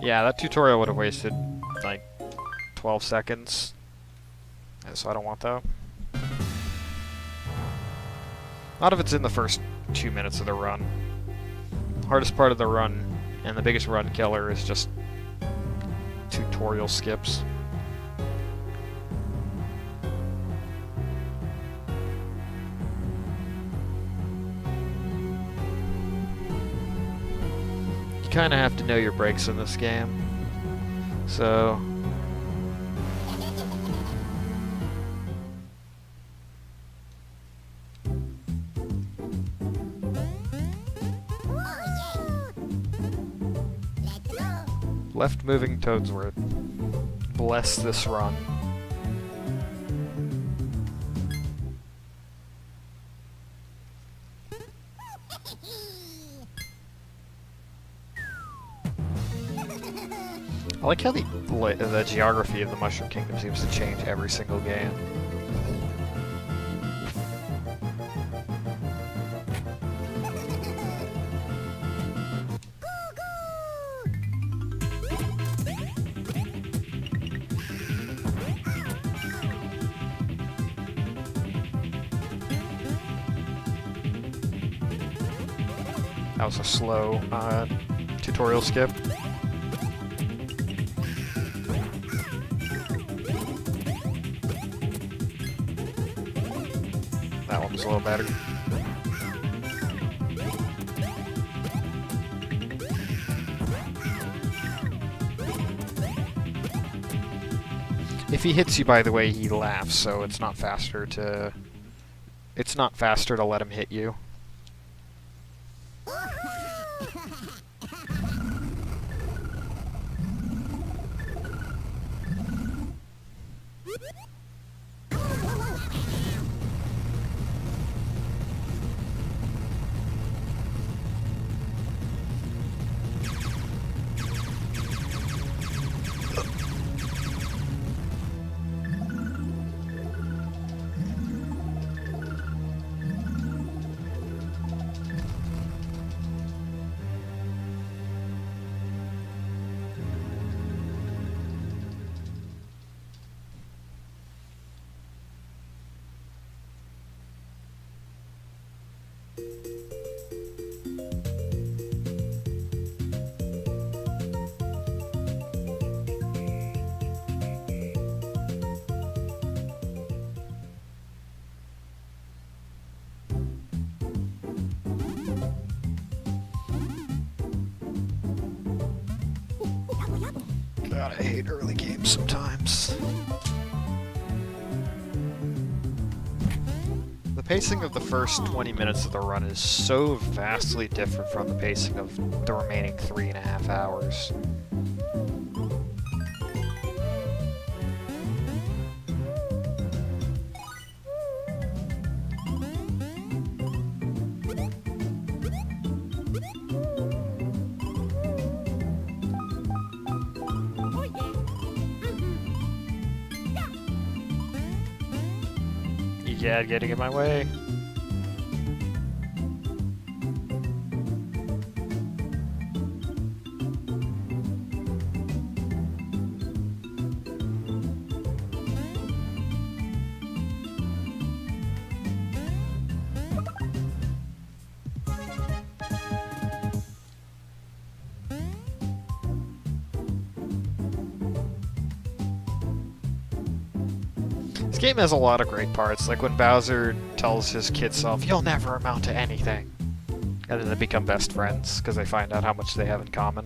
Yeah, that tutorial would have wasted, like, 12 seconds. So I don't want that. A lot of it's in the first 2 minutes of the run. Hardest part of the run, and the biggest run killer, is just tutorial skips. You kind of have to know your brakes in this game. So... left moving Toadsword. Bless this run. I like how the geography of the Mushroom Kingdom seems to change every single game. That was a slow tutorial skip. That one was a little better. If he hits you, by the way, he laughs, so it's not faster to... It's not faster to let him hit you. God, I hate early games sometimes. The pacing of the first 20 minutes of the run is so vastly different from the pacing of the remaining 3.5 hours. Yeah, getting in my way. This game has a lot of great parts, like when Bowser tells his kid self, "You'll never amount to anything." And then they become best friends, because they find out how much they have in common.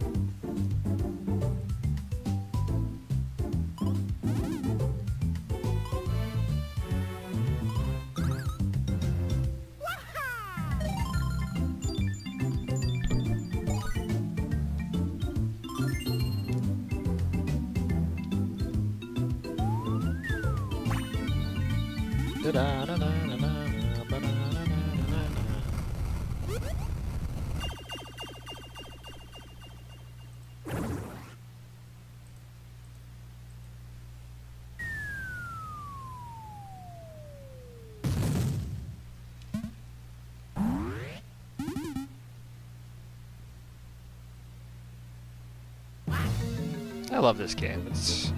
I love this game. It's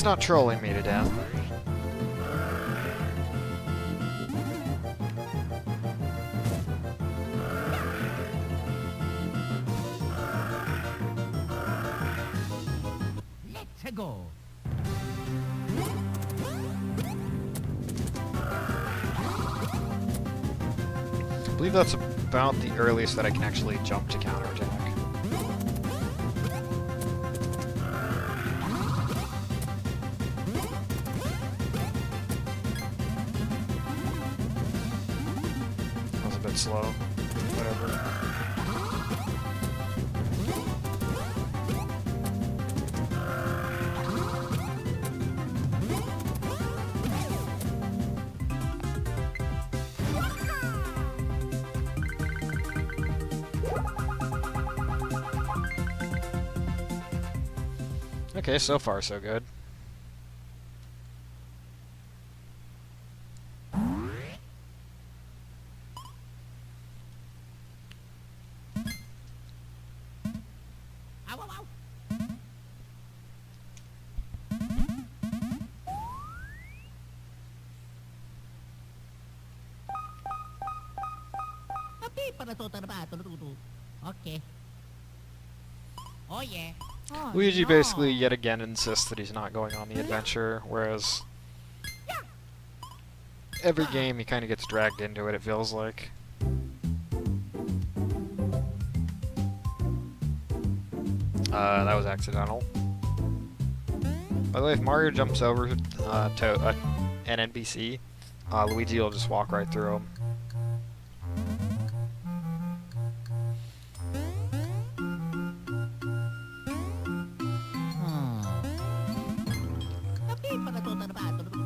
not trolling me to death. Let's go. I believe that's about the earliest that I can actually jump to counterattack. That was a bit slow. Whatever. Okay, so far so good. Ow, ow, ow. Tapi para total ba? Tutu. Okay. Oh yeah. Oh, Luigi no. basically yet again insists that he's not going on the adventure, whereas every game he kind of gets dragged into it, it feels like. That was accidental. By the way, if Mario jumps over to an NPC, Luigi will just walk right through him. Tapi para total ba? Tutu.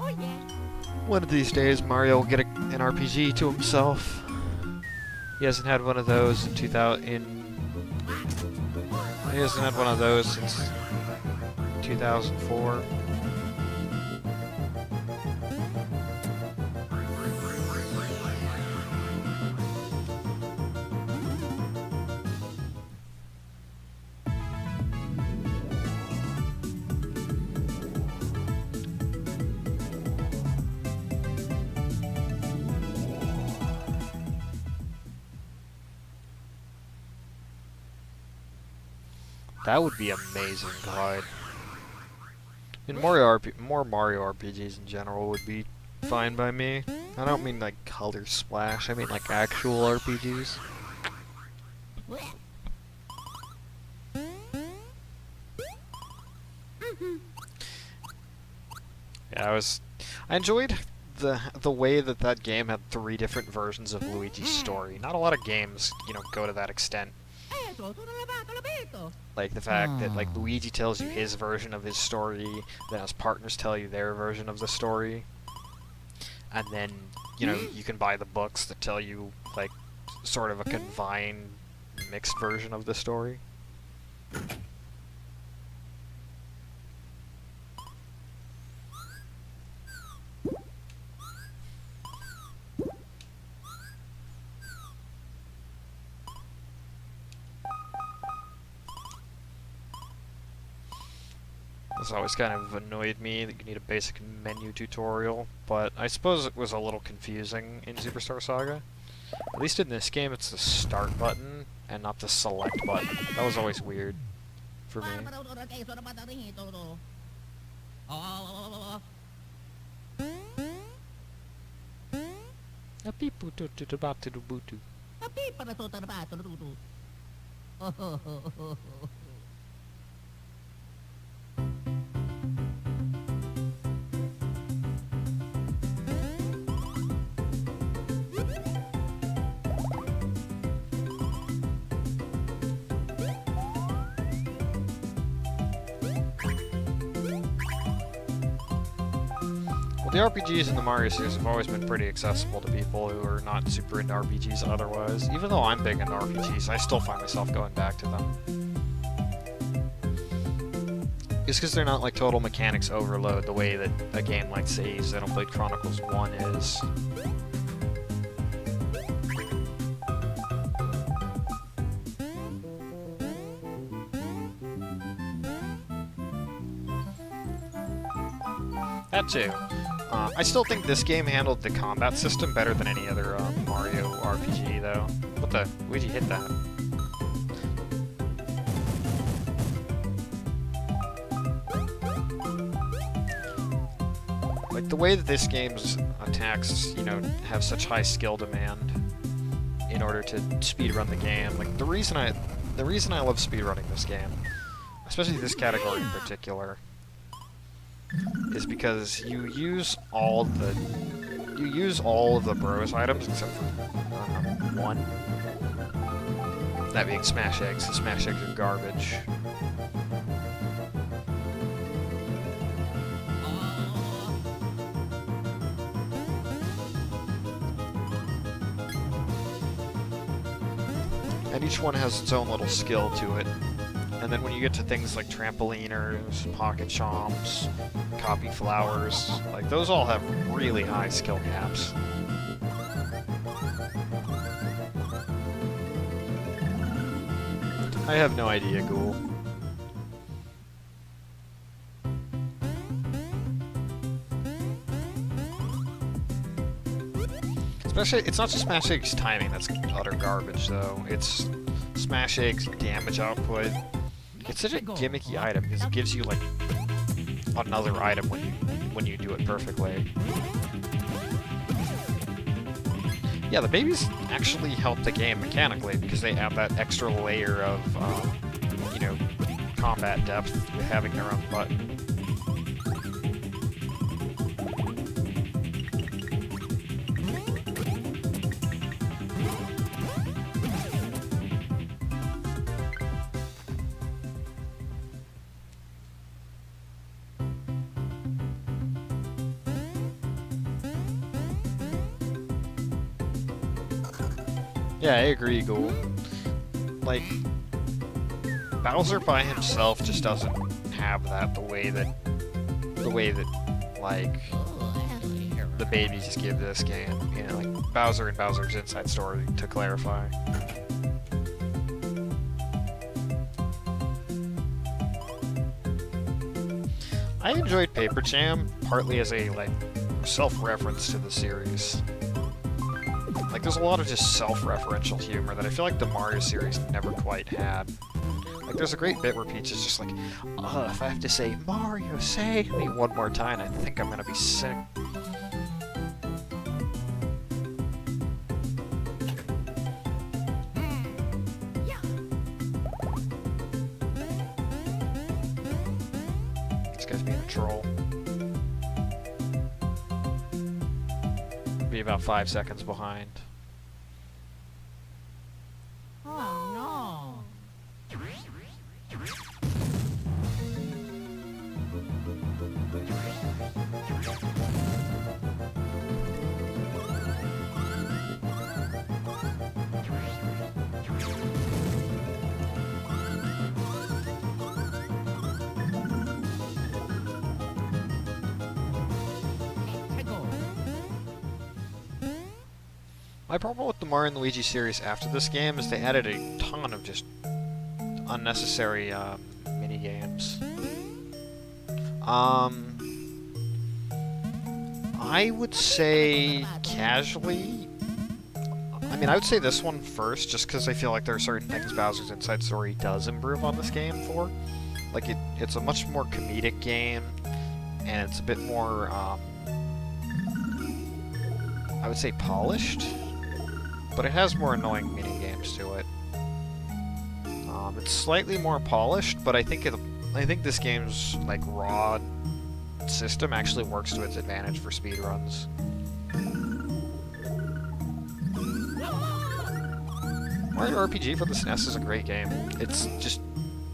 Oh yeah. One of these days, Mario will get an RPG to himself. He hasn't had one of those in 2000. He hasn't had one of those since 2004. That would be amazing, Clyde. And more Mario RPGs in general would be fine by me. I don't mean like Color Splash, I mean like actual RPGs. Yeah, I enjoyed the way that game had 3 different versions of Luigi's story. Not a lot of games, go to that extent. Like the fact that like Luigi tells you his version of his story, then his partners tell you their version of the story, and then you can buy the books that tell you like sort of a combined mixed version of the story. This always kind of annoyed me that you need a basic menu tutorial, but I suppose it was a little confusing in Superstar Saga. At least in this game, it's the start button and not the select button. That was always weird for me. The RPGs in the Mario series have always been pretty accessible to people who are not super into RPGs otherwise. Even though I'm big into RPGs, I still find myself going back to them. It's because they're not like total mechanics overload the way that a game like, say, Xenoblade Chronicles 1 is. That too. I still think this game handled the combat system better than any other Mario RPG, though. What the? Luigi hit that. Like, the way that this game's attacks, you know, have such high skill demand in order to speedrun the game. Like, the reason I love speedrunning this game, especially this category in particular, is because you use all of the bros items except for one. That being smash eggs. The smash eggs are garbage. And each one has its own little skill to it. And then when you get to things like trampoliners, pocket chomps, copy flowers, like those all have really high skill caps. I have no idea, Ghoul. Especially, it's not just Smash Egg's timing that's utter garbage, though. It's Smash Egg's damage output. It's such a gimmicky item because it gives you like another item when you do it perfectly. Yeah, the babies actually help the game mechanically because they add that extra layer of you know, combat depth with having their own button. Yeah, I agree, Ghoul. Like, Bowser by himself just doesn't have that the way that, like, the babies give this game. You know, like, Bowser and Bowser's Inside Story, to clarify. I enjoyed Paper Jam, partly as a, like, self-reference to the series. Like, there's a lot of just self-referential humor that I feel like the Mario series never quite had. Like, there's a great bit where Peach is just like, if I have to say, Mario, save me one more time, I think I'm gonna be sick. This guy's being a troll. Be about 5 seconds behind. Oh My problem with the Mario and Luigi series after this game is they added a ton of just unnecessary mini-games. I would say casually. I mean, I would say this one first, just because I feel like there are certain things Bowser's Inside Story does improve on this game for. Like, it's a much more comedic game, and it's a bit more, I would say polished, but it has more annoying mini-games to it. It's slightly more polished, but I think this game's, like, raw system actually works to its advantage for speedruns. Mario RPG for the SNES is a great game. It's just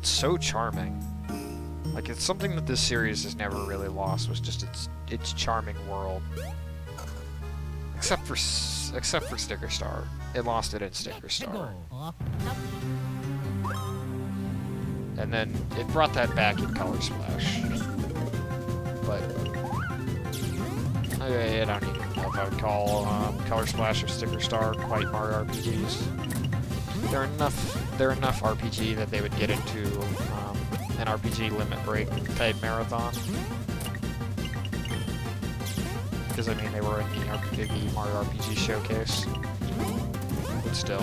so charming. Like, it's something that this series has never really lost, was just its charming world. Except for Sticker Star. It lost it in Sticker Star. And then it brought that back in Color Splash. But I don't even know if I would call Color Splash or Sticker Star quite Mario RPGs. They're enough RPG that they would get into an RPG limit break type marathon. because I mean they were in the Mario RPG showcase. But still.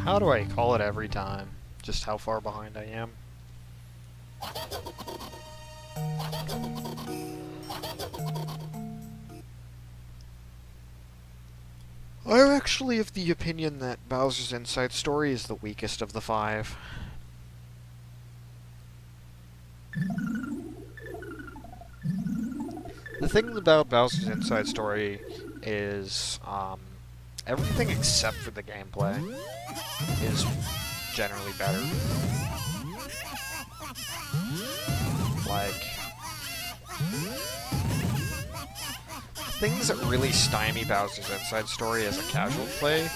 How do I call it every time? Just how far behind I am? I'm actually of the opinion that Bowser's Inside Story is the weakest of the 5. The thing about Bowser's Inside Story is, everything except for the gameplay is generally better. Like, things that really stymie Bowser's Inside Story as a casual play,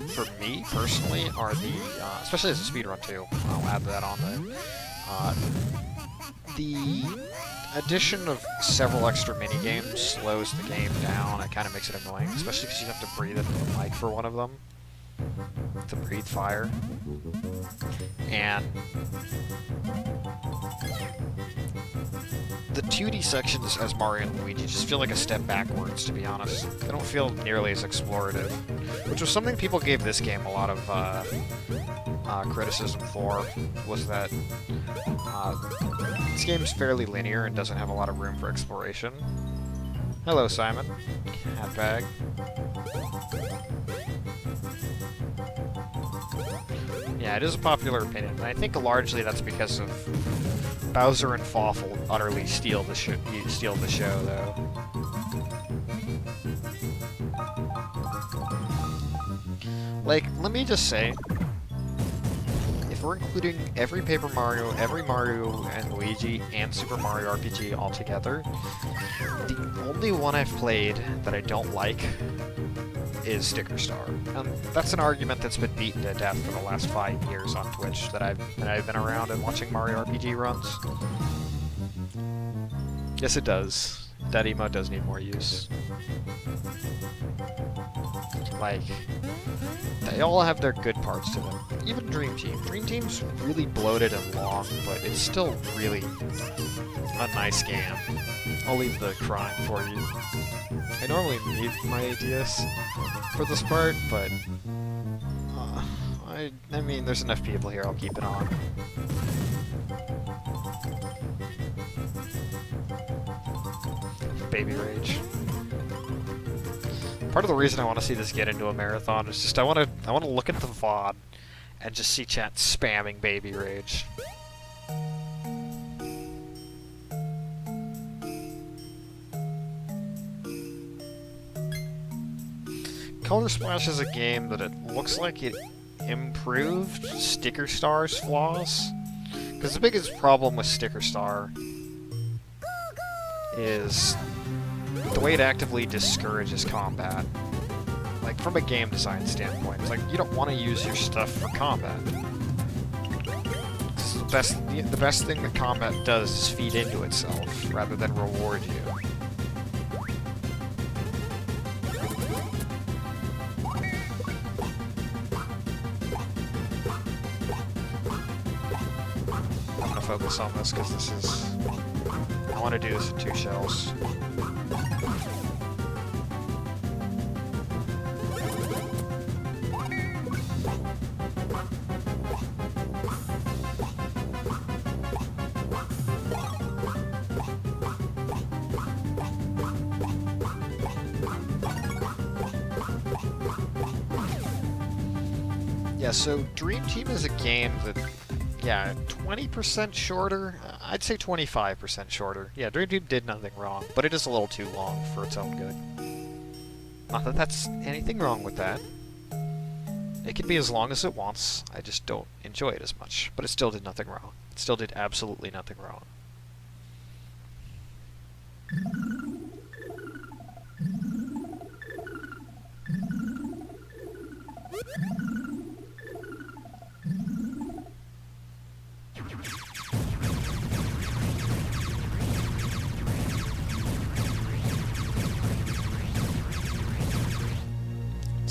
for me personally, are the, especially as a speedrun too, I'll add that on there, the addition of several extra minigames slows the game down. It kind of makes it annoying, especially because you have to breathe into the mic for one of them, to breathe fire. And the 2D sections as Mario and Luigi just feel like a step backwards, to be honest. They don't feel nearly as explorative, which was something people gave this game a lot of criticism for, was that this game's fairly linear and doesn't have a lot of room for exploration. Hello, Simon. Cat bag. Yeah, it is a popular opinion, and I think largely that's because of Bowser and Fawful utterly steal the show, though. Like, let me just say, if we're including every Paper Mario, every Mario and Luigi, and Super Mario RPG all together, the only one I've played that I don't like is Sticker Star. That's an argument that's been beaten to death for the last 5 years on Twitch that I've been around and watching Mario RPG runs. Yes, it does. That emote does need more use. Like, they all have their good parts to them. Even Dream Team. Dream Team's really bloated and long, but it's still really a nice game. I'll leave the crying for you. I normally mute my ideas for this part, but I mean, there's enough people here, I'll keep it on. Baby Rage. Part of the reason I want to see this get into a marathon is just I want to look at the VOD and just see chat spamming Baby Rage. Color Splash is a game that it looks like it improved Sticker Star's flaws. Because the biggest problem with Sticker Star is the way it actively discourages combat. Like, from a game design standpoint, it's like, you don't want to use your stuff for combat. The best thing that combat does is feed into itself, rather than reward you. I'm gonna focus on this, because this is... I want to do this in 2 shells. Yeah, so Dream Team is a game that, yeah, 20% shorter? I'd say 25% shorter. Yeah, Dream Team did nothing wrong, but it is a little too long for its own good. Not that that's anything wrong with that. It can be as long as it wants, I just don't enjoy it as much. But it still did nothing wrong. It still did absolutely nothing wrong.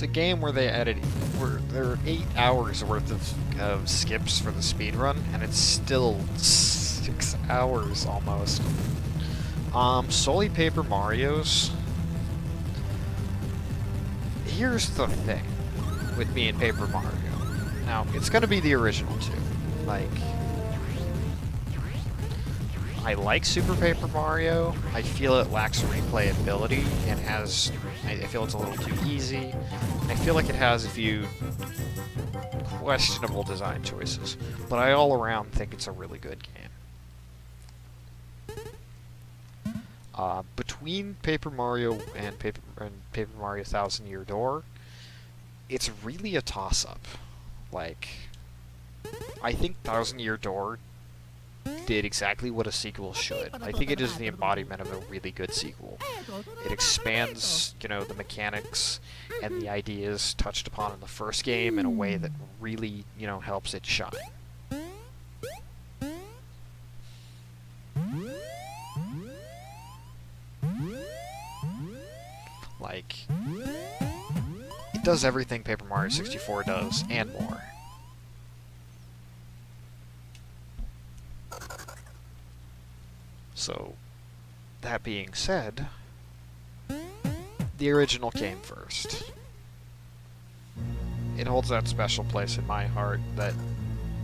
It's a game where they added, there are 8 hours worth of skips for the speedrun, and it's still 6 hours almost. Solely Paper Mario's. Here's the thing with me and Paper Mario. Now, it's gonna be the original too. Like, I like Super Paper Mario. I feel it lacks replayability and has, I feel it's a little too easy. I feel like it has a few questionable design choices, but I all around think it's a really good game. Between Paper Mario and Paper Mario Thousand Year Door, it's really a toss-up. Like, I think Thousand Year Door did exactly what a sequel should. I think it is the embodiment of a really good sequel. It expands, you know, the mechanics and the ideas touched upon in the first game in a way that really, you know, helps it shine. Like, it does everything Paper Mario 64 does, and more. So, that being said, the original came first. It holds that special place in my heart that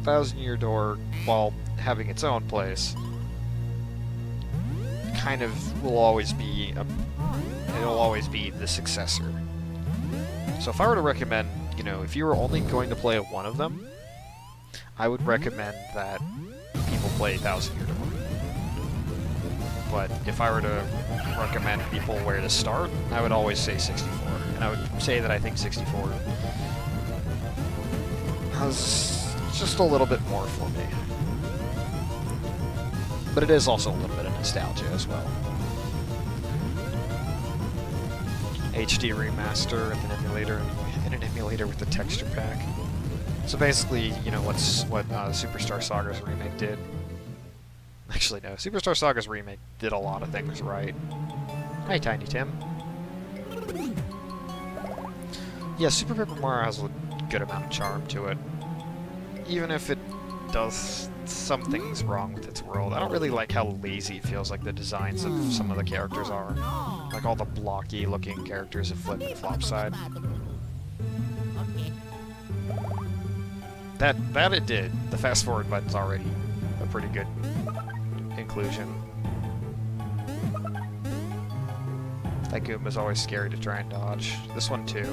Thousand Year Door, while having its own place, kind of will always be it'll always be the successor. So if I were to recommend, you know, if you were only going to play one of them, I would recommend that people play Thousand Year Door. But if I were to recommend people where to start, I would always say 64. And I would say that I think 64 has just a little bit more for me. But it is also a little bit of nostalgia as well. HD remaster and an emulator with the texture pack. So basically, you know, what Superstar Saga's remake did. Actually, no. Superstar Saga's remake did a lot of things right. Hi, Tiny Tim. Yeah, Super Paper Mario has a good amount of charm to it. Even if it does some things wrong with its world. I don't really like how lazy it feels like the designs of some of the characters are. Like all the blocky-looking characters that flip and flop side. That it did. The fast-forward button's already a pretty good inclusion. That Goomba's always scary to try and dodge. This one too.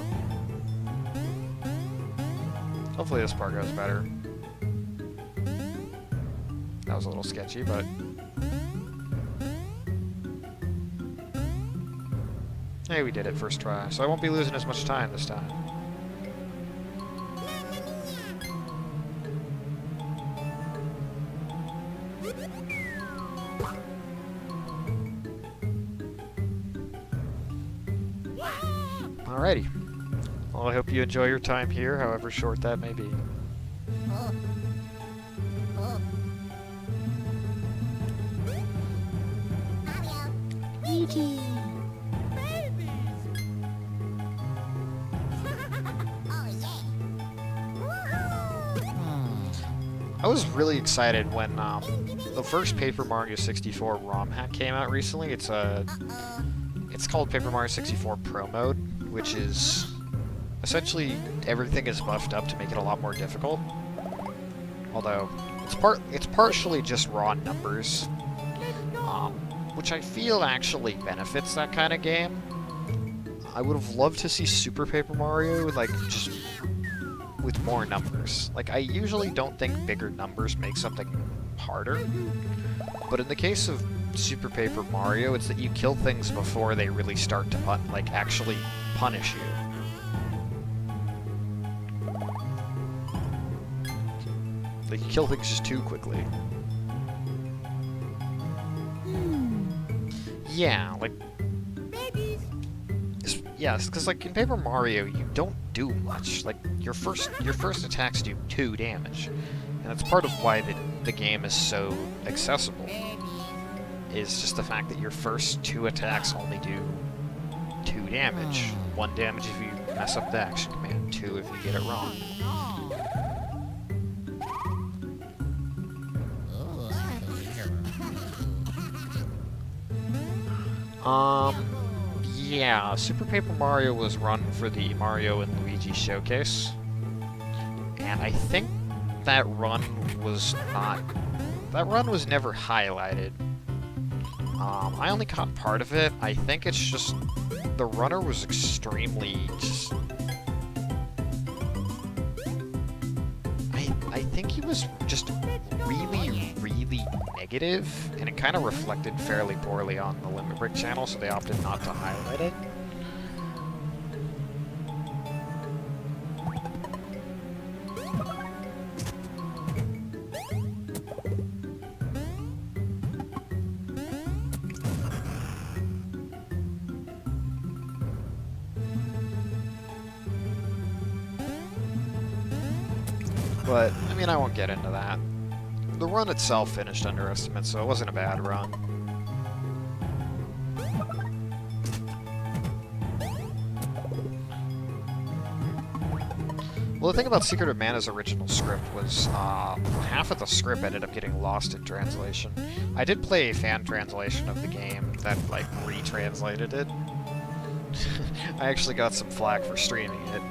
Hopefully this part goes better. That was a little sketchy, but... Hey, we did it first try, so I won't be losing as much time this time. Alrighty. Well, I hope you enjoy your time here, however short that may be. Luigi! I was really excited when the first Paper Mario 64 ROM hack came out recently. It's called Paper Mario 64 Pro Mode, which is essentially everything is buffed up to make it a lot more difficult. Although it's partially just raw numbers, which I feel actually benefits that kind of game. I would have loved to see Super Paper Mario like just with more numbers. Like, I usually don't think bigger numbers make something harder, but in the case of Super Paper Mario, it's that you kill things before they really start to actually punish you. Like, you kill things just too quickly. Yeah, like... Yes, because like in Paper Mario, you don't do much. Like your first attacks do 2 damage, and that's part of why the game is so accessible. Is just the fact that your first 2 attacks only do 2 damage. 1 damage if you mess up the action command, 2 if you get it wrong. Yeah, Super Paper Mario was run for the Mario and Luigi Showcase. And I think that run was never highlighted. I only caught part of it. I think it's just the runner was extremely just. I think he was just really, really negative, and it kind of reflected fairly poorly on the Limit Break channel, so they opted not to highlight it. But, I mean, I won't get into that. The run itself finished under estimate, so it wasn't a bad run. Well, the thing about Secret of Mana's original script was half of the script ended up getting lost in translation. I did play a fan translation of the game that, like, retranslated it. I actually got some flack for streaming it.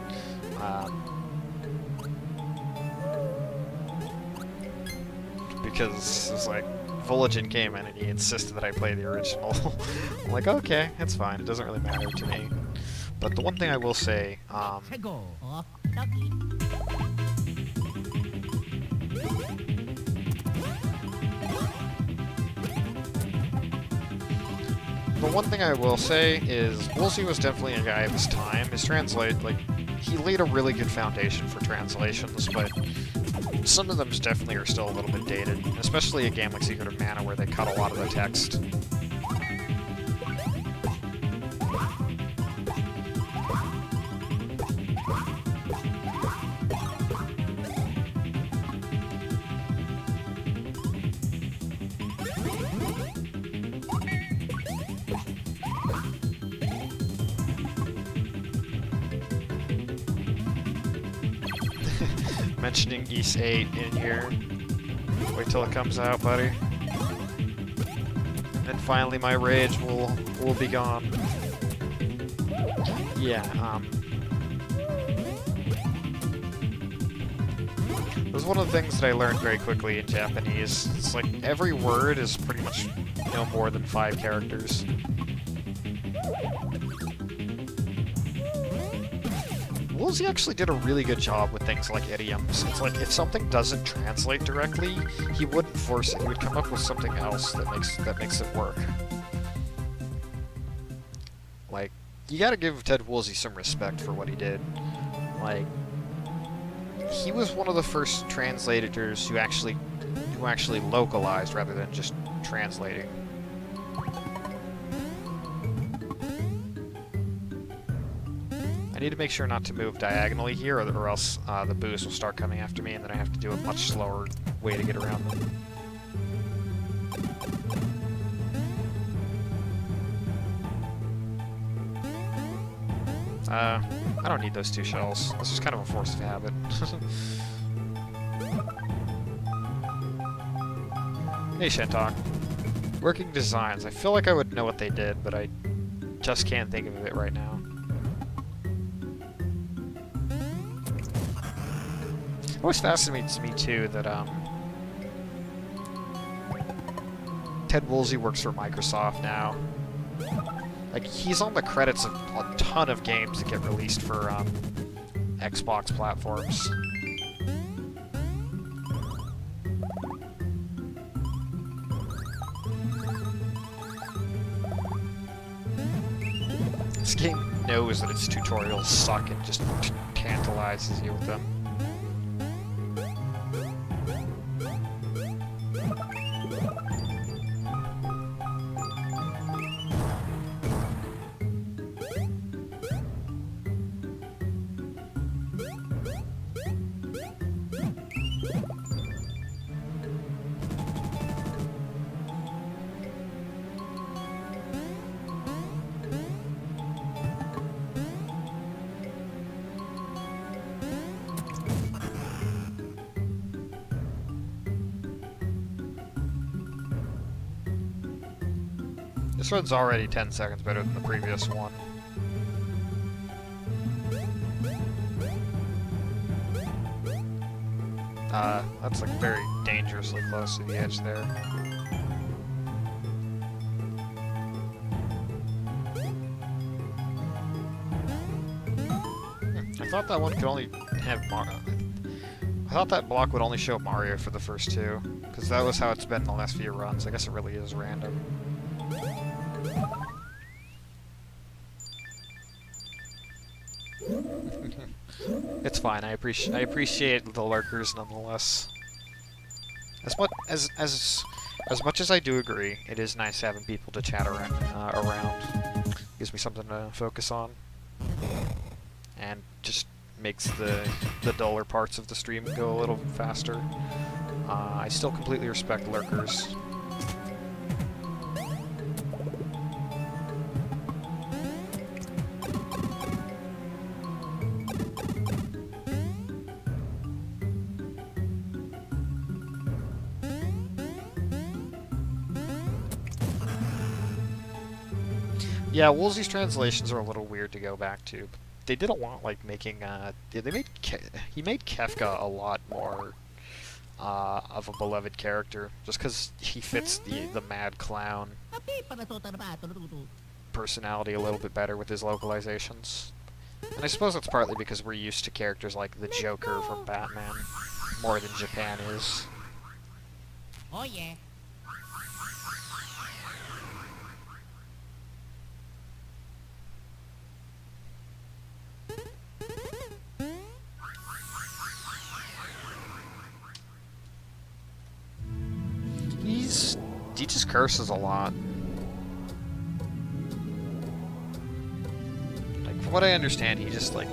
Because it was like, Voligen came in and he insisted that I play the original. I'm like, okay, it's fine, it doesn't really matter to me. But the one thing I will say, is Woolsey was definitely a guy of his time. His he laid a really good foundation for translations, but some of them definitely are still a little bit dated, especially a game like Secret of Mana where they cut a lot of the text. Mentioning Ys 8 in here. Wait till it comes out, buddy. And finally my rage will be gone. Yeah, it was one of the things that I learned very quickly in Japanese. It's like every word is pretty much no more than 5 characters. Woolsey actually did a really good job with things like idioms. It's like if something doesn't translate directly, he wouldn't force it. He would come up with something else that makes it work. Like, you gotta give Ted Woolsey some respect for what he did. Like, he was one of the first translators who actually localized rather than just translating. I need to make sure not to move diagonally here, or else the boos will start coming after me, and then I have to do a much slower way to get around them. I don't need those 2 shells. This is kind of a force of habit. Hey, Shentok. Working designs. I feel like I would know what they did, but I just can't think of it right now. It always fascinates me, too, that, Ted Woolsey works for Microsoft now. Like, he's on the credits of a ton of games that get released for, Xbox platforms. This game knows that its tutorials suck and just tantalizes you with them. This one's already 10 seconds better than the previous one. That's like very dangerously close to the edge there. I thought that one could only have Mario. I thought that block would only show Mario for the first two, because that was how it's been in the last few runs. I guess it really is random. It's fine. I appreciate the lurkers nonetheless. As much as I do agree, it is nice having people to chat around. Gives me something to focus on, and just makes the duller parts of the stream go a little faster. I still completely respect lurkers. Yeah, Woolsey's translations are a little weird to go back to. But they did a lot, like making. He made Kefka a lot more of a beloved character, just because he fits the mad clown personality a little bit better with his localizations. And I suppose that's partly because we're used to characters like the Joker from Batman more than Japan is. Oh yeah. He just curses a lot. Like, from what I understand, he's just like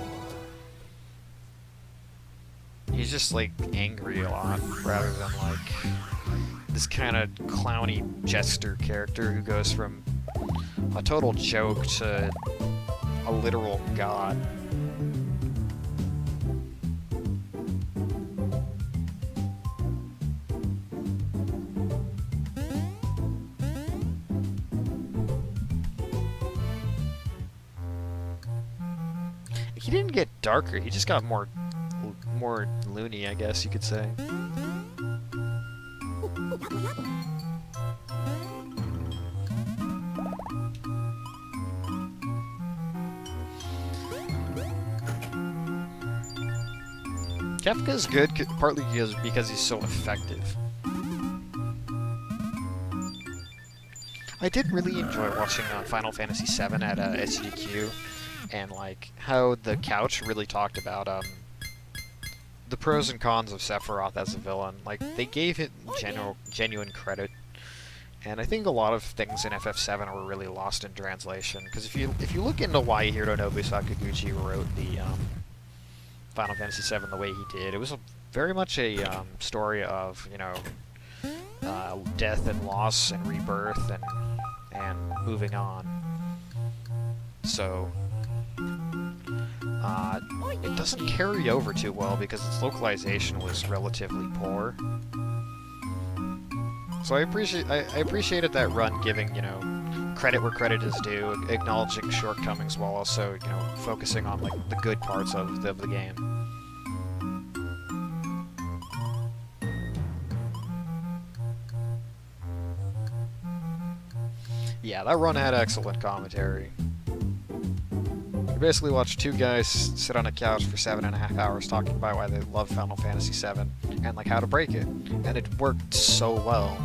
angry a lot, rather than like this kind of clowny jester character who goes from a total joke to a literal god. He didn't get darker, he just got more loony, I guess you could say. Kefka's good partly because he's so effective. I did really enjoy watching Final Fantasy VII at SGQ. And like how the couch really talked about the pros and cons of Sephiroth as a villain. Like they gave it genuine credit, and I think a lot of things in FF7 were really lost in translation. Because if you look into why Hironobu Sakaguchi wrote the Final Fantasy VII the way he did, it was very much a story of death and loss and rebirth and moving on. So. It doesn't carry over too well because its localization was relatively poor. So I appreciated that run giving, credit where credit is due, acknowledging shortcomings while also, focusing on like the good parts of the game. Yeah, that run had excellent commentary. Basically watched two guys sit on a couch for 7.5 hours talking about why they love Final Fantasy VII and like how to break it, and it worked so well.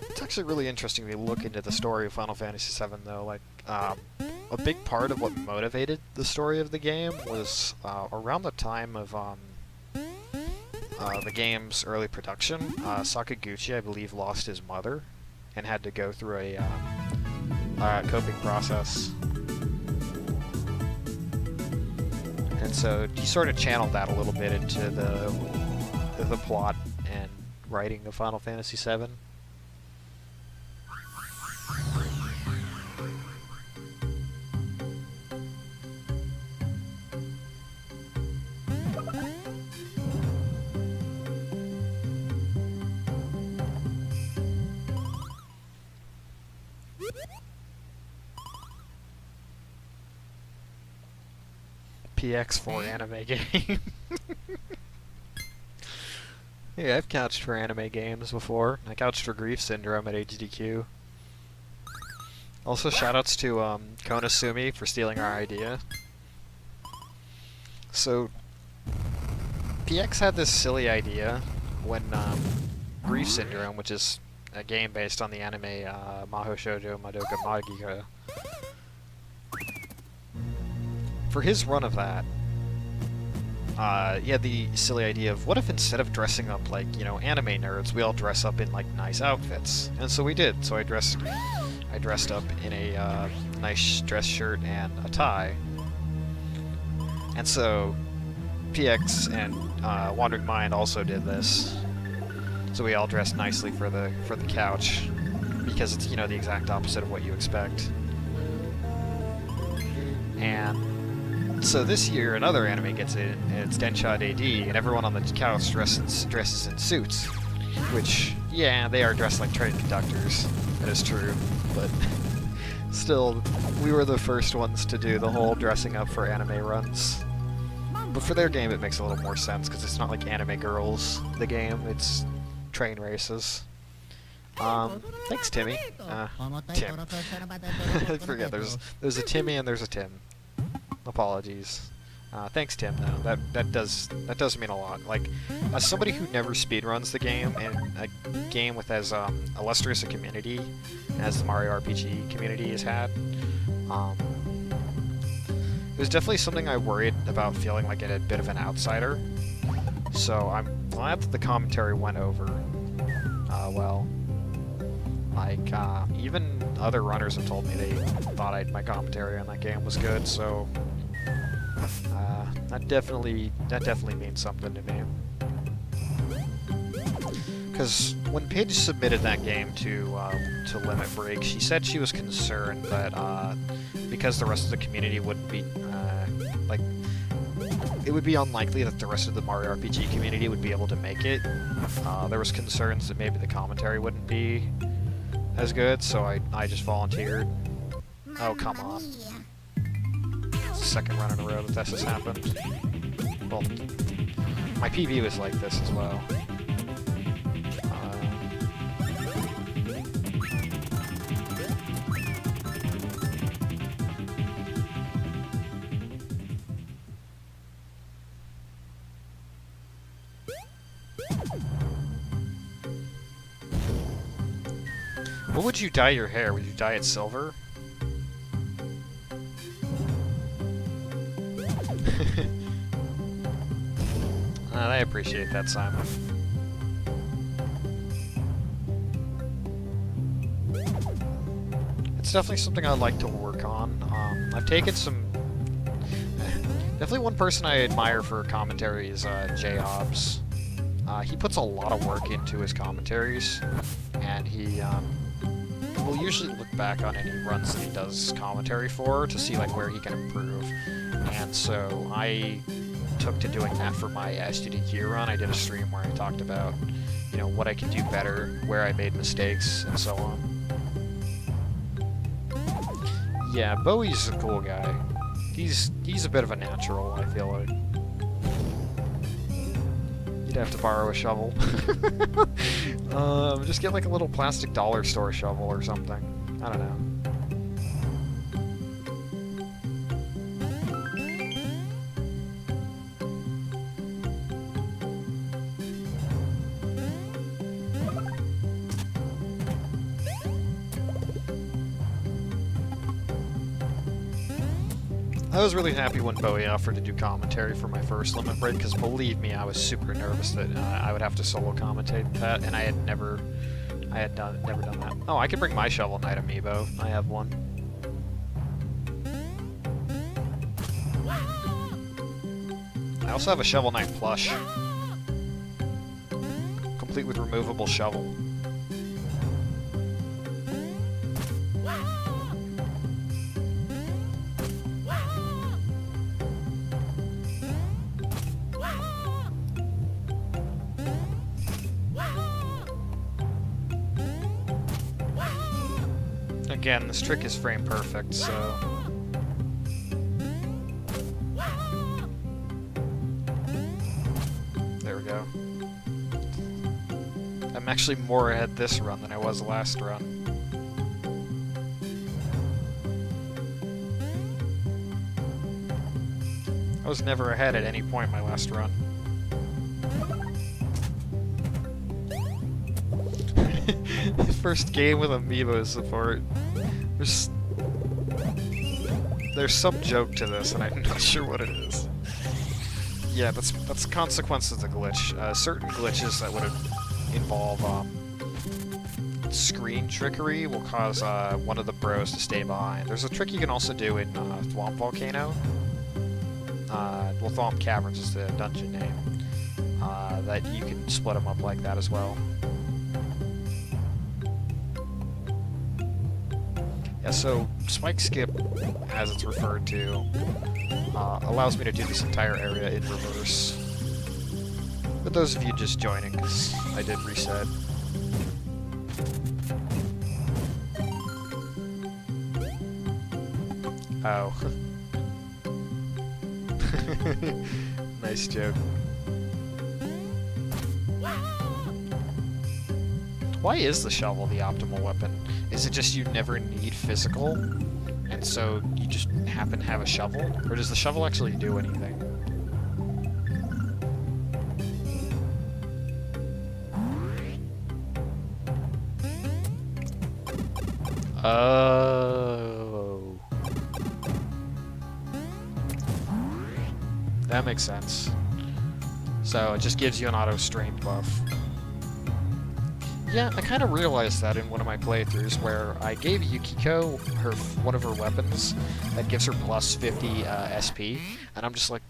It's actually really interesting to look into the story of Final Fantasy VII, though. Like, a big part of what motivated the story of the game was around the time of the game's early production. Sakaguchi, I believe, lost his mother and had to go through a coping process. And so he sort of channeled that a little bit into the plot and writing of Final Fantasy VII. PX4 anime game. Yeah, I've couched for anime games before. I couched for Grief Syndrome at HDQ. Also, shoutouts to Konasumi for stealing our idea. So, PX had this silly idea when Grief Syndrome, which is a game based on the anime Mahou Shoujo Madoka Magica. For his run of that, he had the silly idea of, what if instead of dressing up like, you know, anime nerds, we all dress up in like nice outfits? And so we did. So I dressed up in a nice dress shirt and a tie. And so PX and Wandering Mind also did this. So we all dressed nicely for the couch, because it's, you know, the exact opposite of what you expect. And so this year, another anime gets in, and it's Denshot AD, and everyone on the couch dresses in suits. Which, yeah, they are dressed like train conductors. That is true, but still, we were the first ones to do the whole dressing up for anime runs. But for their game, it makes a little more sense, because it's not like Anime Girls, the game, it's train races. Thanks, Timmy. Tim. I forget, there's a Timmy and there's a Tim. Apologies. Thanks, Tim, though. That does mean a lot. Like, as somebody who never speedruns the game, and a game with as illustrious a community as the Mario RPG community has had, it was definitely something I worried about, feeling like it a bit of an outsider. So I'm glad that the commentary went over well. Like, even other runners have told me they thought my commentary on that game was good, so that definitely means something to me. Because when Paige submitted that game to Limit Break, she said she was concerned that because the rest of the community wouldn't be like, it would be unlikely that the rest of the Mario RPG community would be able to make it. There was concerns that maybe the commentary wouldn't be as good, so I just volunteered. Oh, come on. It's the second run in a row that this has happened. Well, my PB was like this as well. What would you dye your hair? Would you dye it silver? I appreciate that, Simon. It's definitely something I'd like to work on. I've taken some... Definitely one person I admire for commentary is J Hobbs. He puts a lot of work into his commentaries, and he will usually look back on any runs that he does commentary for to see like where he can improve. And so I took to doing that for my SGDQ run. I did a stream where I talked about, you know, what I could do better, where I made mistakes, and so on. Yeah, Bowie's a cool guy. He's a bit of a natural, I feel like. You'd have to borrow a shovel. Just get like a little plastic dollar store shovel or something. I don't know. I was really happy when Bowie offered to do commentary for my first Limit Break, because believe me, I was super nervous that I would have to solo commentate that, and I had never done that. Oh, I could bring my Shovel Knight amiibo. I have one. I also have a Shovel Knight plush, complete with removable shovel. Again, this trick is frame perfect, so... There we go. I'm actually more ahead this run than I was last run. I was never ahead at any point my last run. First game with amiibo support. There's some joke to this, and I'm not sure what it is. Yeah, that's consequences of the glitch. Certain glitches that would involve screen trickery will cause one of the bros to stay behind. There's a trick you can also do in Thwomp Volcano. Well, Thwomp Caverns is the dungeon name. That you can split them up like that as well. Yeah, so Spike Skip, as it's referred to, allows me to do this entire area in reverse. For those of you just joining, because I did reset. Oh. Nice joke. Why is the shovel the optimal weapon? Is it just you never need physical, and so you just happen to have a shovel? Or does the shovel actually do anything? Oh. That makes sense. So it just gives you an auto strength buff. Yeah, I kind of realized that in one of my playthroughs where I gave Yukiko one of her weapons that gives her plus 50 SP, and I'm just like,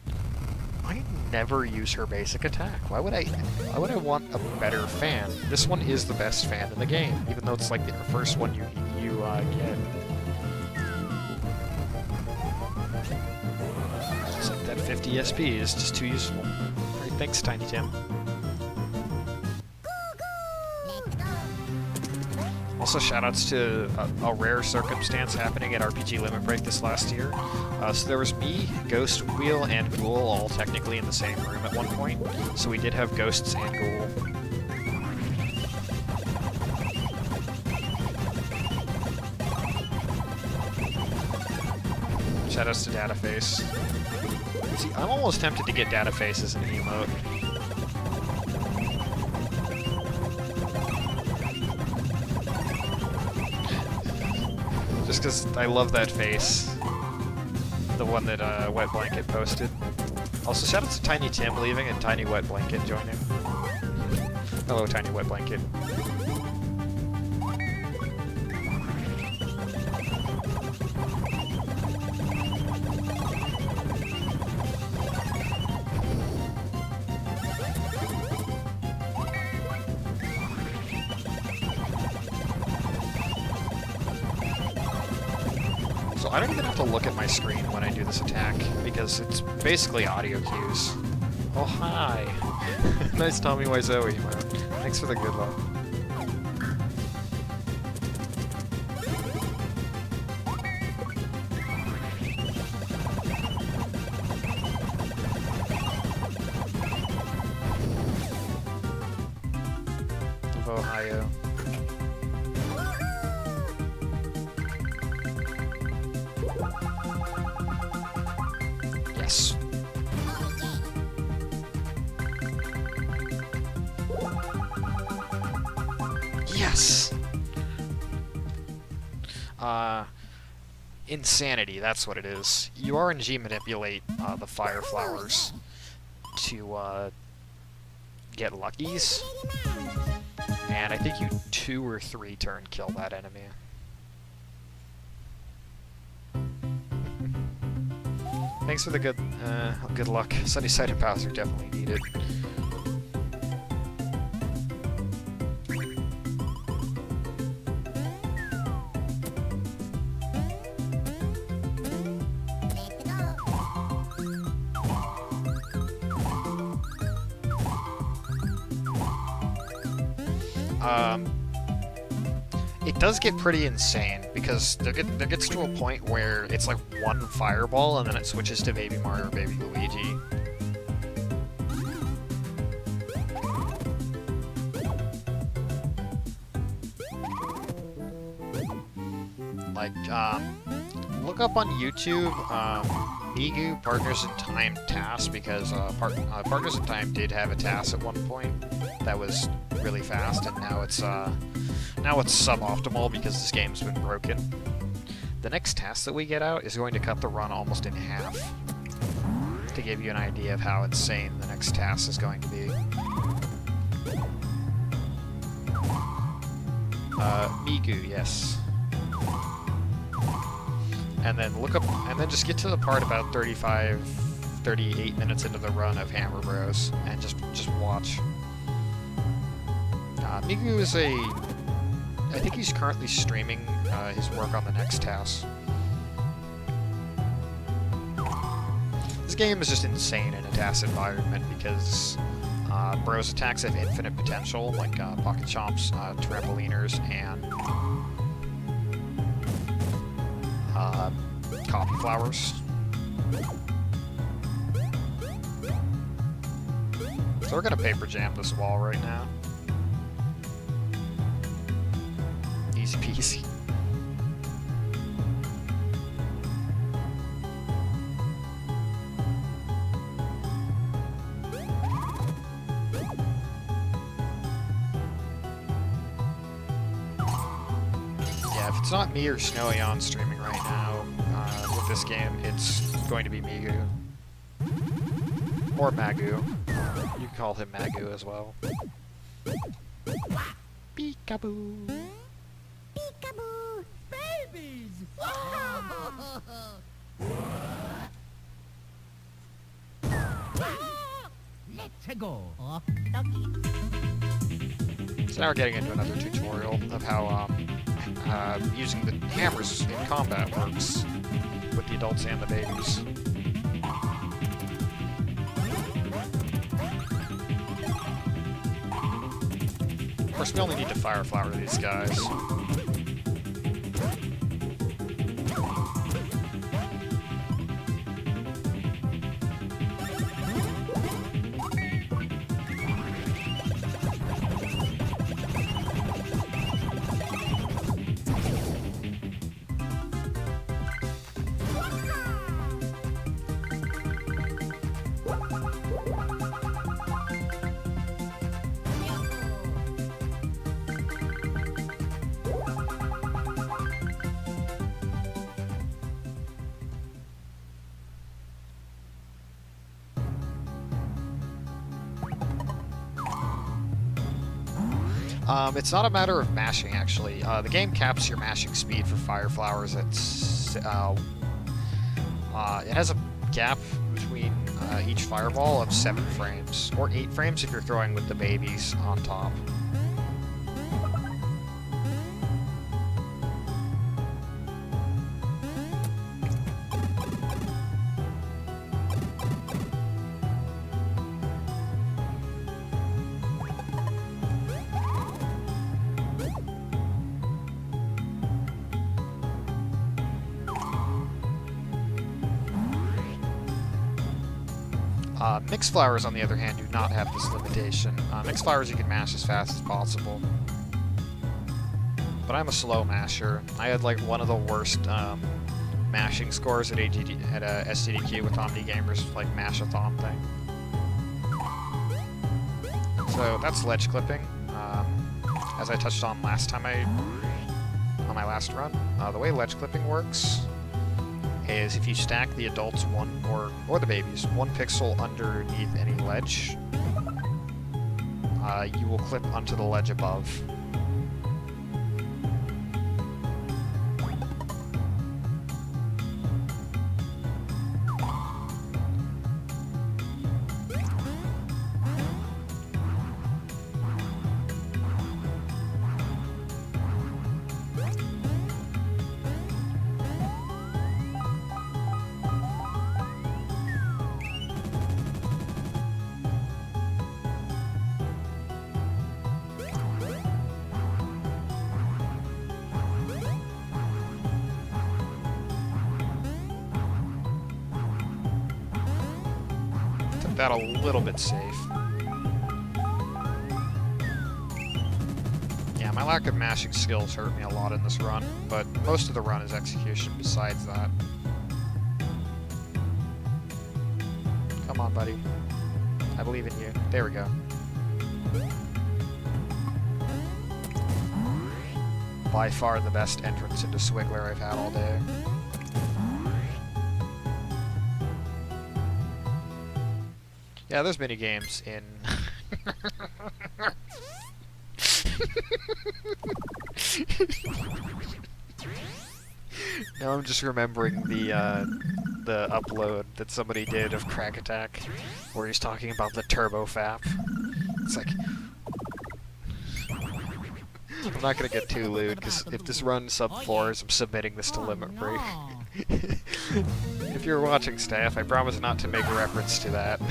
I never use her basic attack. Why would I want a better fan? This one is the best fan in the game, even though it's like the first one you get. It's like that 50 SP is just too useful. Great, thanks, Tiny Tim. Also, shoutouts to a rare circumstance happening at RPG Limit Break this last year. So there was me, Ghost, Wheel, and Ghoul all technically in the same room at one point. So we did have Ghosts and Ghoul. Shoutouts to Dataface. See, I'm almost tempted to get Dataface as an emote. Just because I love that face. The one that Wet Blanket posted. Also, shout out to Tiny Tim leaving and Tiny Wet Blanket joining. Hello, Tiny Wet Blanket. So I don't even have to look at my screen when I do this attack, because it's basically audio cues. Oh, hi! Nice Tommy Wiseau emote. Thanks for the good luck. Of Ohio. Yes. Yes! Insanity, that's what it is. You RNG manipulate the fire flowers to get luckies, and I think you 2 or 3 turn kill that enemy. Thanks for the good luck. Sunnyside and Bowser definitely need it. it does get pretty insane, because there gets to a point where it's like one fireball, and then it switches to Baby Mario or Baby Luigi. Like, look up on YouTube, Migu Partners in Time task, because Partners in Time did have a task at one point that was really fast, and now it's suboptimal because this game's been broken. The next task that we get out is going to cut the run almost in half, to give you an idea of how insane the next task is going to be. Migu, yes. And then look up, and then just get to the part about 38 minutes into the run of Hammer Bros, and just watch. Migu is I think he's currently streaming his work on the next task. This game is just insane in a task environment because Bros attacks have infinite potential, like Pocket Chomps, Trampoliners, and Coffee Flowers. So we're gonna paper jam this wall right now. Easy peasy. Yeah, if it's not me or Snowy on streaming right now with this game, it's going to be Migu. Or Magu. You can call him Magu as well. Peekaboo! Peekaboo! Babies! Let's go. Oh, doggy. So now we're getting into another tutorial of how using the hammers in combat works with the adults and the babies. Of course, we only need to fire flower these guys. It's not a matter of mashing, actually. The game caps your mashing speed for fire flowers at... it has a gap between each fireball of 7 frames, or 8 frames if you're throwing with the babies on top. Mixed flowers, on the other hand, do not have this limitation. Mixed flowers you can mash as fast as possible. But I'm a slow masher. I had like one of the worst mashing scores at STDQ with Omni Gamers, like mash-a-thon thing. So that's ledge clipping. As I touched on last time on my last run, the way ledge clipping works is if you stack the adults or the babies 1 pixel underneath any ledge, you will clip onto the ledge above. that a little bit safe. Yeah, my lack of mashing skills hurt me a lot in this run, but most of the run is execution besides that. Come on, buddy. I believe in you. There we go. By far the best entrance into Swiggler I've had all day. Yeah, there's mini games in... Now I'm just remembering the upload that somebody did of Crack Attack, where he's talking about the Turbo Fap. It's like... I'm not gonna get too lewd, because if this runs sub 4s, I'm submitting this to Limit Break. If you're watching, staff, I promise not to make a reference to that.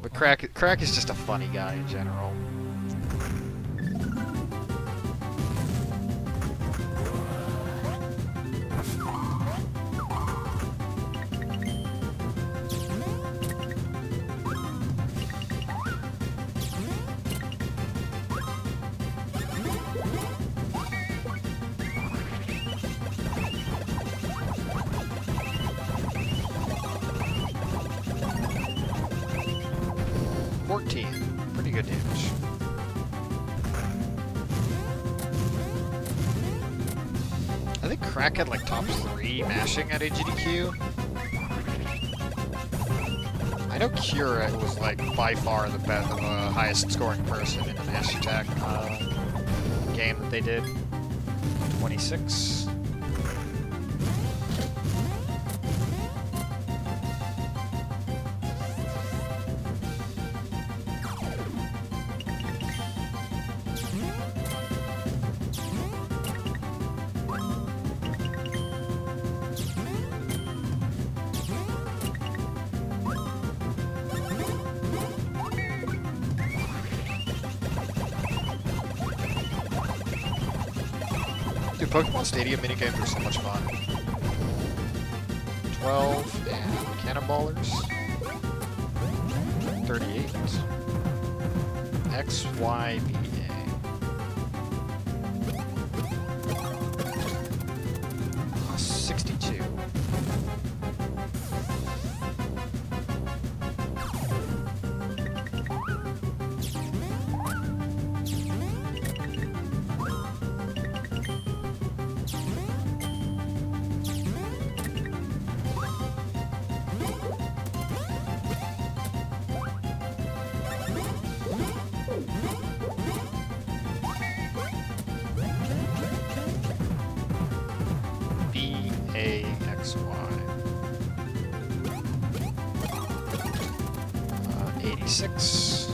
But Crack is just a funny guy in general. Pretty good damage. I think Crack had like top 3 mashing at AGDQ. I know Cura was like by far the best, highest scoring person in the mash attack game that they did. 26. Dude, Pokemon Stadium minigames are so much fun. 12 and Cannonballers. 38. XYBA. 62. AXY. 86.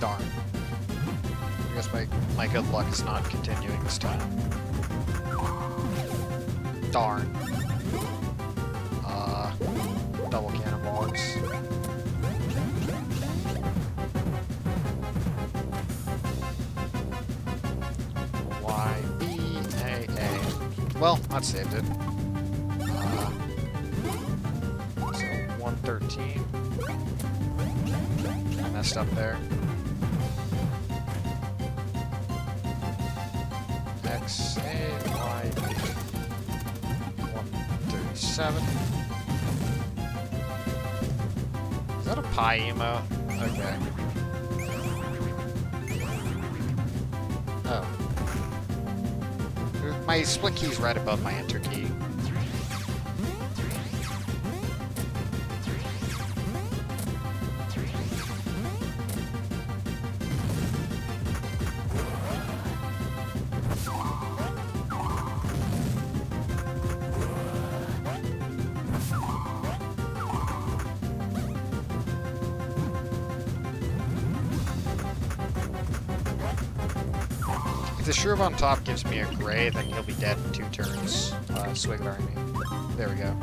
Darn. I guess my good luck is not continuing this time. Darn. Double cannonballers. YBAA. Well, that saved it. So 113. I messed up there. XAYB. 137. Is that a pie emo? Okay. Oh. My split key's right above my enter key. If the Shrew on top gives me a gray, then he'll be dead in 2 turns. Swiggler, I mean. There we go.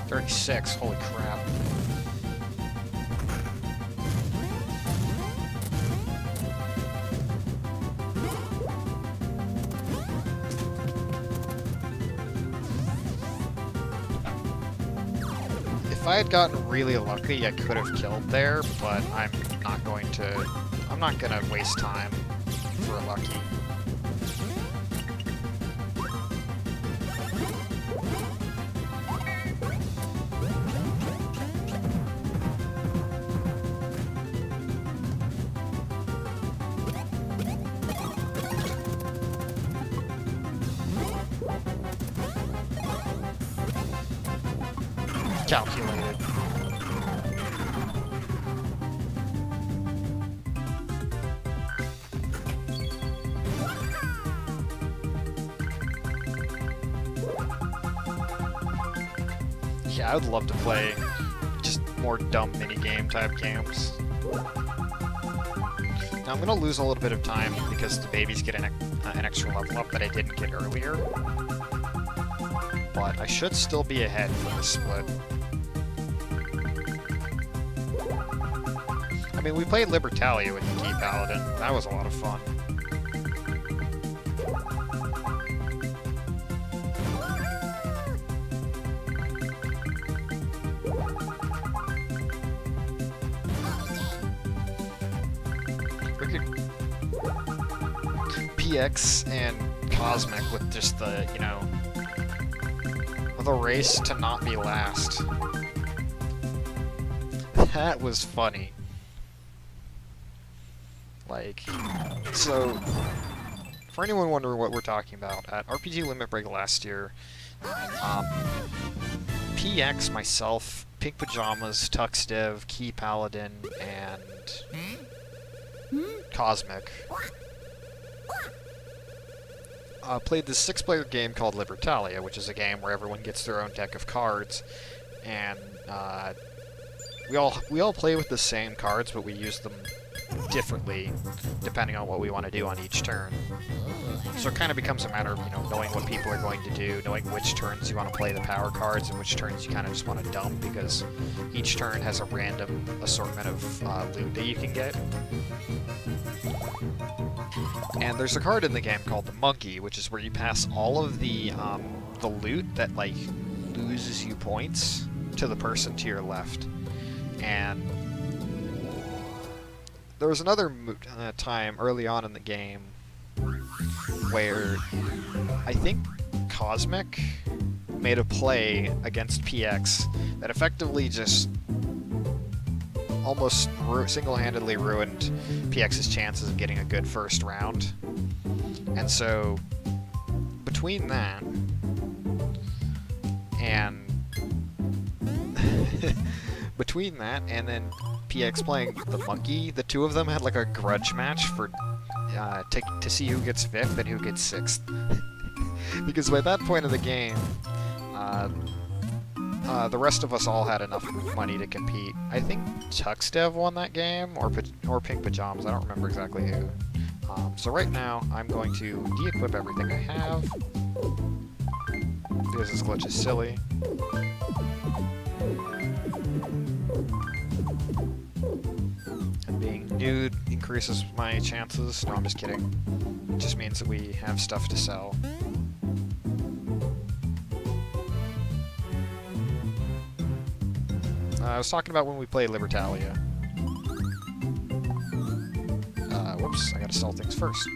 "36, holy crap. If I had gotten really lucky, I could have killed there, but I'm not going to... I'm not gonna waste time for lucky. Calculated. Yeah, I would love to play just more dumb minigame type games. Now I'm gonna lose a little bit of time because the babies get an extra level up that I didn't get earlier. But I should still be ahead for the split. I mean, we played Libertalia with the Key Paladin. That was a lot of fun. PX and Cosmic with just the, you know, with a race to not be last. That was funny. Like, so, for anyone wondering what we're talking about, at RPG Limit Break last year, PX, myself, Pink Pajamas, Tuxdev, Key Paladin, and Cosmic played this 6-player game called Libertalia, which is a game where everyone gets their own deck of cards, and we all play with the same cards, but we use them differently depending on what we want to do on each turn. So it kind of becomes a matter of, you know, knowing what people are going to do, knowing which turns you want to play the power cards and which turns you kind of just want to dump, because each turn has a random assortment of loot that you can get. And there's a card in the game called the Monkey, which is where you pass all of the loot that, like, loses you points to the person to your left. And there was another time early on in the game where I think Cosmic made a play against PX that effectively just almost single-handedly ruined PX's chances of getting a good first round. And so, between that and then PX playing the Monkey, the two of them had like a grudge match for to see who gets 5th and who gets 6th. Because by that point of the game, the rest of us all had enough money to compete. I think Tuxdev won that game, or Pink Pajamas, I don't remember exactly who. So right now, I'm going to de-equip everything I have, because this glitch is silly. And being nude increases my chances. No, I'm just kidding. It just means that we have stuff to sell. I was talking about when we played Libertalia. Whoops, I gotta sell things first.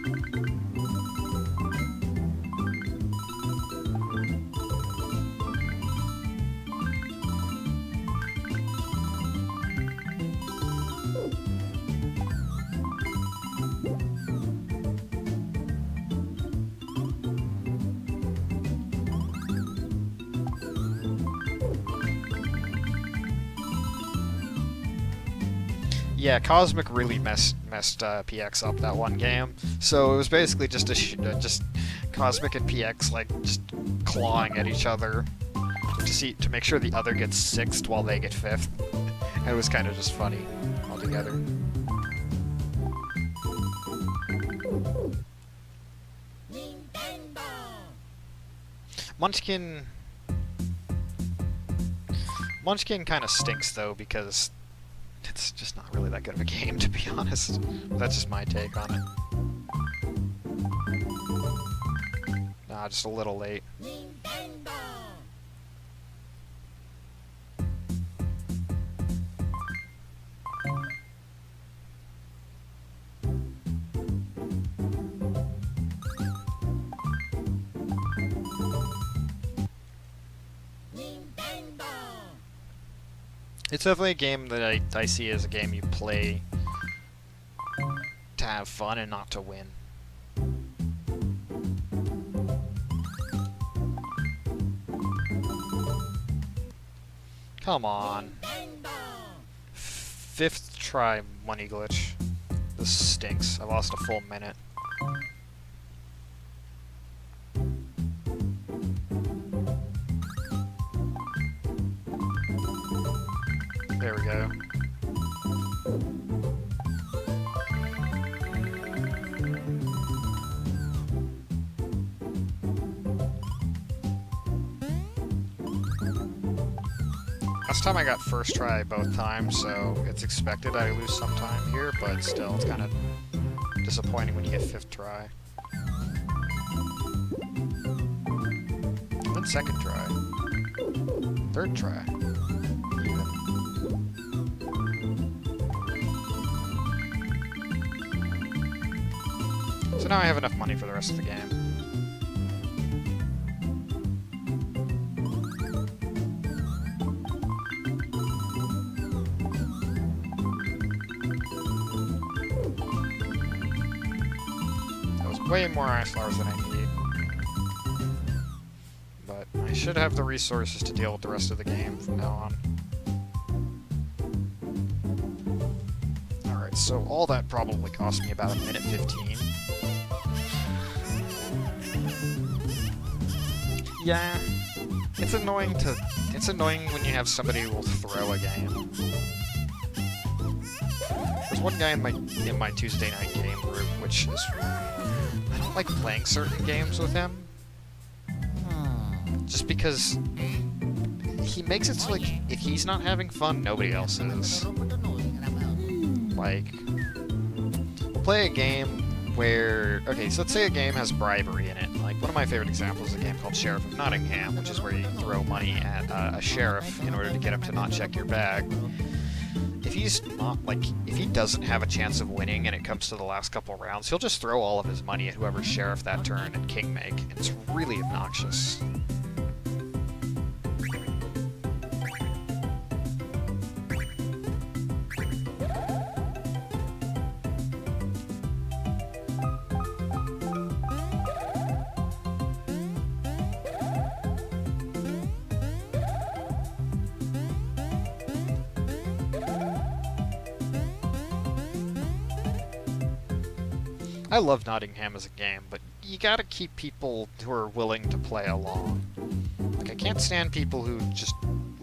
Yeah, Cosmic really messed PX up that one game. So it was basically just just Cosmic and PX like just clawing at each other to make sure the other gets 6th while they get 5th. It was kind of just funny altogether. Munchkin kind of stinks though because it's just not really that good of a game, to be honest. That's just my take on it. Nah, just a little late. It's definitely a game that I see as a game you play to have fun and not to win. Come on. 5th try money glitch. This stinks. I lost a full minute. There we go. Last time I got first try both times, so it's expected I lose sometime here, but still, it's kind of disappointing when you get 5th try. And then 2nd try. 3rd try. So now I have enough money for the rest of the game. That was way more ice flowers than I need. But I should have the resources to deal with the rest of the game from now on. Alright, so all that probably cost me about 1:15. Yeah, it's annoying when you have somebody who will throw a game. There's one guy in my Tuesday night game group, which is I don't like playing certain games with him. Just because he makes it so like if he's not having fun, nobody else is. Like, we'll play a game where, okay, so let's say a game has bribery in it. Like, one of my favorite examples is a game called Sheriff of Nottingham, which is where you throw money at a sheriff in order to get him to not check your bag. If he's not, like, if he doesn't have a chance of winning and it comes to the last couple rounds, he'll just throw all of his money at whoever's sheriff that turn and king make, and it's really obnoxious. I love Nottingham as a game, but you gotta keep people who are willing to play along. Like, I can't stand people who just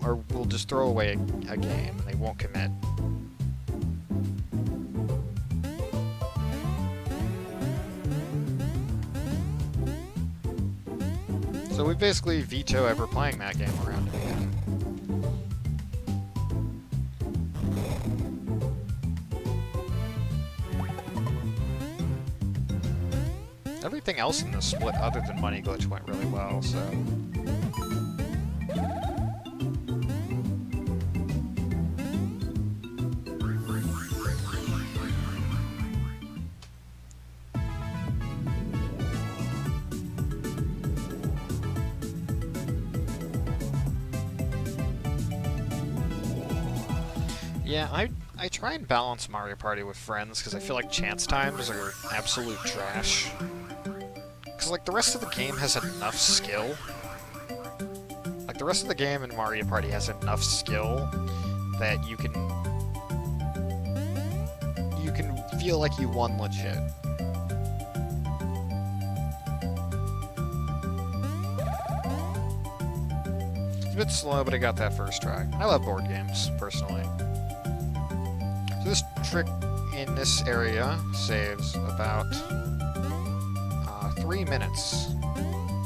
will just throw away a game and they won't commit. So we basically veto ever playing that game around again. Everything else in the split other than Money Glitch went really well, so... Yeah, I try and balance Mario Party with friends, because I feel like chance times are absolute trash. Because, like, the rest of the game has enough skill. Like, the rest of the game in Mario Party has enough skill that you can feel like you won legit. It's a bit slow, but I got that first try. I love board games, personally. trick in this area saves about 3 minutes.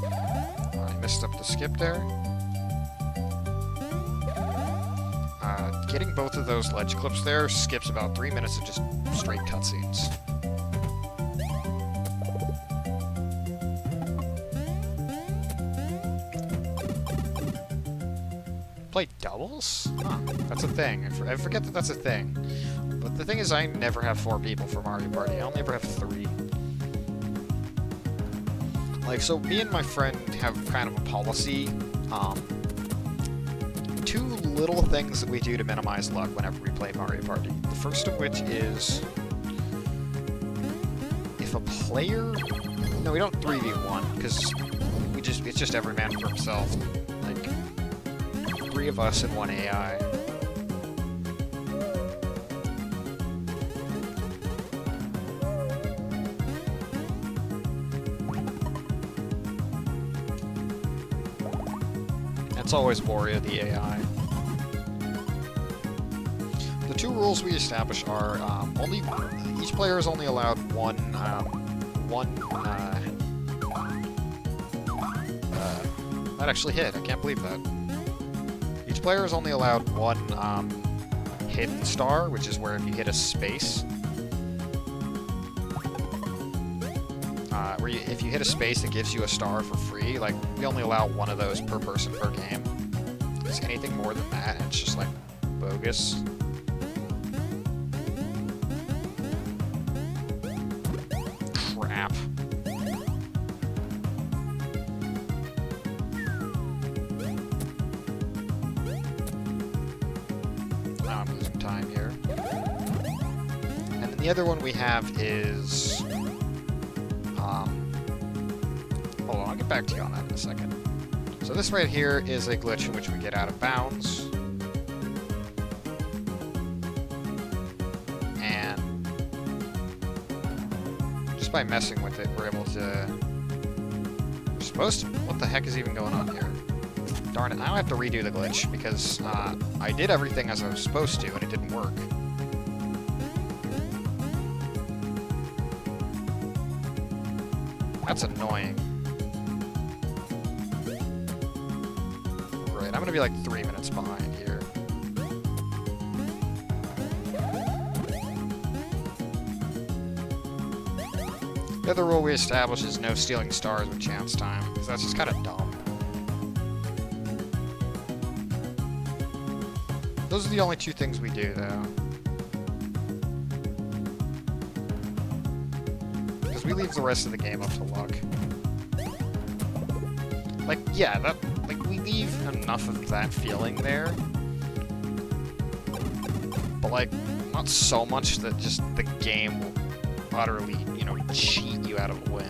I messed up the skip there. Getting both of those ledge clips there skips about 3 minutes of just straight cutscenes. Play doubles? Huh, that's a thing. I forget that that's a thing. But the thing is, I never have 4 people for Mario Party. I only ever have 3. Like, so me and my friend have kind of a policy. 2 little things that we do to minimize luck whenever we play Mario Party. The first of which is, if a player... No, we don't 3v1, because it's just every man for himself. Like, 3 of us and 1 AI. It's always Wario, the AI. The 2 rules we establish are each player is only allowed that actually hit. I can't believe that. Each player is only allowed 1 hidden star, which is where if you hit a space, if you hit a space, it gives you a star for free. Like, we only allow 1 of those per person per game. Because anything more than that, it's just, like, bogus. Crap. Now I'm losing time here. And then the other one we have is... hold on, I'll get back to you on that in a second. So this right here is a glitch in which we get out of bounds. And just by messing with it, we're able to... We're supposed to... What the heck is even going on here? Darn it, now I have to redo the glitch, because I did everything as I was supposed to, and it didn't work. That's annoying. Right, I'm gonna be like 3 minutes behind here. The other rule we established is no stealing stars with chance time, because that's just kind of dumb. Those are the only 2 things we do, though. Because we leave the rest of the game up to luck. Like, yeah, we leave enough of that feeling there. But, like, not so much that just the game will utterly, cheat you out of a win.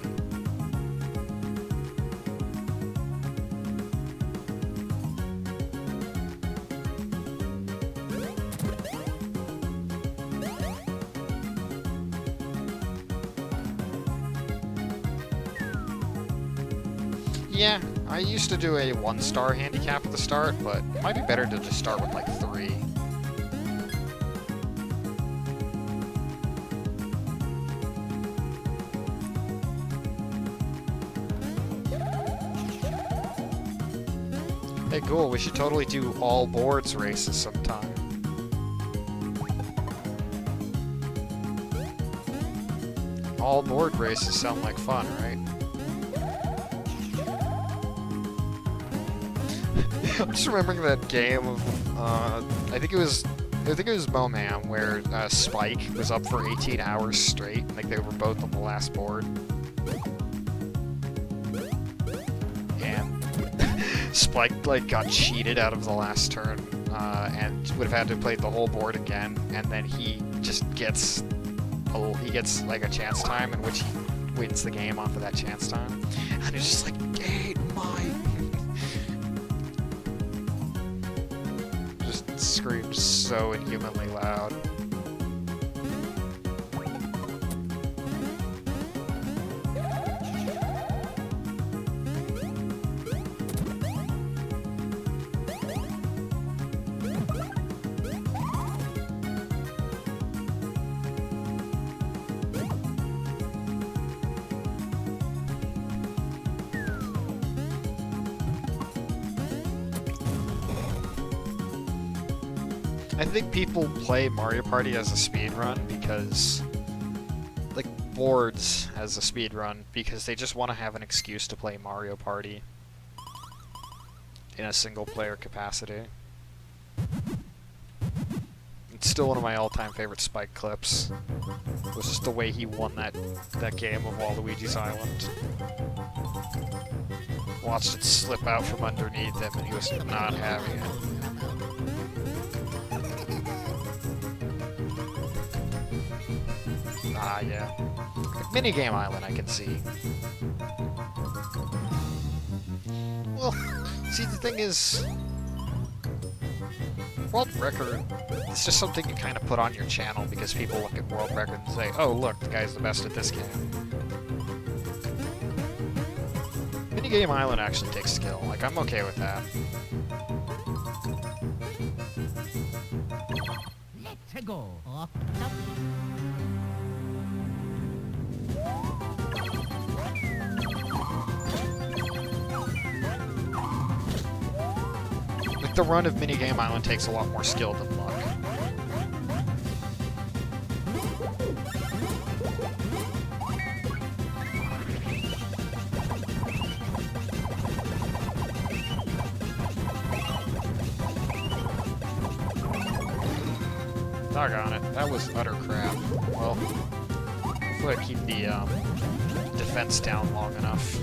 Yeah, I used to do a 1-star handicap at the start, but it might be better to just start with like 3. Hey, cool, we should totally do all boards races sometime. All board races sound like fun, right? I'm just remembering that game of, I think it was Momam, where Spike was up for 18 hours straight, like they were both on the last board. And Spike, like, got cheated out of the last turn, and would have had to play the whole board again, and then he just gets, like, a chance time in which he wins the game off of that chance time. And it's just like, "Gate mine!" Screamed so inhumanly loud. I think people play Mario Party as a speedrun because... like, boards as a speedrun because they just want to have an excuse to play Mario Party in a single-player capacity. It's still one of my all-time favorite Spike clips. It was just the way he won that game of Waluigi's Island. Watched it slip out from underneath him, and he was not having it. Ah, yeah. Like Minigame Island, I can see. Well, see, the thing is... World Record, it's just something you kind of put on your channel because people look at World Record and say, oh, look, the guy's the best at this game. Minigame Island actually takes skill. Like, I'm okay with that. Let's go. Oh, Like, the run of Minigame Island takes a lot more skill than luck. Doggone it, that was utter crap. Well, hopefully I keep the defense down long enough.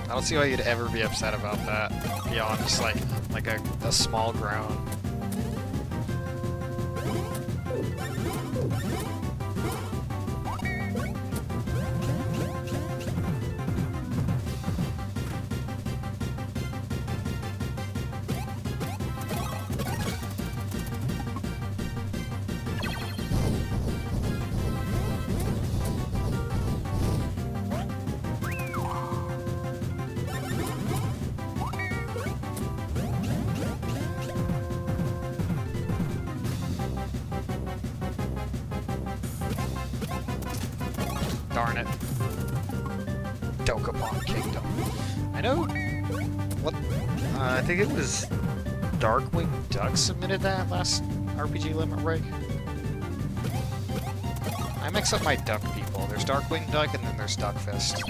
I don't see why you'd ever be upset about that, beyond just like a small groan. Darn it. Dokapon Kingdom. I know... What? I think it was Darkwing Duck submitted that last RPG Limit Break. I mix up my duck people. There's Darkwing Duck and then there's Duckfist.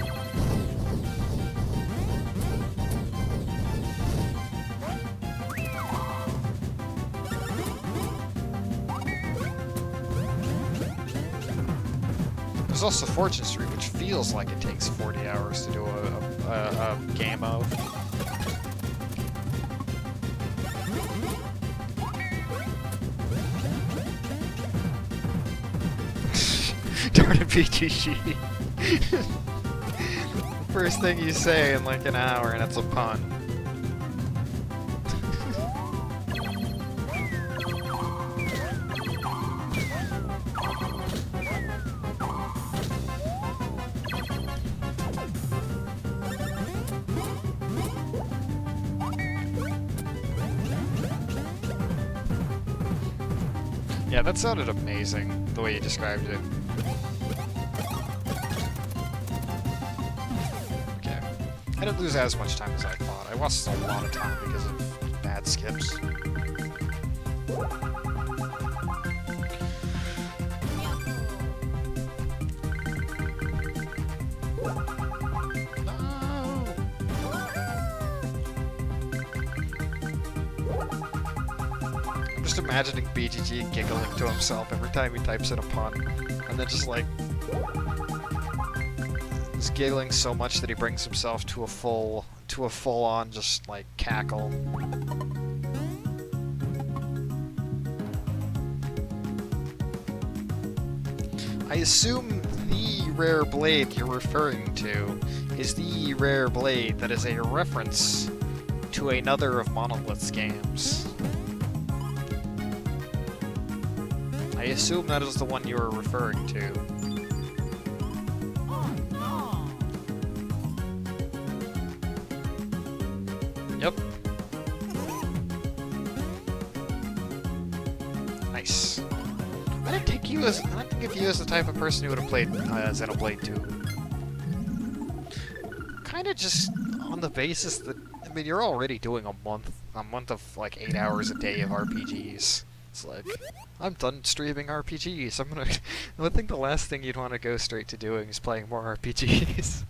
There's also Fortune Street, which feels like it takes 40 hours to do a game of. Darn it, BTG. First thing you say in like an hour, and it's a pun. Yeah, that sounded amazing, the way you described it. Okay. I didn't lose as much time as I thought. I lost a lot of time because of bad skips. Just imagining BGG giggling to himself every time he types in a pun, and then just like just giggling so much that he brings himself to a full-on just like cackle. I assume the rare blade you're referring to is the rare blade that is a reference to another of Monolith's games. I assume that is the one you were referring to. I didn't think of you as the type of person who would have played Xenoblade 2. Kind of just on the basis that, I mean, you're already doing a month of like 8 hours a day of RPGs. It's like, I'm done streaming RPGs. I think the last thing you'd want to go straight to doing is playing more RPGs.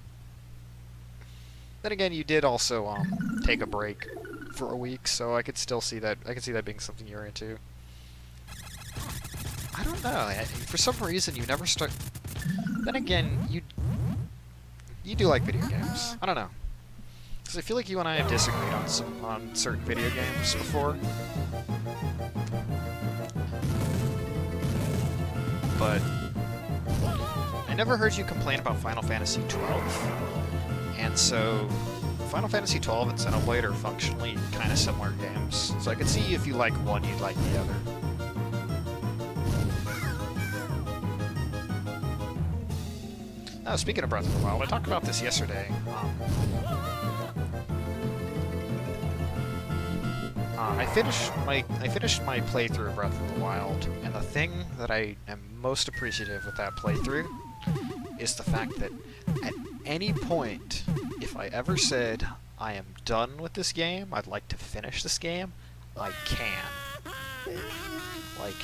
Then again, you did also take a break for a week, so I could still see that. I could see that being something you're into. I don't know. For some reason, you never start. Then again, you do like video games. I don't know. Because I feel like you and I have disagreed on certain video games before. But I never heard you complain about Final Fantasy XII, and so Final Fantasy XII and Xenoblade are functionally kind of similar games. So I could see if you like one, you'd like the other. Speaking of Breath of the Wild, I talked about this yesterday. I finished my playthrough of Breath of the Wild, and the thing that I am most appreciative with that playthrough is the fact that at any point, if I ever said I am done with this game, I'd like to finish this game, I can. Like,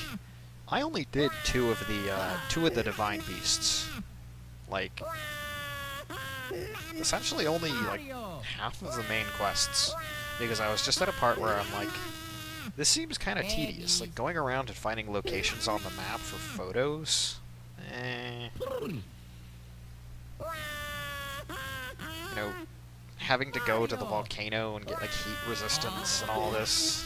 I only did two of the Divine Beasts. Like, essentially only like half of the main quests. Because I was just at a part where I'm like, this seems kind of tedious. Like, going around and finding locations on the map for photos? You know, having to go to the volcano and get, like, heat resistance and all this.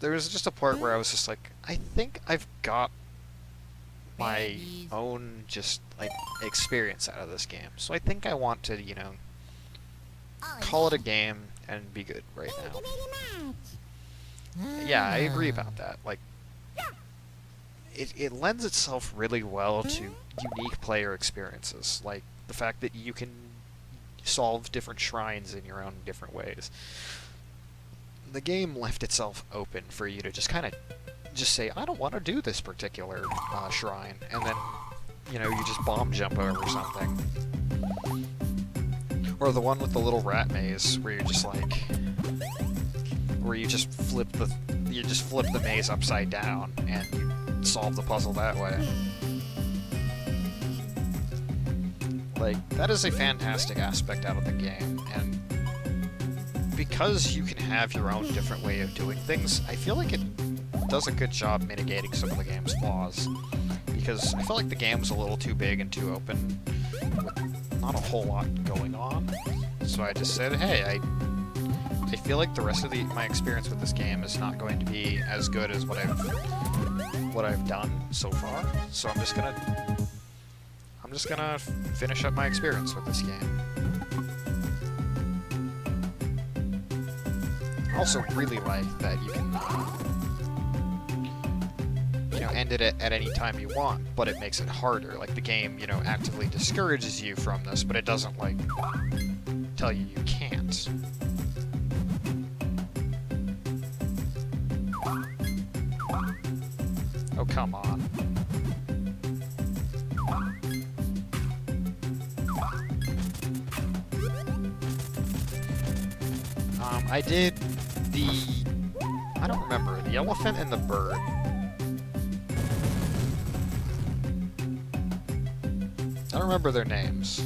There was just a part where I was just like, I think I've got my own, just, like, experience out of this game. So I think I want to, you know, call it a game and be good right now. Yeah, I agree about that. Like, it lends itself really well to unique player experiences. Like, the fact that you can solve different shrines in your own different ways. The game left itself open for you to just kind of just say, I don't want to do this particular shrine, and then, you know, you just bomb jump over something. Or the one with the little rat maze, where you're just like, where you just flip the maze upside down and you solve the puzzle that way. Like, that is a fantastic aspect out of the game, and because you can have your own different way of doing things, I feel like it does a good job mitigating some of the game's flaws. Because I felt like the game was a little too big and too open, with not a whole lot going on. So I just said, hey, I feel like the rest of my experience with this game is not going to be as good as what I've done so far. So I'm just gonna finish up my experience with this game. I also really like that you can you know, end it at any time you want, but it makes it harder. Like, the game, you know, actively discourages you from this, but it doesn't, like, tell you you can't. Oh, come on. I did I don't remember, the elephant and the bird. I don't remember their names.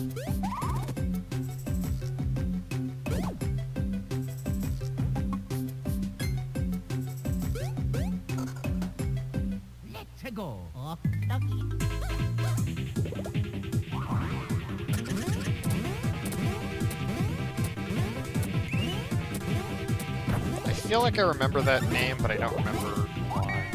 Let's go. I feel like I remember that name, but I don't remember why.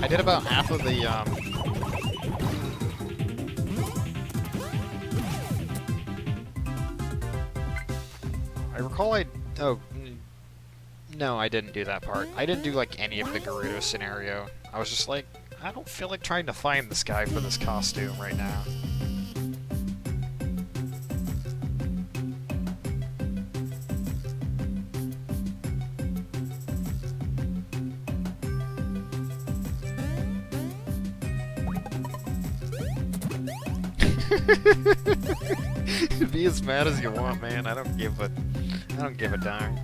I did about half of the, I recall no, I didn't do that part. I didn't do, like, any of the Gerudo scenario. I was just like, I don't feel like trying to find this guy for this costume right now. Be as mad as you want, man. I don't give a darn.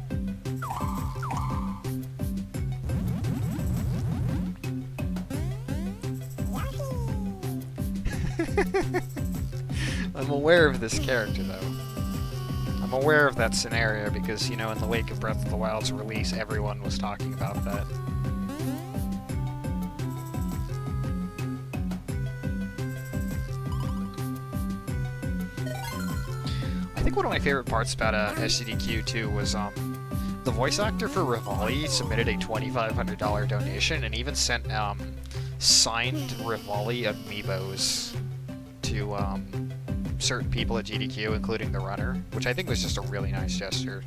I'm aware of this character, though. I'm aware of that scenario because, you know, in the wake of Breath of the Wild's release, everyone was talking about that. I think one of my favorite parts about SCDQ too was the voice actor for Rivali submitted a $2,500 donation and even sent signed Rivali amiibos to certain people at GDQ, including the runner, which I think was just a really nice gesture.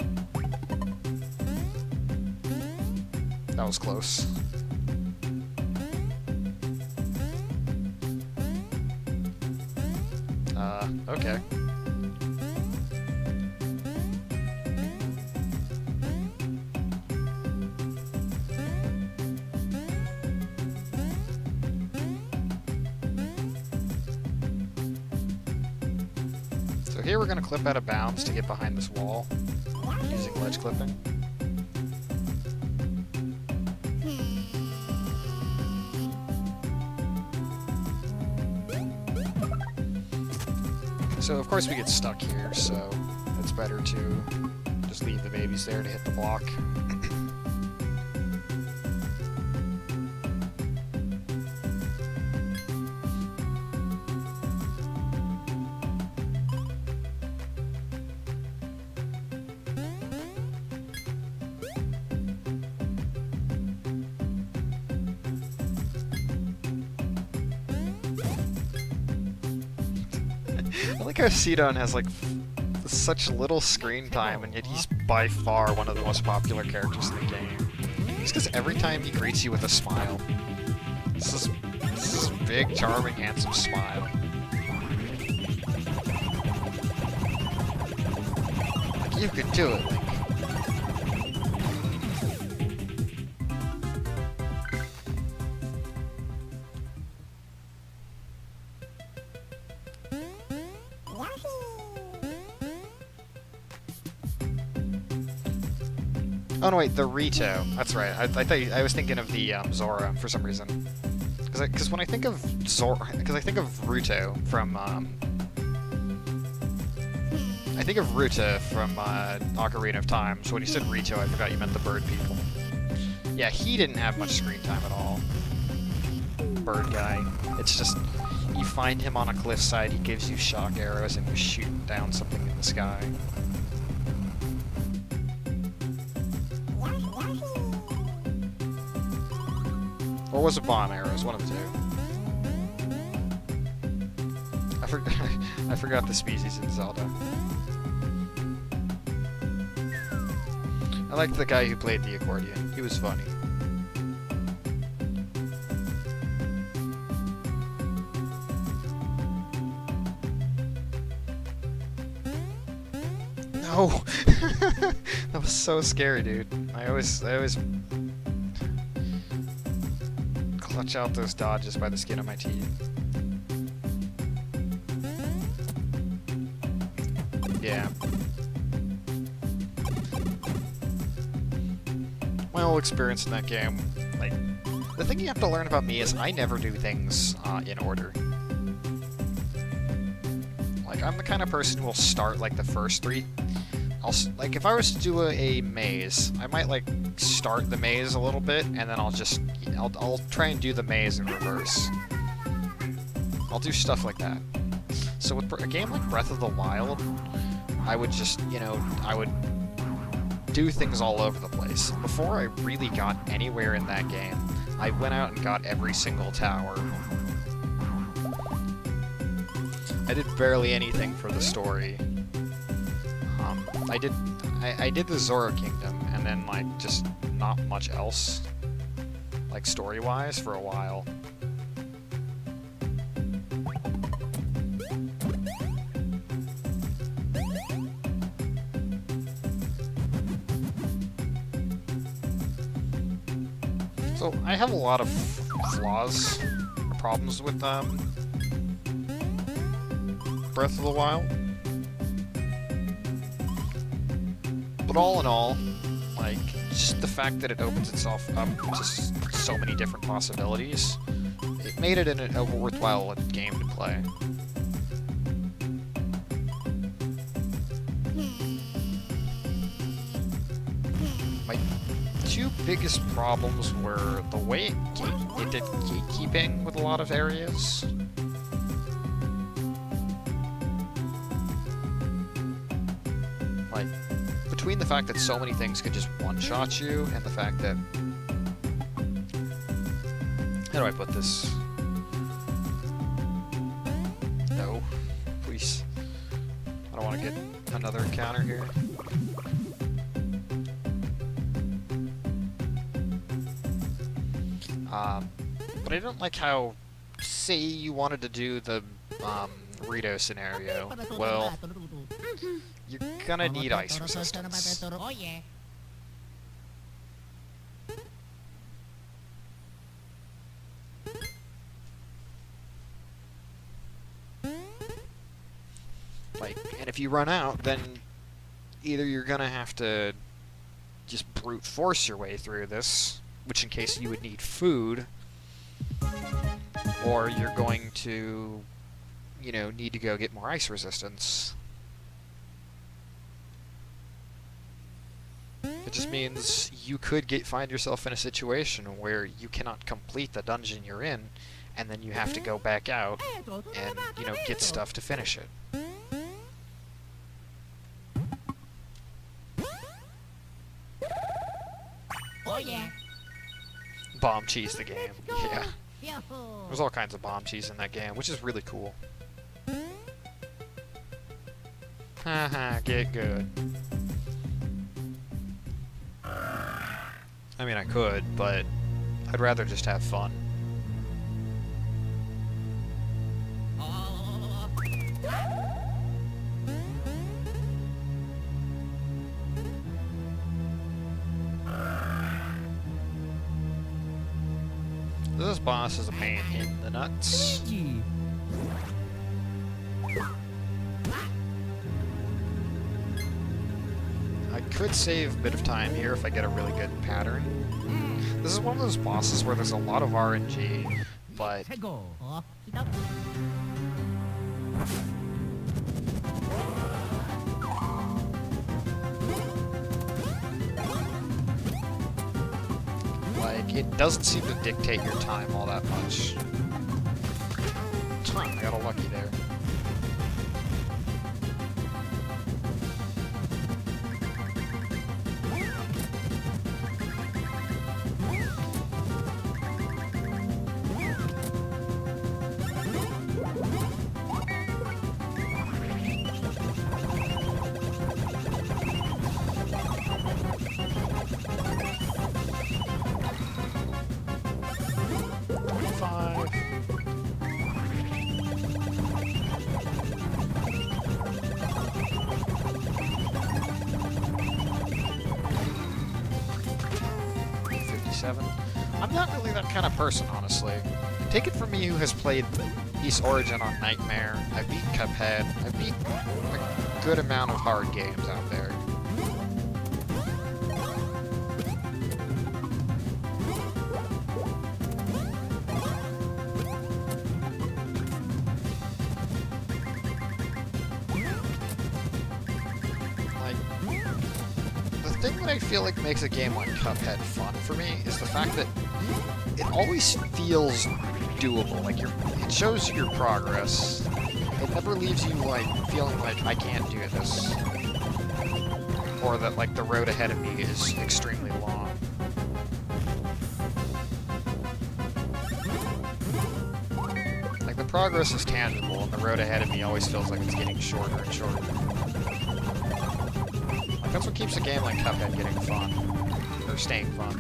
That was close. Okay. So here we're going to clip out of bounds to get behind this wall, using ledge clipping. So of course we get stuck here, so it's better to just leave the babies there to hit the block. I like how Sidon has like such little screen time, and yet he's by far one of the most popular characters in the game. Just because every time he greets you with a smile. This is a big, charming, handsome smile. Like, you could do it, Link. Oh no, wait, the Rito. That's right. I was thinking of the Zora for some reason. Because when I think of because I think of Ruto from I think of Ruta from Ocarina of Time. So when you said Rito, I forgot you meant the bird people. Yeah, he didn't have much screen time at all. Bird guy. It's just you find him on a cliffside, he gives you shock arrows, and you shoot down something in the sky. Or was it bomb arrows? One of the two. I forgot the species in Zelda. I liked the guy who played the accordion. He was funny. No! That was so scary, dude. I always clutch out those dodges by the skin of my teeth. Yeah. My whole experience in that game, like, the thing you have to learn about me is I never do things in order. Like, I'm the kind of person who will start, like, the first three. Like, if I was to do a maze, I might, like, start the maze a little bit, and then I'll try and do the maze in reverse. I'll do stuff like that. So with a game like Breath of the Wild, I would just, you know, I would do things all over the place. Before I really got anywhere in that game, I went out and got every single tower. I did barely anything for the story. I did the Zora Kingdom, and then, like, just not much else, like, story-wise, for a while. So, I have a lot of flaws, or problems with Breath of the Wild. But all in all, like, just the fact that it opens itself up to so many different possibilities, it made it a worthwhile game to play. My two biggest problems were the way it did gatekeeping with a lot of areas. Like, between the fact that so many things could just one-shot you, and the fact that... How do I put this? No. Please. I don't want to get another encounter here. But I don't like how, say you wanted to do the Rito scenario. Well, you're gonna need ice resistance. Oh yeah. Like, and if you run out, then either you're gonna have to just brute force your way through this, which in case you would need food, or you're going to, you know, need to go get more ice resistance. It just means you could find yourself in a situation where you cannot complete the dungeon you're in, and then you have to go back out and, you know, get stuff to finish it. Oh yeah. Bomb cheese the game. Yeah. Yahoo. There's all kinds of bomb cheese in that game, which is really cool. Haha, get good. I mean, I could, but I'd rather just have fun. This boss is a pain in the nuts. Luigi. I could save a bit of time here if I get a really good pattern. This is one of those bosses where there's a lot of RNG, but Go. Oh, kita. like, it doesn't seem to dictate your time all that much. I got a lucky there. I'm not really that kind of person, honestly. Take it from me who has played East Origin on Nightmare. I beat Cuphead. I beat a good amount of hard games out there. The thing that I feel like makes a game like Cuphead fun for me is the fact that it always feels doable. Like, it shows you your progress. It never leaves you, like, feeling like, I can't do this. Or that, like, the road ahead of me is extremely long. Like, the progress is tangible, and the road ahead of me always feels like it's getting shorter and shorter. That's what keeps a game like Cuphead getting fun. Or staying fun.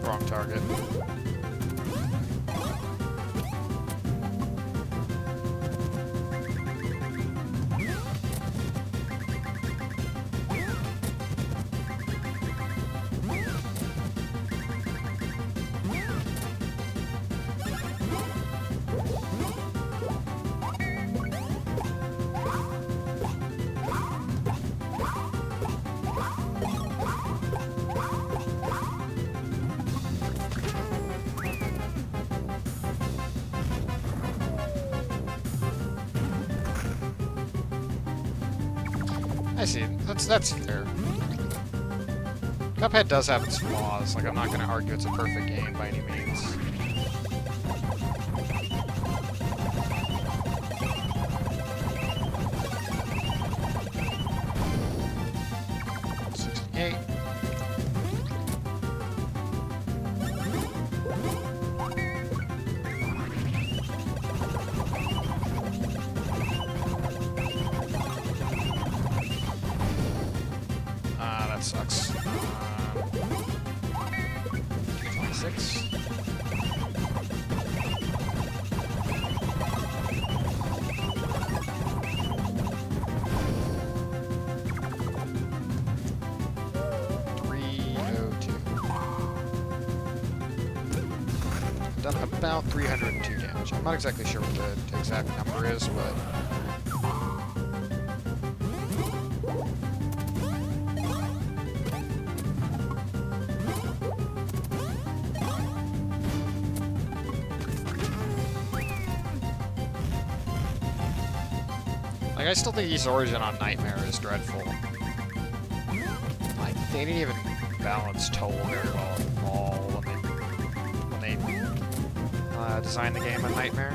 Wrong target. I see. That's fair. Cuphead does have its flaws. Like, I'm not gonna argue it's a perfect game by any means. Hey. That sucks. 226. Done about 302 damage. I'm not exactly sure what the exact number is, but... Like, I still think East Origin on Nightmare is dreadful. Like, they didn't even balance Toll very well at all when they designed the game on Nightmare.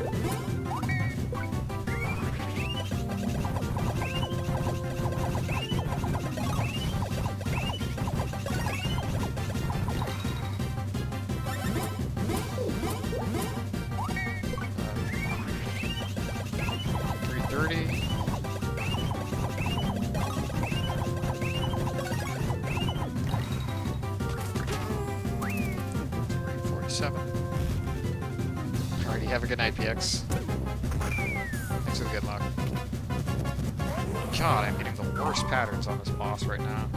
Alrighty, have a good night, PX. Thanks for the good luck. God, I'm getting the worst patterns on this boss right now.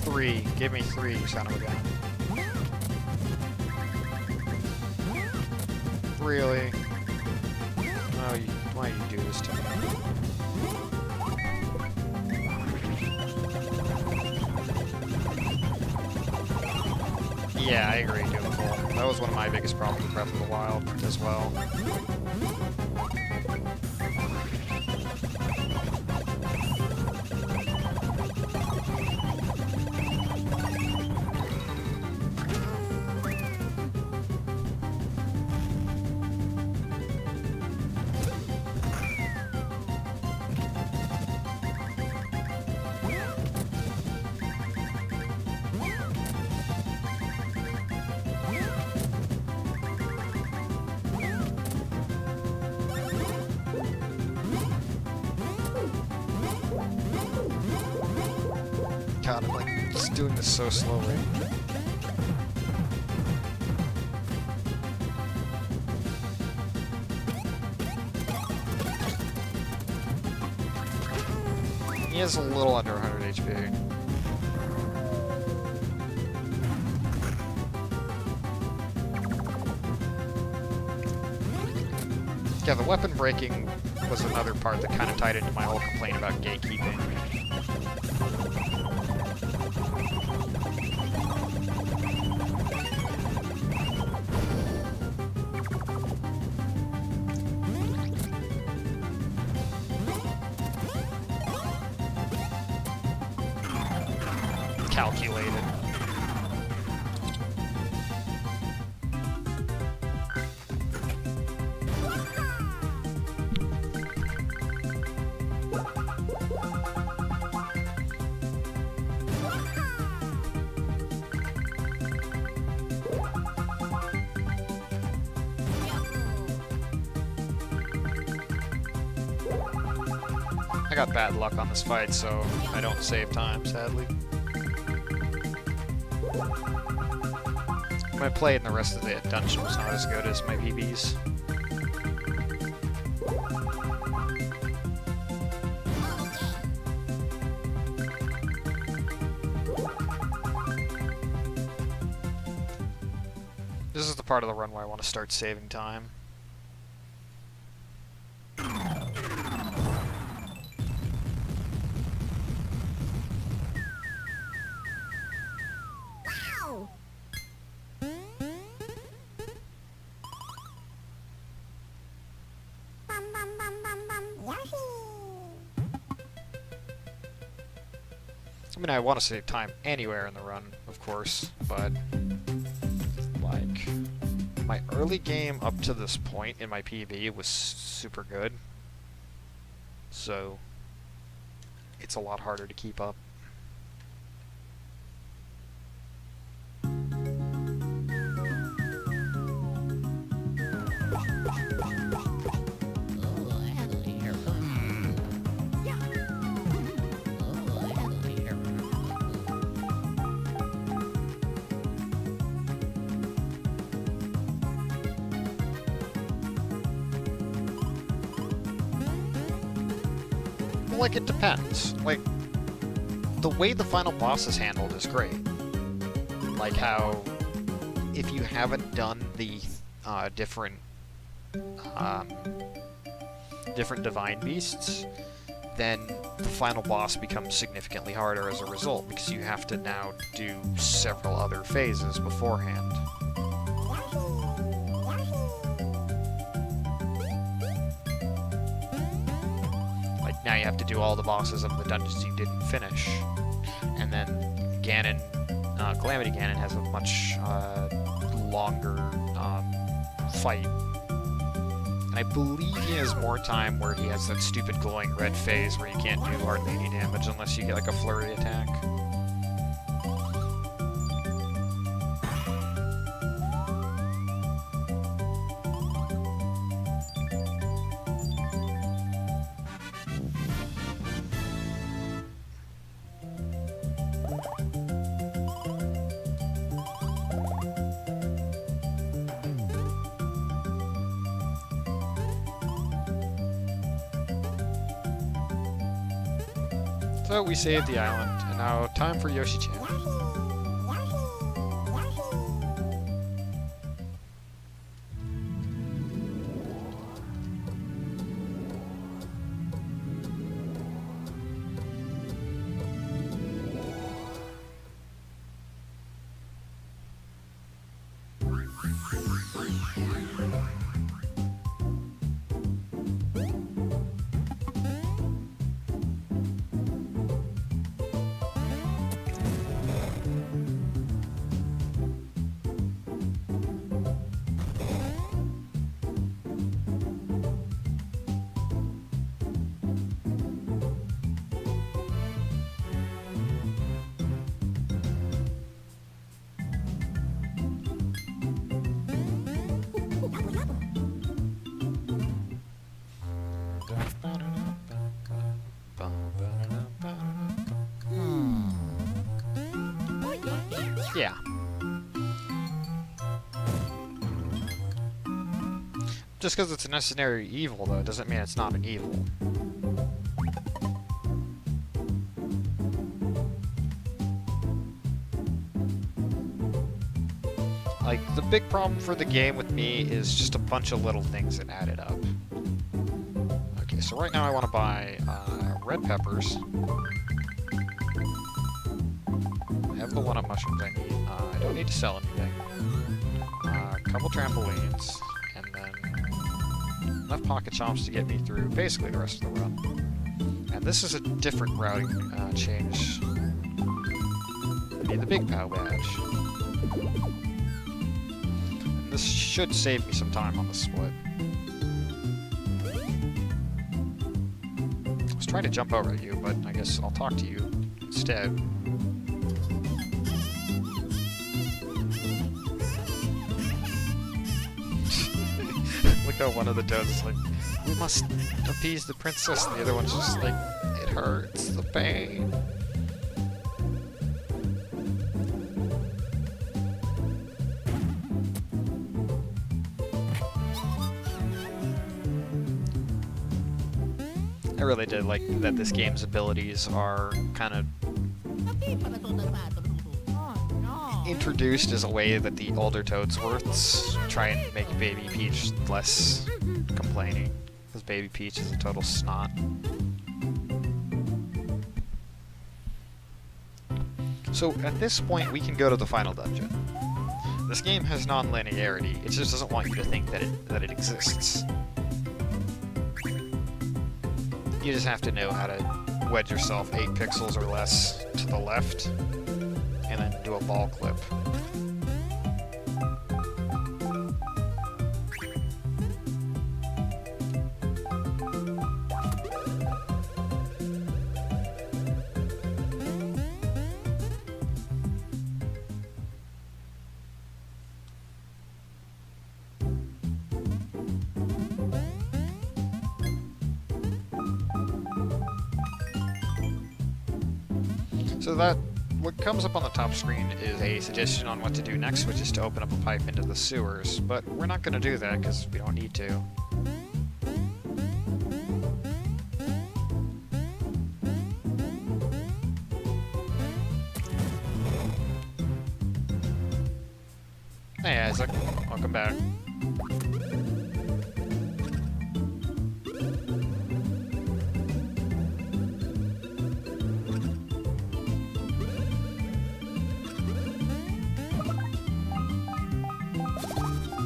Three. Give me 3, you son of a gun. Really? Oh, why you do this to me? Yeah, I agree, Doomful. That was one of my biggest problems with Breath of the Wild as well. God, I'm like just doing this so slowly. He is a little under 100 HP. Yeah, the weapon breaking was another part that kind of tied into my whole complaint about gatekeeping. Calculated. I got bad luck on this fight, so I don't save time, sadly. When I played and the rest of the dungeon was not as good as my PBs. This is the part of the run where I want to start saving time. Wow! Bum bum bum bum bum. Yahoo! I mean, I want to save time anywhere in the run, of course, but like my early game up to this point in my PB was super good, so it's a lot harder to keep up. Like, it depends. Like, the way the final boss is handled is great. Like how, if you haven't done the different divine beasts, then the final boss becomes significantly harder as a result, because you have to now do several other phases beforehand. Now you have to do all the bosses of the dungeons you didn't finish. And then Ganon, Calamity Ganon has a much longer fight. And I believe he has more time where he has that stupid glowing red phase where you can't do hardly any damage unless you get like a flurry attack. So we saved the island, and now time for Yoshi-chan. Yeah. Just because it's a necessary evil, though, doesn't mean it's not an evil. Like, the big problem for the game with me is just a bunch of little things that added up. Okay, so right now I want to buy red peppers. I have the one-up mushrooms I need. I don't need to sell anything. A couple trampolines, and then enough pocket chomps to get me through basically the rest of the run. And this is a different routing change. I need the big POW badge. And this should save me some time on the split. I was trying to jump over you, but I guess I'll talk to you instead. Look how one of the toads is like, we must appease the princess, and the other one's just like, it hurts, the pain. I really did like that this game's abilities are kind of introduced as a way that the older Toadsworths try and make Baby Peach less complaining, because Baby Peach is a total snot. So at this point, we can go to the final dungeon. This game has non-linearity. It just doesn't want you to think that it exists. You just have to know how to wedge yourself 8 pixels or less to the left, and then do a ball clip. So what comes up on the top screen is a suggestion on what to do next, which is to open up a pipe into the sewers, but we're not going to do that because we don't need to. Hey Isaac, welcome back.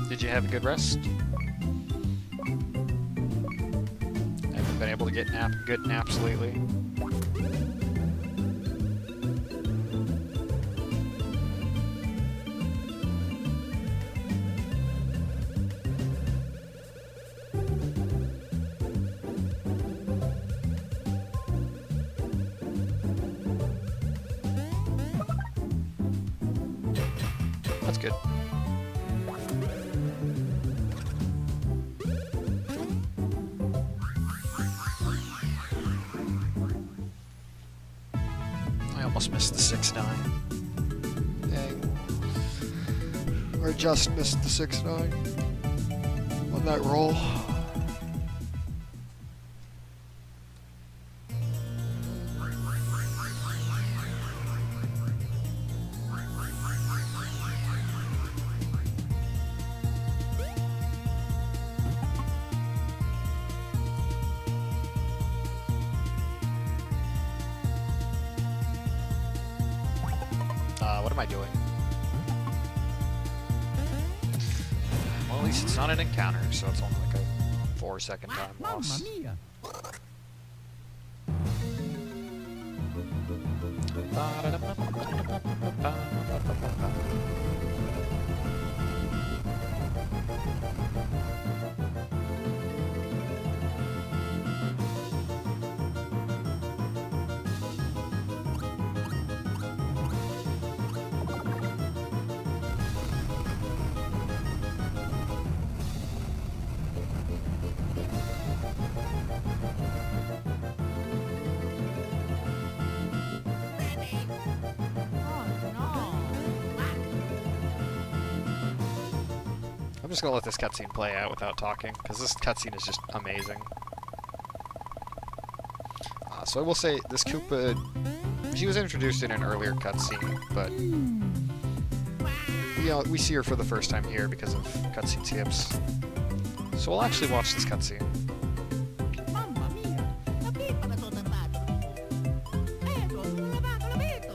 Did you have a good rest? Haven't been able to get good naps lately. That's good. I almost missed the 6-9. Dang. Or just missed the 6-9 on that roll. What am I doing? Well, at least it's not an encounter, so it's only like a 4-second time loss. Mamma I'm just gonna let this cutscene play out without talking, because this cutscene is just amazing. So I will say, this Koopa, she was introduced in an earlier cutscene, but we see her for the first time here because of cutscene skips. So we'll actually watch this cutscene. Mamma mia! La pippa che sono armato! Ecco, sono lavato, la vedo!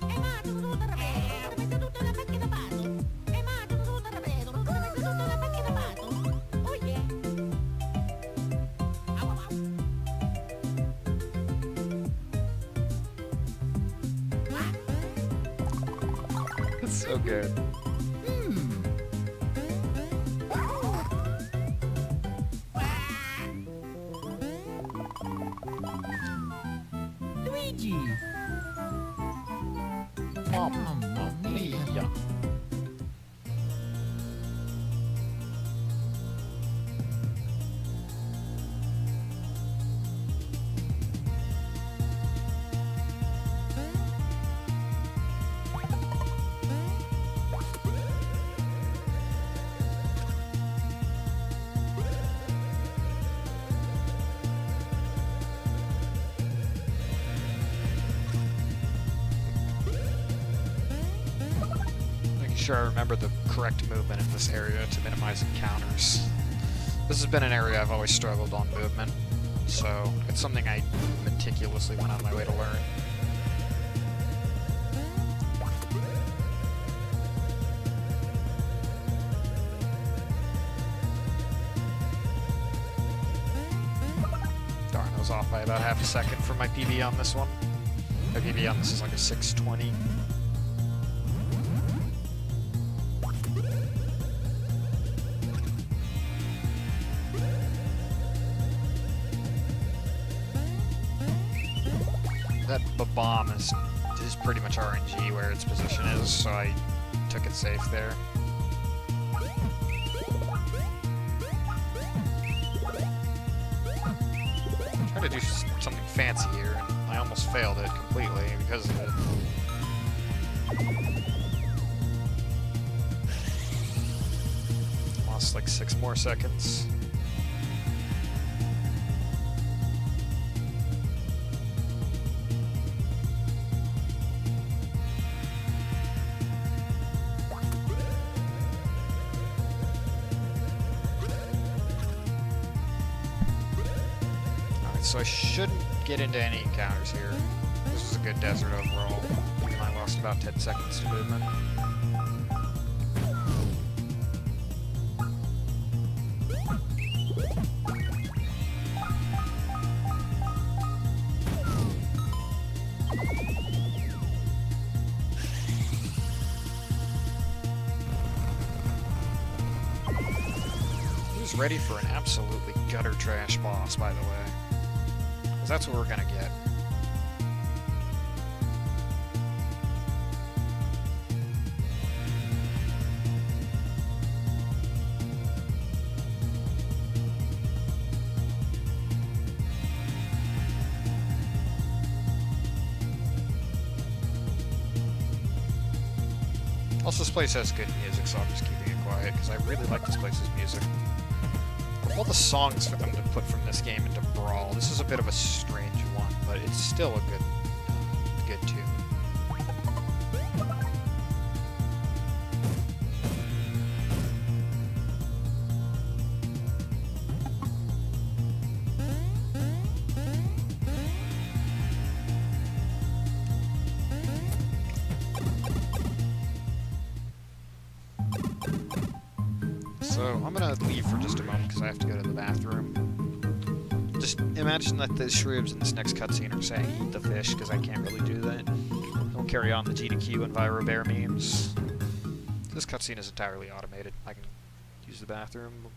E mato tutto armato! Mette tutto nella macchina pato! E mato tutto armato! Mette tutto nella macchina pato! Oh yeah! Au au au! It's so good. Luigi! Mamma mia. sure I remember the correct movement in this area to minimize encounters. This has been an area I've always struggled on movement, so it's something I meticulously went out of my way to learn. Darn, I was off by about half a second for my PB on this one. My PB on this is like a 620. That bomb is pretty much RNG where its position is, so I took it safe there. Trying to do something fancy here, and I almost failed it completely because of it. Lost like 6 more seconds. So I shouldn't get into any encounters here. This is a good desert overall. Even I lost about 10 seconds to movement. Who's ready for an absolutely gutter trash boss, by the way? That's what we're gonna get. Also, this place has good music, so I'm just keeping it quiet, because I really like this place's music. All the songs for them to put from this game into Brawl, this is a bit of a strange one, but it's still a good tune. So, I'm gonna leave for just a moment because I have to go to the bathroom. Just imagine that the shrooms in this next cutscene are saying eat the fish, because I can't really do that. I'll carry on the GDQ and Bear memes. This cutscene is entirely automated. I can use the bathroom.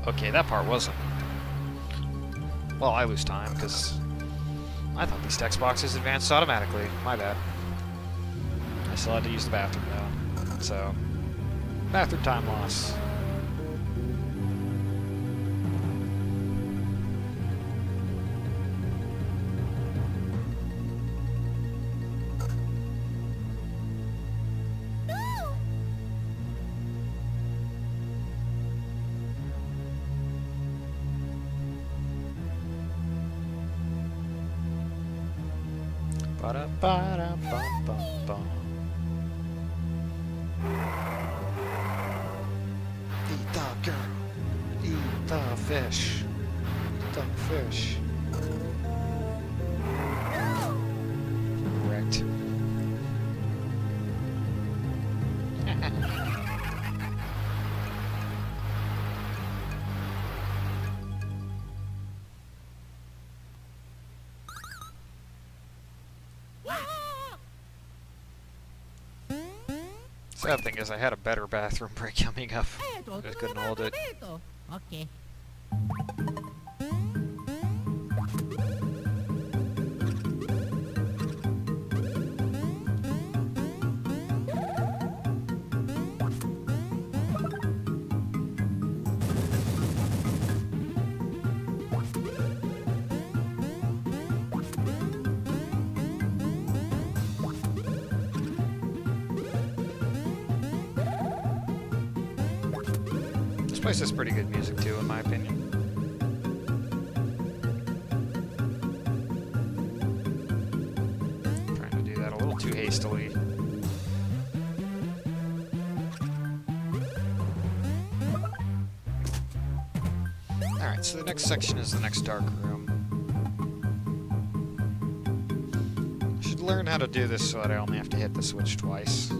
Okay, that part wasn't. Well, I lose time, because I thought these text boxes advanced automatically. My bad. I still had to use the bathroom, though. So, bathroom time loss. Ba-da-ba-da-bum-bum-bum. Eat the girl. Eat the fish. Eat the fish. Sad thing is, I had a better bathroom break coming up. I just couldn't hold it. Okay. This place has pretty good music too, in my opinion. Trying to do that a little too hastily. Alright, so the next section is the next dark room. I should learn how to do this so that I only have to hit the switch twice.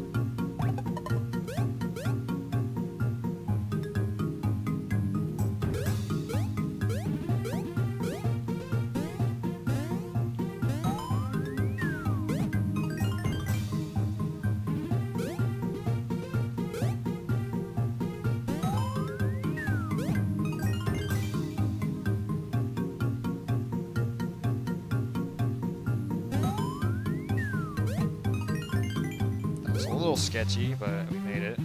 A little sketchy, but we made it.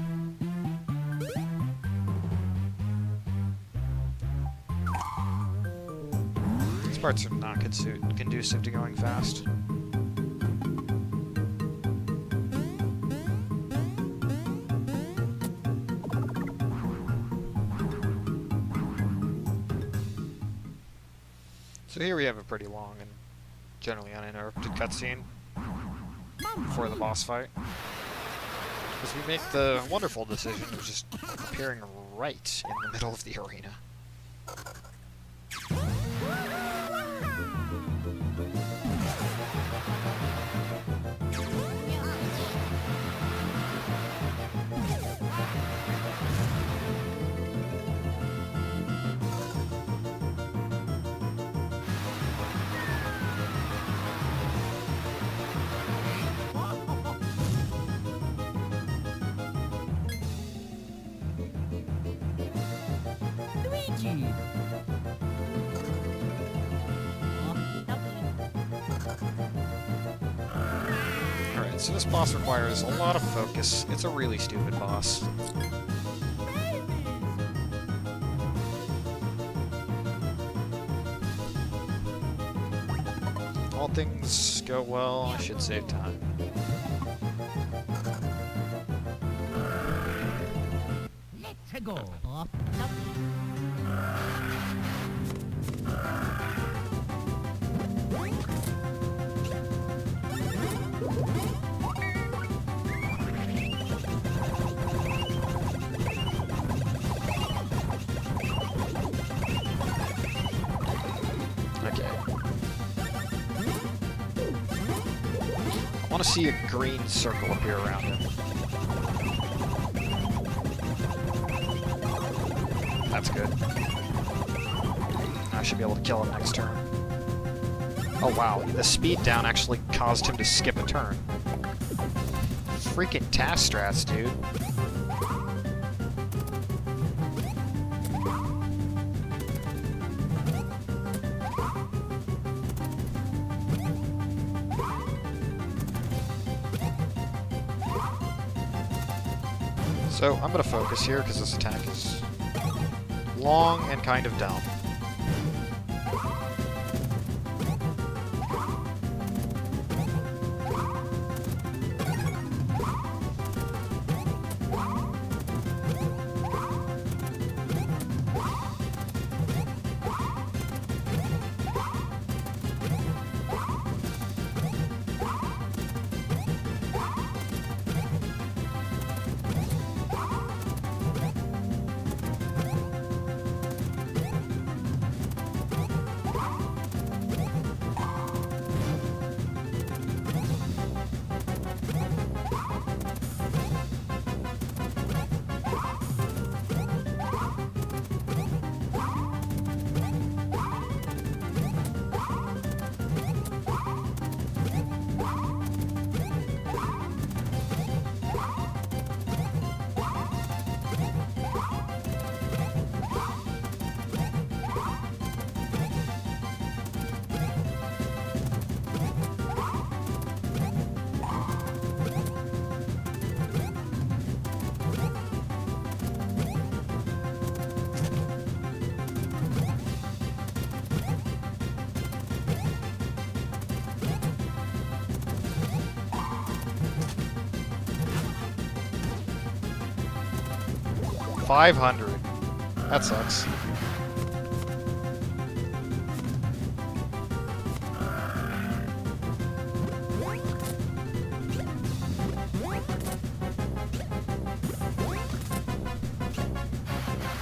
These parts are not conducive to going fast. So here we have a pretty long and generally uninterrupted cutscene before the boss fight. Because we make the wonderful decision of just appearing right in the middle of the arena. Luigi! Alright, so this boss requires a lot of focus. It's a really stupid boss. All things go well, I should save time. Let's go! Okay. I want to see a green circle appear around him. That's good. I should be able to kill him next turn. Oh wow, the speed down actually caused him to skip a turn. Freaking task strats, dude. So I'm gonna focus here because this attack is long and kind of dumb. 500. That sucks.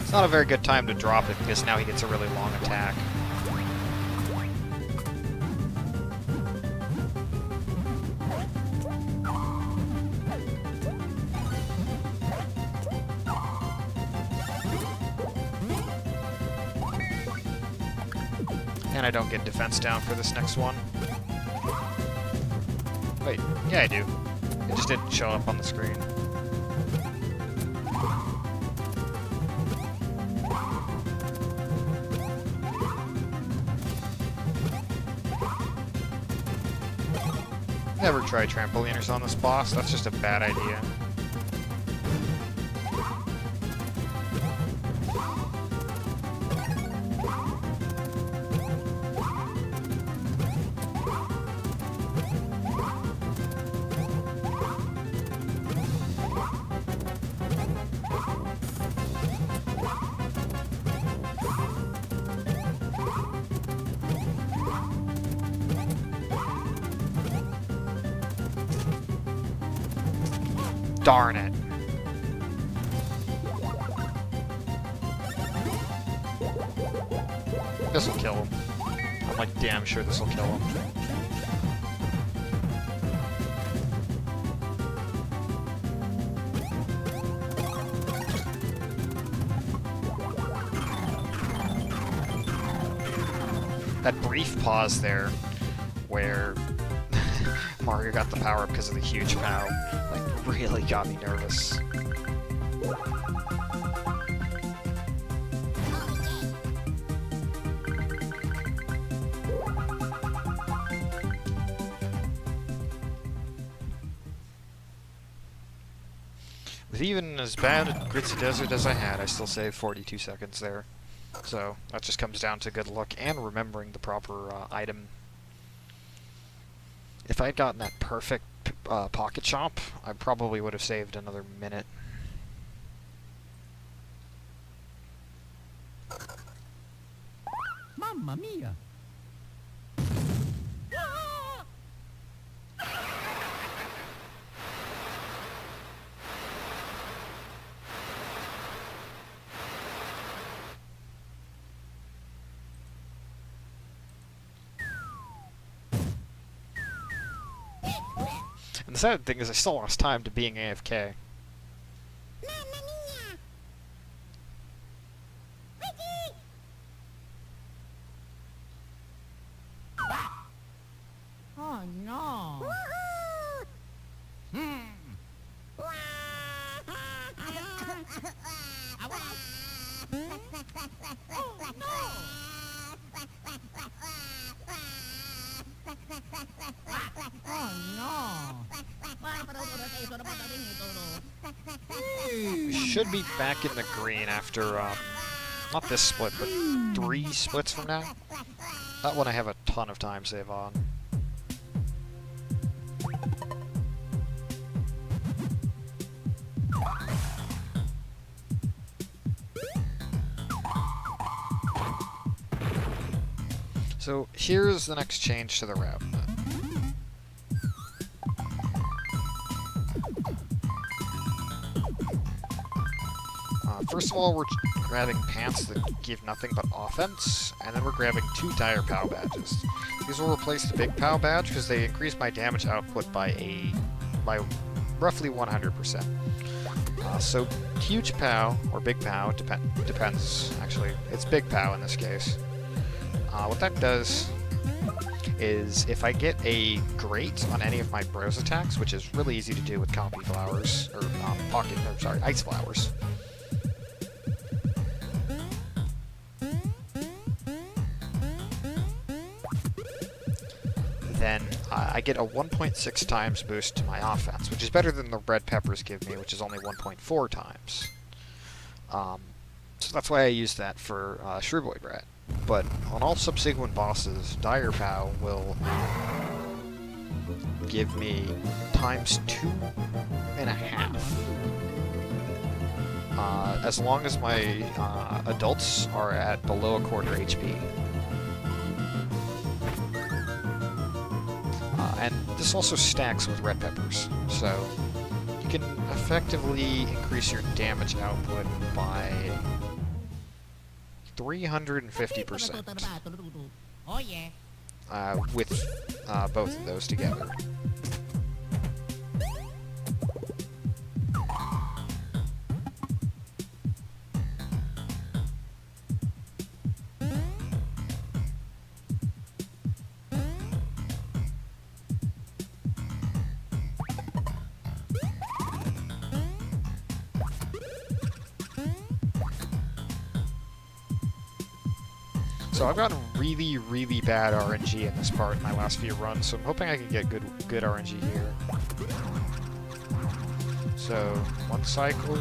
It's not a very good time to drop it because now he gets a really long attack. And I don't get defense down for this next one. Wait, yeah I do. It just didn't show up on the screen. Never try trampoliners on this boss, that's just a bad idea. Darn it. This'll kill him. I'm like damn sure this'll kill him. That brief pause there where Mario got the power up because of the huge POW, like, really got me nervous. With even as bad a Gritzy Desert as I had, I still saved 42 seconds there. So, that just comes down to good luck and remembering the proper item. If I had gotten that perfect pocket chomp, I probably would have saved another minute. Mamma mia! And the sad thing is I still lost time to being AFK. Mamma mia! Luigi! Oh no! Hmm. Oh no! We should be back in the green after, not this split, but 3 splits from now. That one I have a ton of time save on. So here's the next change to the route. First of all, we're grabbing pants that give nothing but offense, and then we're grabbing 2 dire POW badges. These will replace the big POW badge because they increase my damage output by roughly 100%. So huge POW or big POW depends. Actually, it's big POW in this case. What that does is if I get a great on any of my bros attacks, which is really easy to do with copy flowers or ice flowers. Then I get a 1.6 times boost to my offense, which is better than the red peppers give me, which is only 1.4 times. So that's why I use that for Shrewboyd Rat. But on all subsequent bosses, Dire POW will give me times 2.5. as long as my adults are at below a quarter HP. And this also stacks with red peppers, so you can effectively increase your damage output by 350% Oh yeah. with both of those together. So I've gotten really, really bad RNG in this part in my last few runs, so I'm hoping I can get good RNG here. So, one cycle.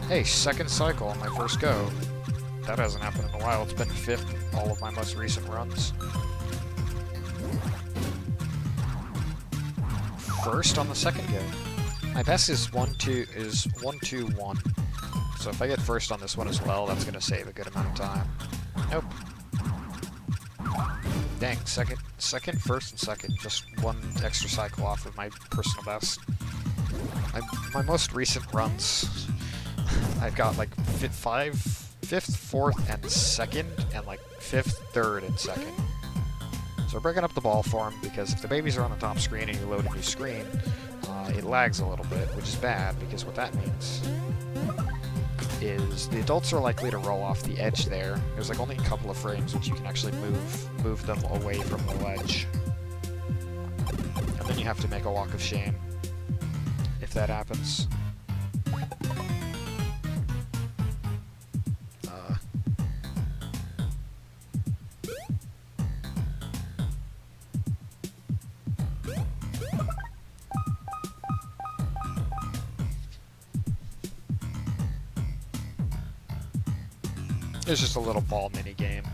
Hey, second cycle on my first go. That hasn't happened in a while. It's been fifth all of my most recent runs. First on the second go. My best is 1-2-1. So if I get first on this one as well, that's gonna save a good amount of time. Nope. Dang, second, first, and second. Just one extra cycle off of my personal best. My most recent runs, I've got like fifth, fourth, and second, and like fifth, third, and second. So we're breaking up the ball for him, because if the babies are on the top screen and you load a new screen, it lags a little bit, which is bad, because what that means is the adults are likely to roll off the edge there. There's like only a couple of frames which you can actually move them away from the ledge. And then you have to make a walk of shame if that happens. It's just a little ball mini game.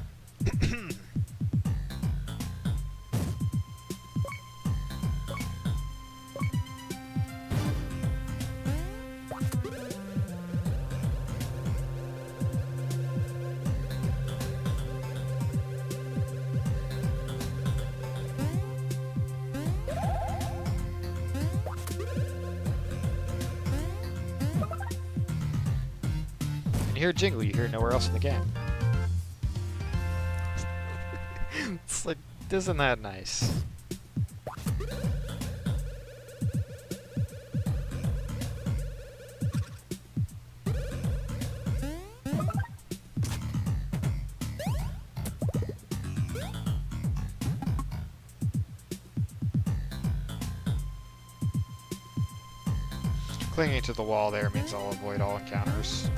You hear Jingle, you hear nowhere else in the game. It's like, isn't that nice? Clinging to the wall there means I'll avoid all encounters.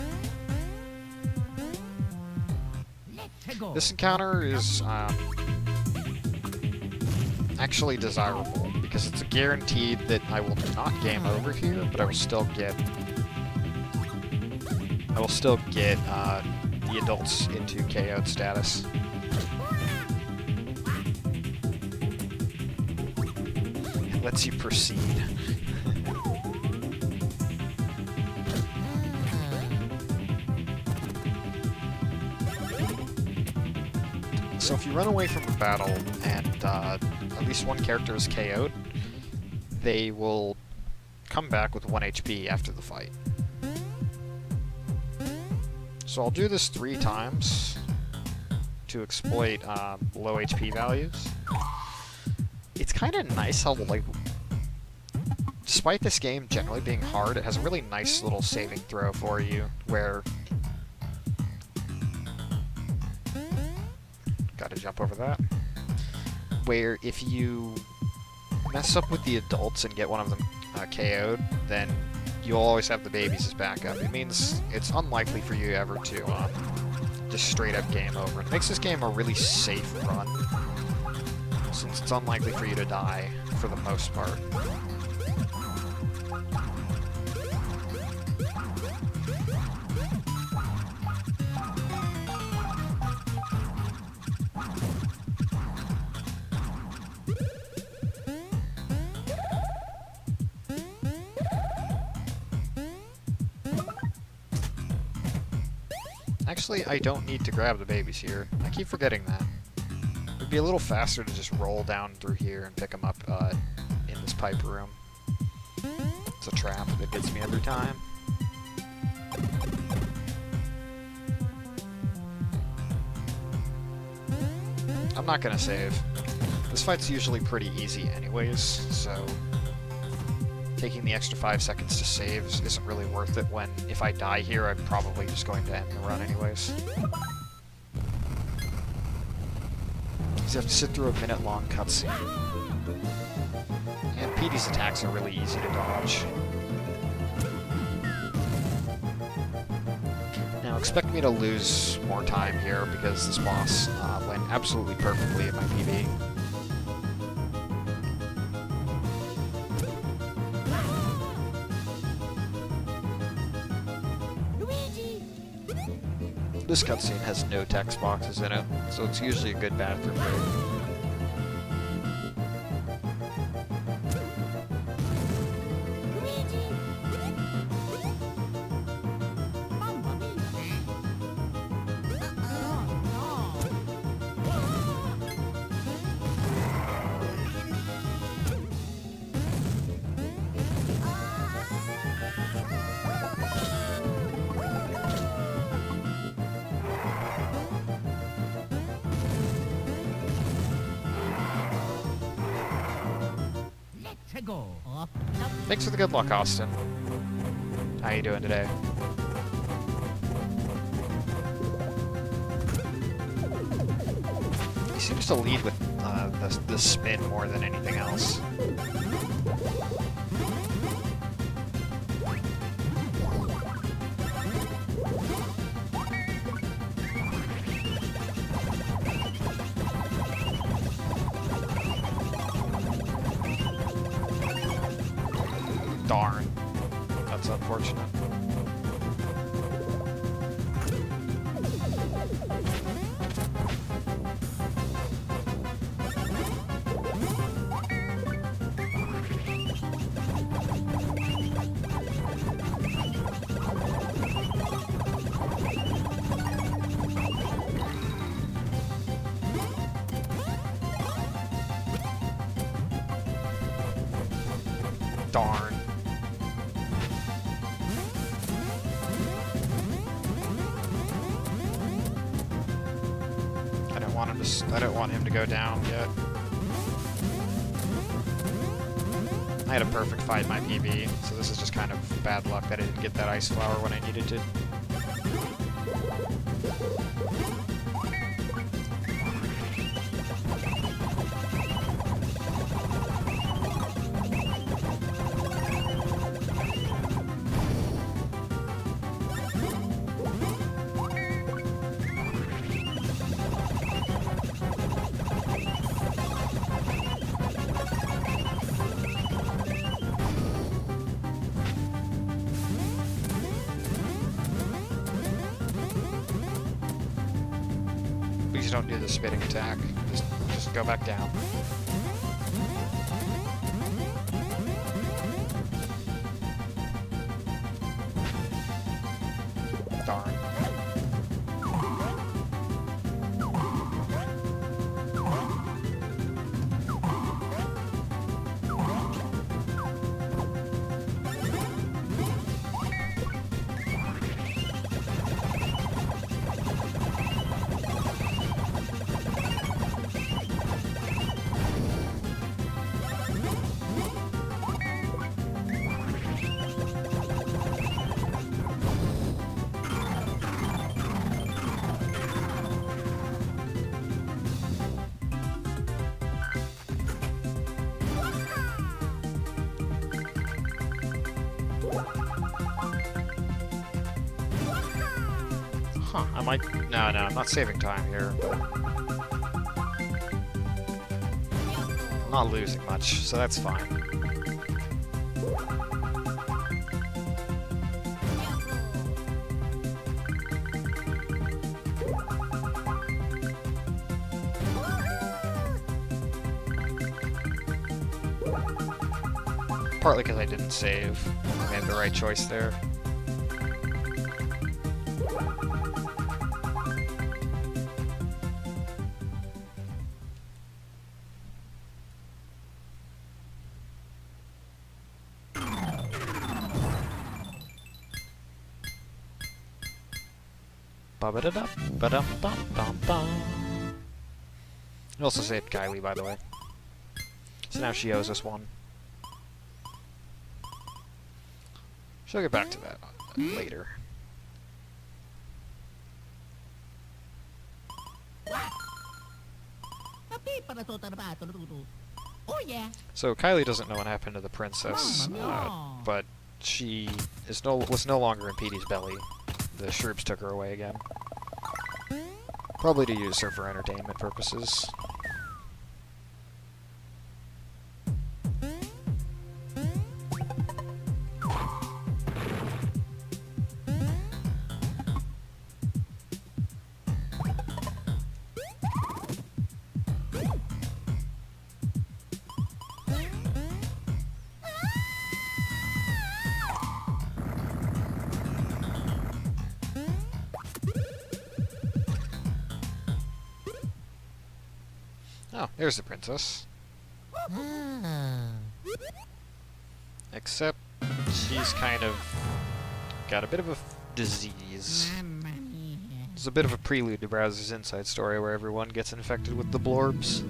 This encounter is actually desirable, because it's guaranteed that I will not game over here, but I will still get the adults into KO'd status. It lets you proceed. So if you run away from a battle and at least one character is KO'd, they will come back with 1 HP after the fight. So I'll do this 3 times to exploit low HP values. It's kind of nice how, like, despite this game generally being hard, it has a really nice little saving throw for you, where gotta jump over that. Where if you mess up with the adults and get one of them KO'd, then you'll always have the babies as backup. It means it's unlikely for you ever to just straight up game over. It makes this game a really safe run, since it's unlikely for you to die for the most part. Actually, I don't need to grab the babies here. I keep forgetting that. It'd be a little faster to just roll down through here and pick them up in this pipe room. It's a trap that gets me every time. I'm not gonna save. This fight's usually pretty easy anyways, so taking the extra 5 seconds to save isn't really worth it when, if I die here, I'm probably just going to end the run anyways. Because you have to sit through a minute-long cutscene. And Petey's attacks are really easy to dodge. Now, expect me to lose more time here because this boss went absolutely perfectly in my PB. Luigi! This cutscene has no text boxes in it, so it's usually a good bathroom break. Go. Thanks for the good luck, Austin. How you doing today? He seems to lead with the spin more than anything else. Darn. That's unfortunate. Darn. I don't want him to go down yet. I had a perfect fight in my PB, so this is just kind of bad luck that I didn't get that ice flower when I needed to. Please don't do the spitting attack. Just go back down. Darn. Huh, I might... No, I'm not saving time here, but... I'm not losing much, so that's fine. Partly because I didn't save. I made the right choice there. Ba-ba-da-da, ba-dum-bum-bum-bum. I also saved Kylie, by the way. So now she owes us one. She'll get back to that later. Oh yeah. So Kylie doesn't know what happened to the princess, but she was no longer in Petey's belly. The Shroops took her away again. Probably to use her for entertainment purposes. Oh, there's the princess. Except she's kind of got a bit of a disease. It's a bit of a prelude to Browser's Inside Story where everyone gets infected with the blorbs.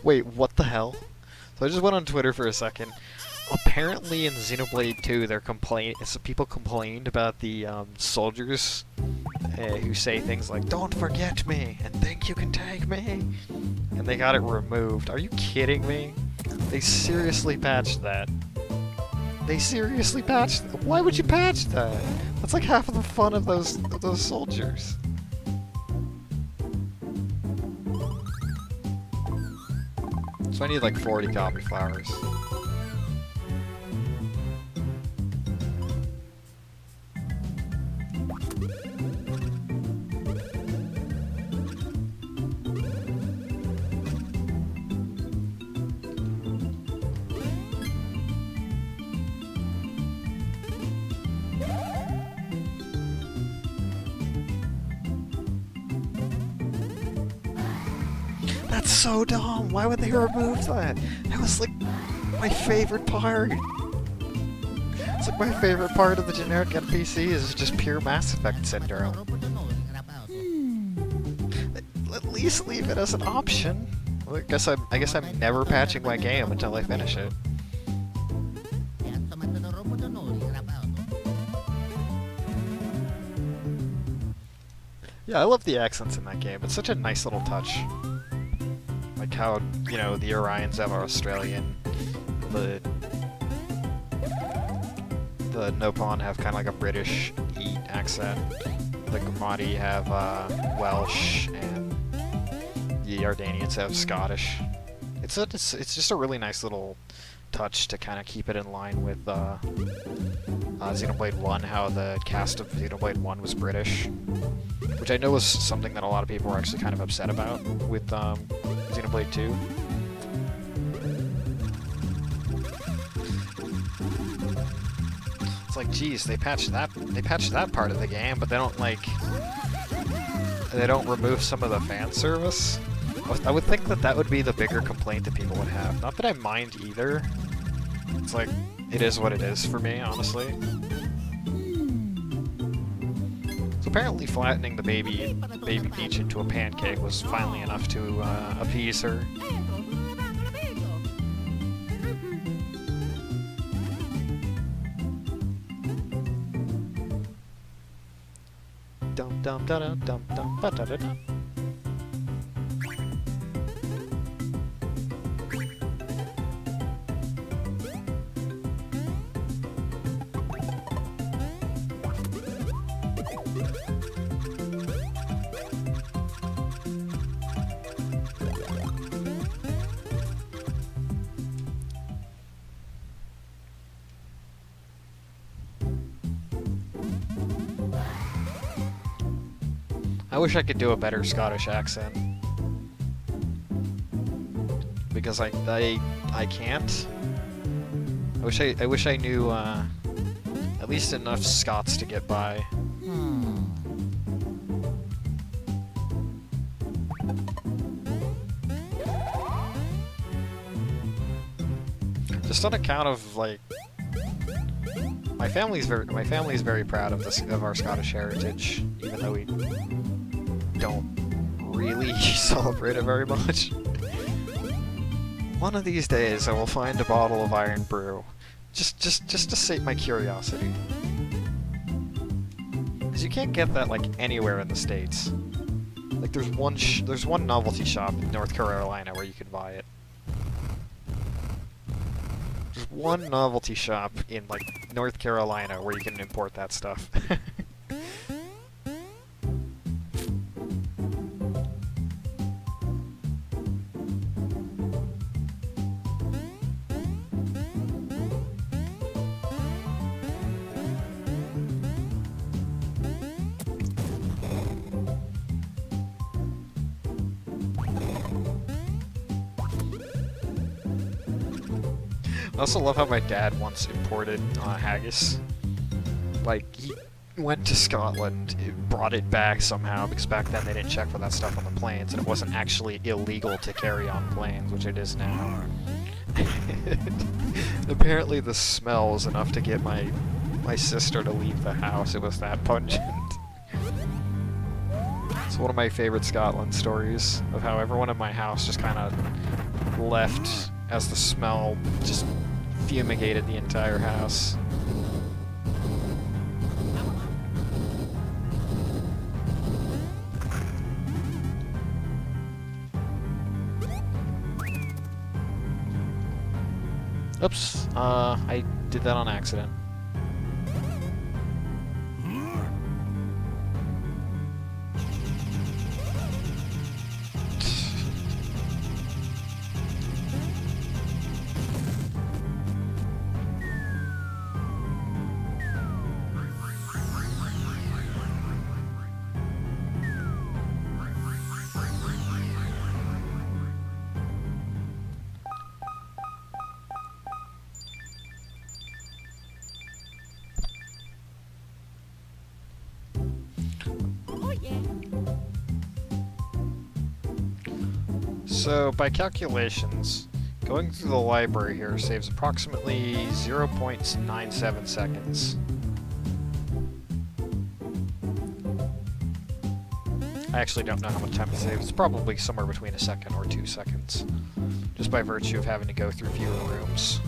Wait, what the hell? So I just went on Twitter for a second. Apparently in Xenoblade 2, people complained about the soldiers who say things like, "Don't forget me," and "Think you can take me," and they got it removed. Are you kidding me? They seriously patched that. They seriously patched. Why would you patch that? That's like half of the fun of those soldiers. So I need like 40 copy flowers. That's so dumb! Why would they remove that? That was like my favorite part! It's like my favorite part of the generic NPC is just pure Mass Effect syndrome. At least leave it as an option. Well, I guess I'm never patching my game until I finish it. Yeah, I love the accents in that game. It's such a nice little touch. Like how, you know, the Orions have Australian, the Nopon have kind of like a British Eat accent, the Gramati have Welsh, and the Ardanians have Scottish. It's just a really nice little touch to kind of keep it in line with Xenoblade 1, how the cast of Xenoblade 1 was British, which I know was something that a lot of people were actually kind of upset about with Xenoblade 2. It's like, geez, they patched that part of the game, but they don't remove some of the fan service. I would think that would be the bigger complaint that people would have. Not that I mind either. It's like, it is what it is for me, honestly. So apparently flattening the baby Peach into a pancake was finally enough to appease her. Dum dum da dum dum dum ba da da dum. I wish I could do a better Scottish accent. Because I can't. I wish I knew at least enough Scots to get by. Just on account of, like, my family's very proud of our Scottish heritage, even though we don't really celebrate it very much. One of these days I will find a bottle of Iron Brew. Just to sate my curiosity. Because you can't get that, like, anywhere in the States. Like, there's one novelty shop in North Carolina where you can buy it. There's one novelty shop in, like, North Carolina where you can import that stuff. I also love how my dad once imported haggis. Like, he went to Scotland, brought it back somehow, because back then they didn't check for that stuff on the planes, and it wasn't actually illegal to carry on planes, which it is now. Apparently the smell was enough to get my sister to leave the house. It was that pungent. It's one of my favorite Scotland stories, of how everyone in my house just kind of left as the smell just fumigated the entire house. Oops, I did that on accident. So, by calculations, going through the library here saves approximately 0.97 seconds. I actually don't know how much time it saves. It's probably somewhere between a second or 2 seconds, just by virtue of having to go through fewer rooms.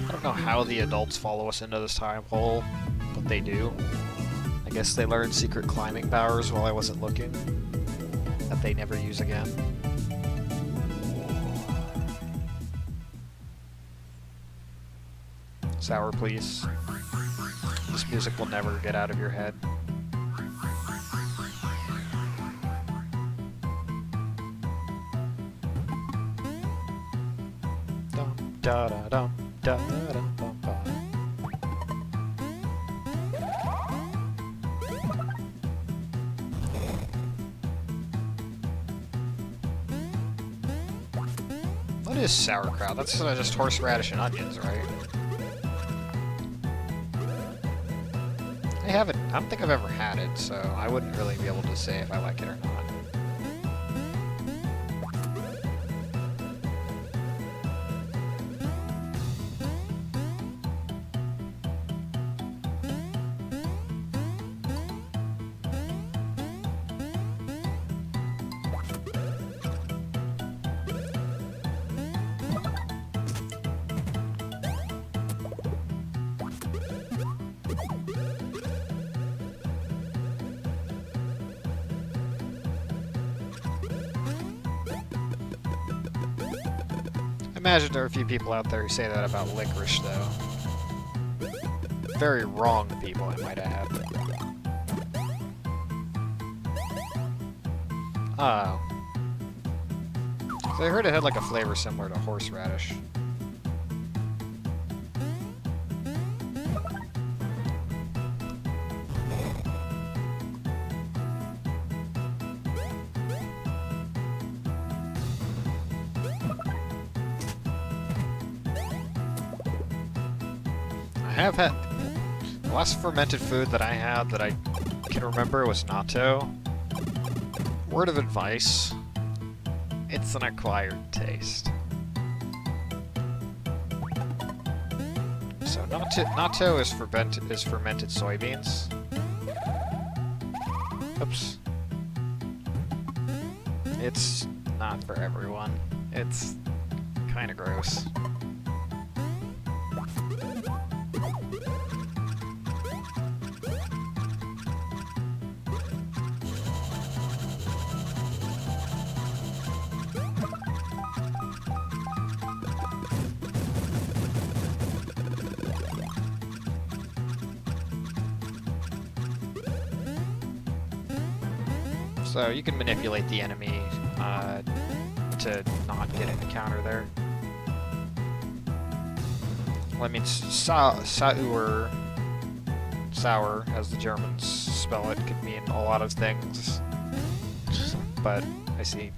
I don't know how the adults follow us into this time hole, but they do. I guess they learned secret climbing powers while I wasn't looking, that they never use again. Sour, please. This music will never get out of your head. Dum da da dum. Da, da, da, da. What is sauerkraut? That's just horseradish and onions, right? I don't think I've ever had it, so I wouldn't really be able to say if I like it or not. I imagine there are a few people out there who say that about licorice, though. Very wrong people, I might add. Oh. So I heard it had like a flavor similar to horseradish. have had... The last fermented food that I had that I can remember was natto. Word of advice, it's an acquired taste. So natto is fermented soybeans. Oops. It's not for everyone. It's kind of gross. So you can manipulate the enemy to not get an encounter there. Well, I mean, sour, as the Germans spell it, could mean a lot of things. But I see.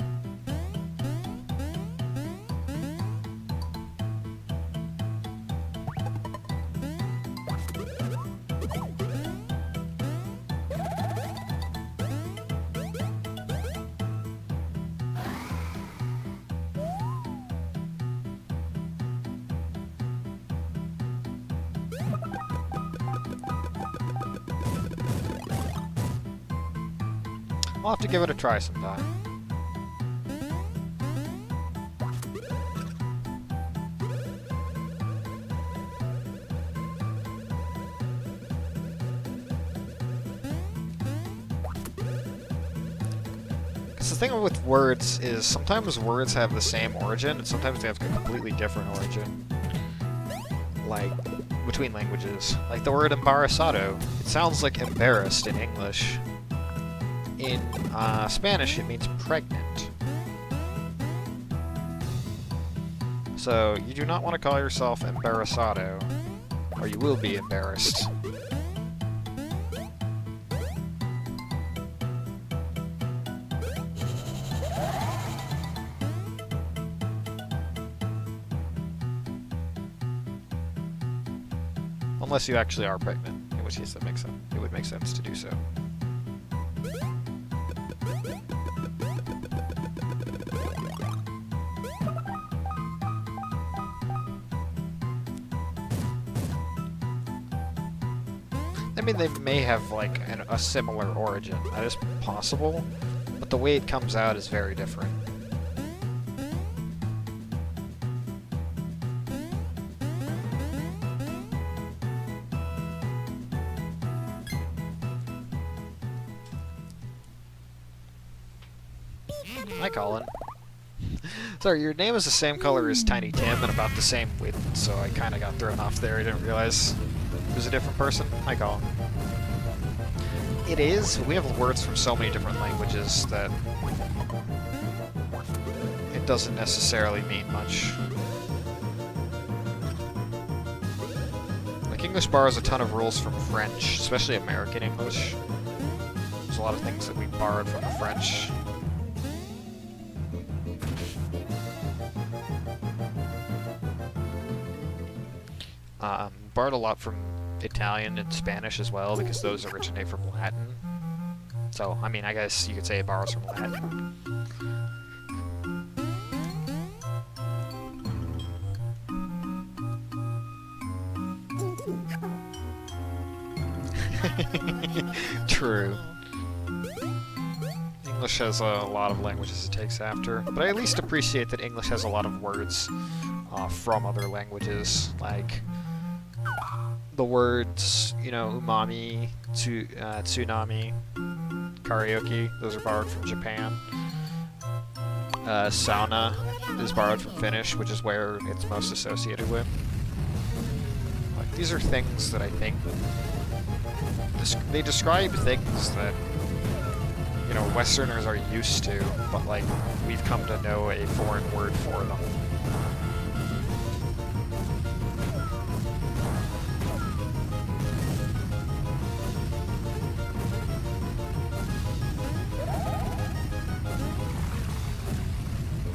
I'll have to give it a try sometime. Because the thing with words is sometimes words have the same origin, and sometimes they have a completely different origin. Like, between languages. Like the word embarazado. It sounds like embarrassed in English. In Spanish, it means pregnant. So, you do not want to call yourself embarazado, or you will be embarrassed. Unless you actually are pregnant, in which case that makes sense. It would make sense to do so. I mean, they may have, like, a similar origin. That is possible, but the way it comes out is very different. Hi, Colin. Sorry, your name is the same color as Tiny Tim and about the same width, so I kind of got thrown off there. I didn't realize it was a different person. Hi, Colin. It is. We have words from so many different languages that it doesn't necessarily mean much. Like, English borrows a ton of rules from French, especially American English. There's a lot of things that we borrowed from the French. Borrowed a lot from Italian and Spanish as well, because those originate from Latin. So, I mean, I guess you could say it borrows from Latin. True. English has a lot of languages it takes after, but I at least appreciate that English has a lot of words from other languages, like the words, you know, umami, tsunami, karaoke, those are borrowed from Japan. Sauna is borrowed from Finnish, which is where it's most associated with. Like, these are things that I think they describe things that, you know, Westerners are used to, but, like, we've come to know a foreign word for them.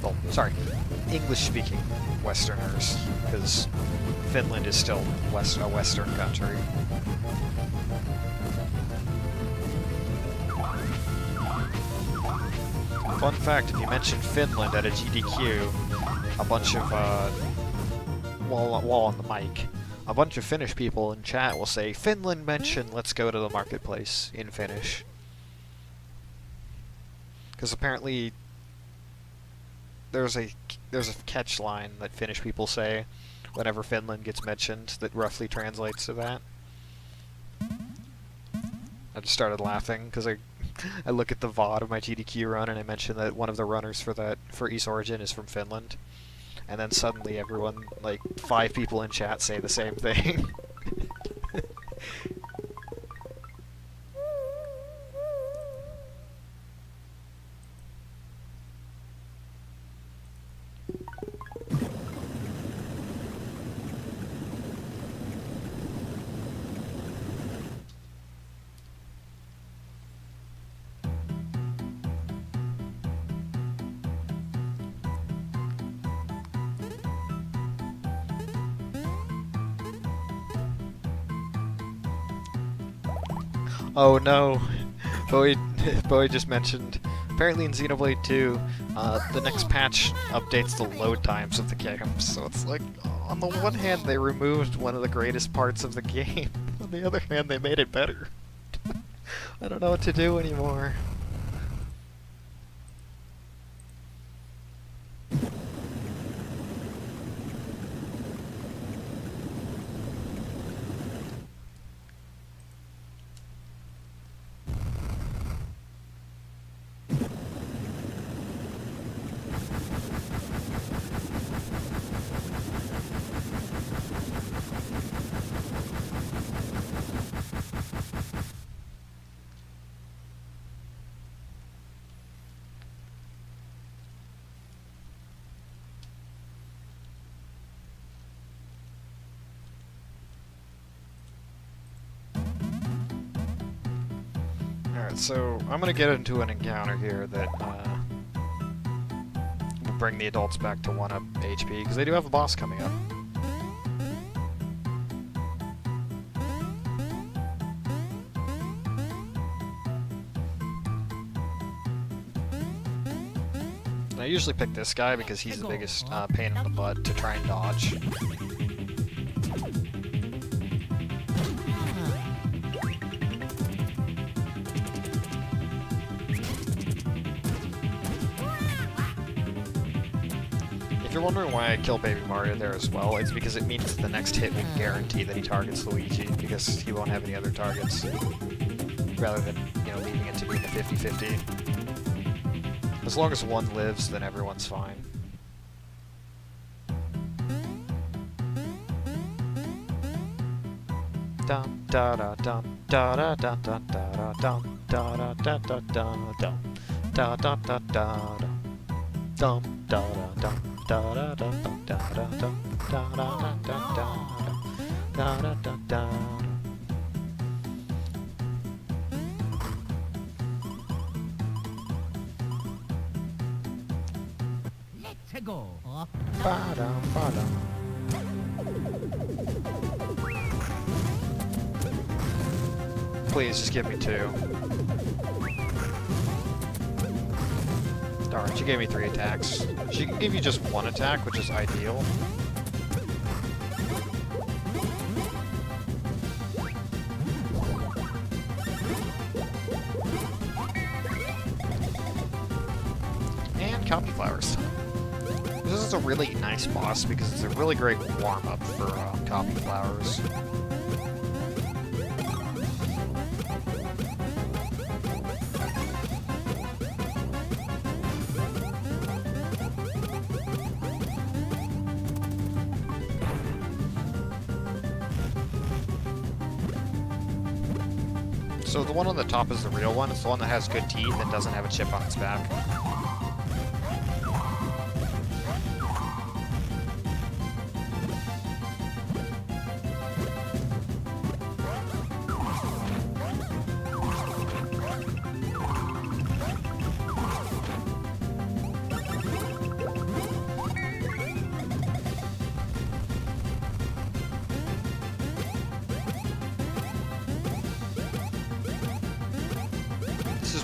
The well, sorry, English-speaking Westerners, because Finland is still a Western country. Fun fact, if you mention Finland at a GDQ, a bunch of, while on the mic, a bunch of Finnish people in chat will say, Finland mention, let's go to the marketplace, in Finnish. Because apparently there's a catch line that Finnish people say whenever Finland gets mentioned that roughly translates to that. I just started laughing because I look at the VOD of my GDQ run and I mention that one of the runners for East Origin is from Finland, and then suddenly everyone, like 5 people in chat, say the same thing. Oh no, Bowie just mentioned, apparently in Xenoblade 2, the next patch updates the load times of the games, so it's like, on the one hand they removed one of the greatest parts of the game, on the other hand they made it better. I don't know what to do anymore. Alright, so I'm gonna get into an encounter here that will bring the adults back to 1-up HP, because they do have a boss coming up. And I usually pick this guy because he's the biggest pain in the butt to try and dodge. If you're wondering why I kill Baby Mario there as well, it's because it means the next hit will guarantee that he targets Luigi, because he won't have any other targets. Rather than, you know, leaving it to being a 50-50. As long as one lives, then everyone's fine. Dum da da dum da da da da da dum da da da da da dum da da da da dum da da dum. Da da da da da da da da da da da da da. Let's go. Ba-dum, ba-dum. Please just give me 2. Darn, she gave me 3 attacks. She can give you just 1 attack, which is ideal. And copy flowers. This is a really nice boss because it's a really great warm-up for copy flowers. So the one on the top is the real one. It's the one that has good teeth and doesn't have a chip on its back.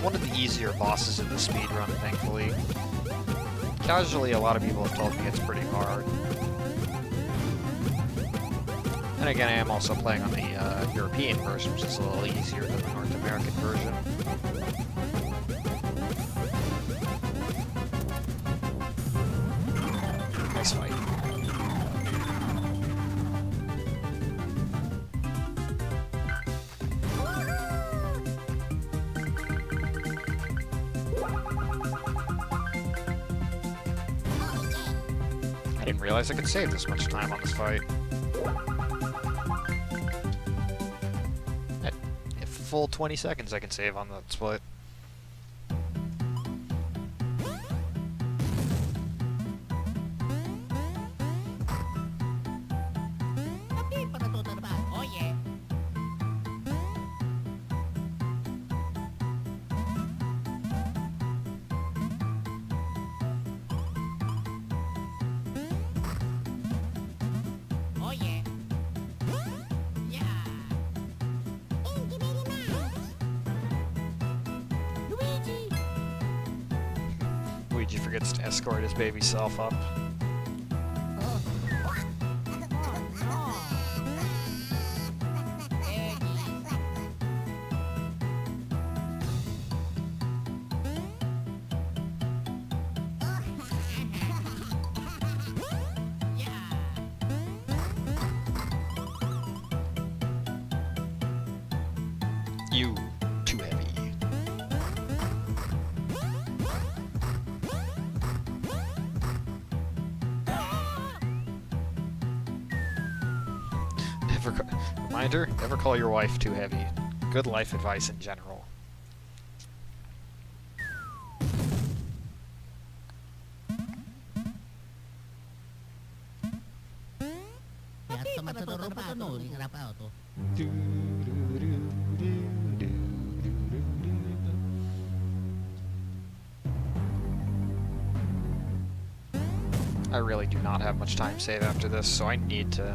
one of the easier bosses in the speedrun, thankfully. Casually, a lot of people have told me it's pretty hard. And again, I am also playing on the European version, which is a little easier than the North American version. Nice fight. I didn't realize I could save this much time on this fight. At a full 20 seconds I can save on that split. Hindi pa natutrabaho. Oh yeah. Oh yeah. Yeah. Thank you very much. Luigi. Luigi forgets to escort his baby self up. Oh. Oh no. Eddie. Yeah. You, too heavy. Reminder, never call your wife too heavy. Good life advice in general. Hindi pa natutrabaho. Hindi trabaho to. I really do not have much time saved after this, so I need to...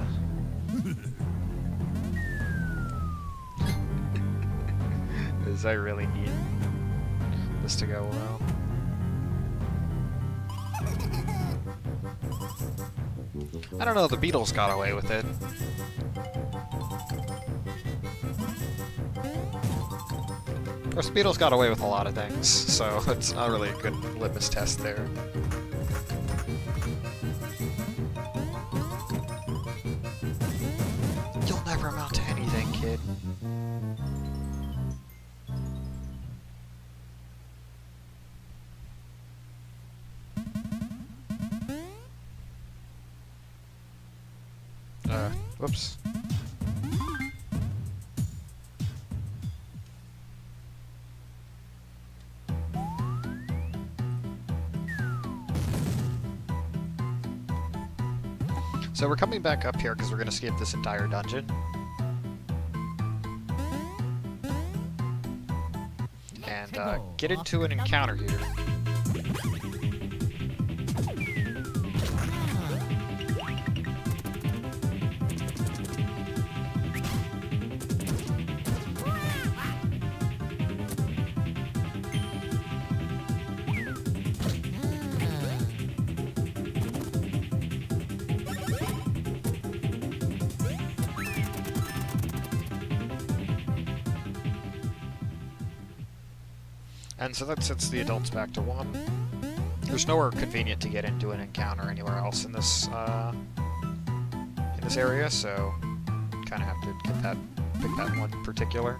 Because I really need this to go well. I don't know, the Beatles got away with it. Of course, the Beatles got away with a lot of things, so it's not really a good litmus test there. You'll never amount to anything, kid. Whoops. So we're coming back up here because we're going to skip this entire dungeon. And get into an encounter here. And so that sets the adults back to 1. There's nowhere convenient to get into an encounter anywhere else in this area, so kind of have to pick that one in particular.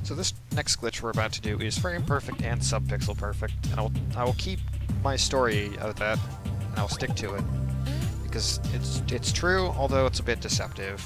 So this next glitch we're about to do is frame perfect and subpixel perfect, and I will keep my story of that, and I'll stick to it because it's true, although it's a bit deceptive.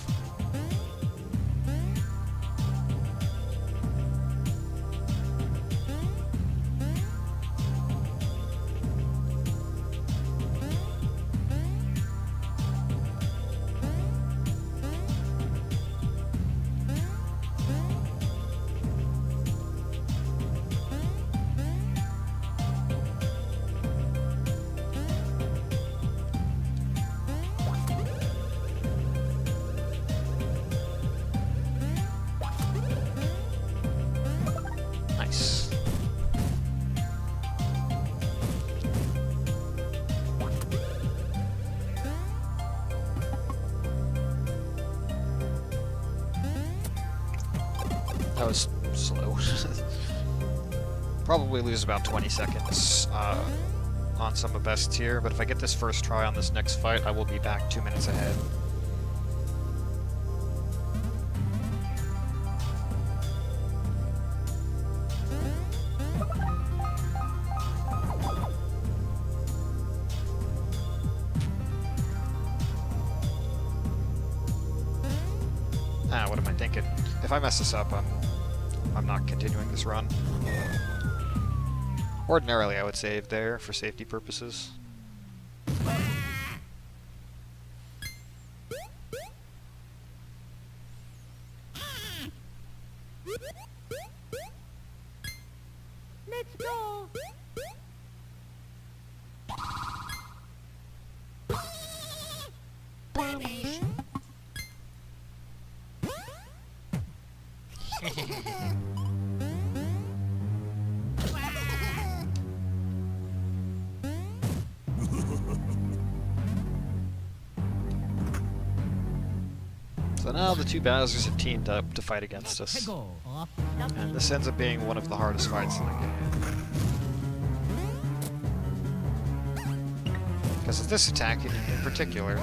slow. Probably lose about 20 seconds on some of best tier, but if I get this first try on this next fight, I will be back 2 minutes ahead. What am I thinking? If I mess this up, I'm not continuing this run. Ordinarily, I would save there for safety purposes. Let's go. So now the two Bowsers have teamed up to fight against us. And this ends up being one of the hardest fights in the game. Because of this attack in particular.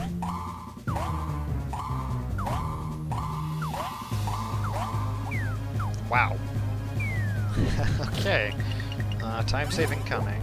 Wow. Okay. Time saving coming.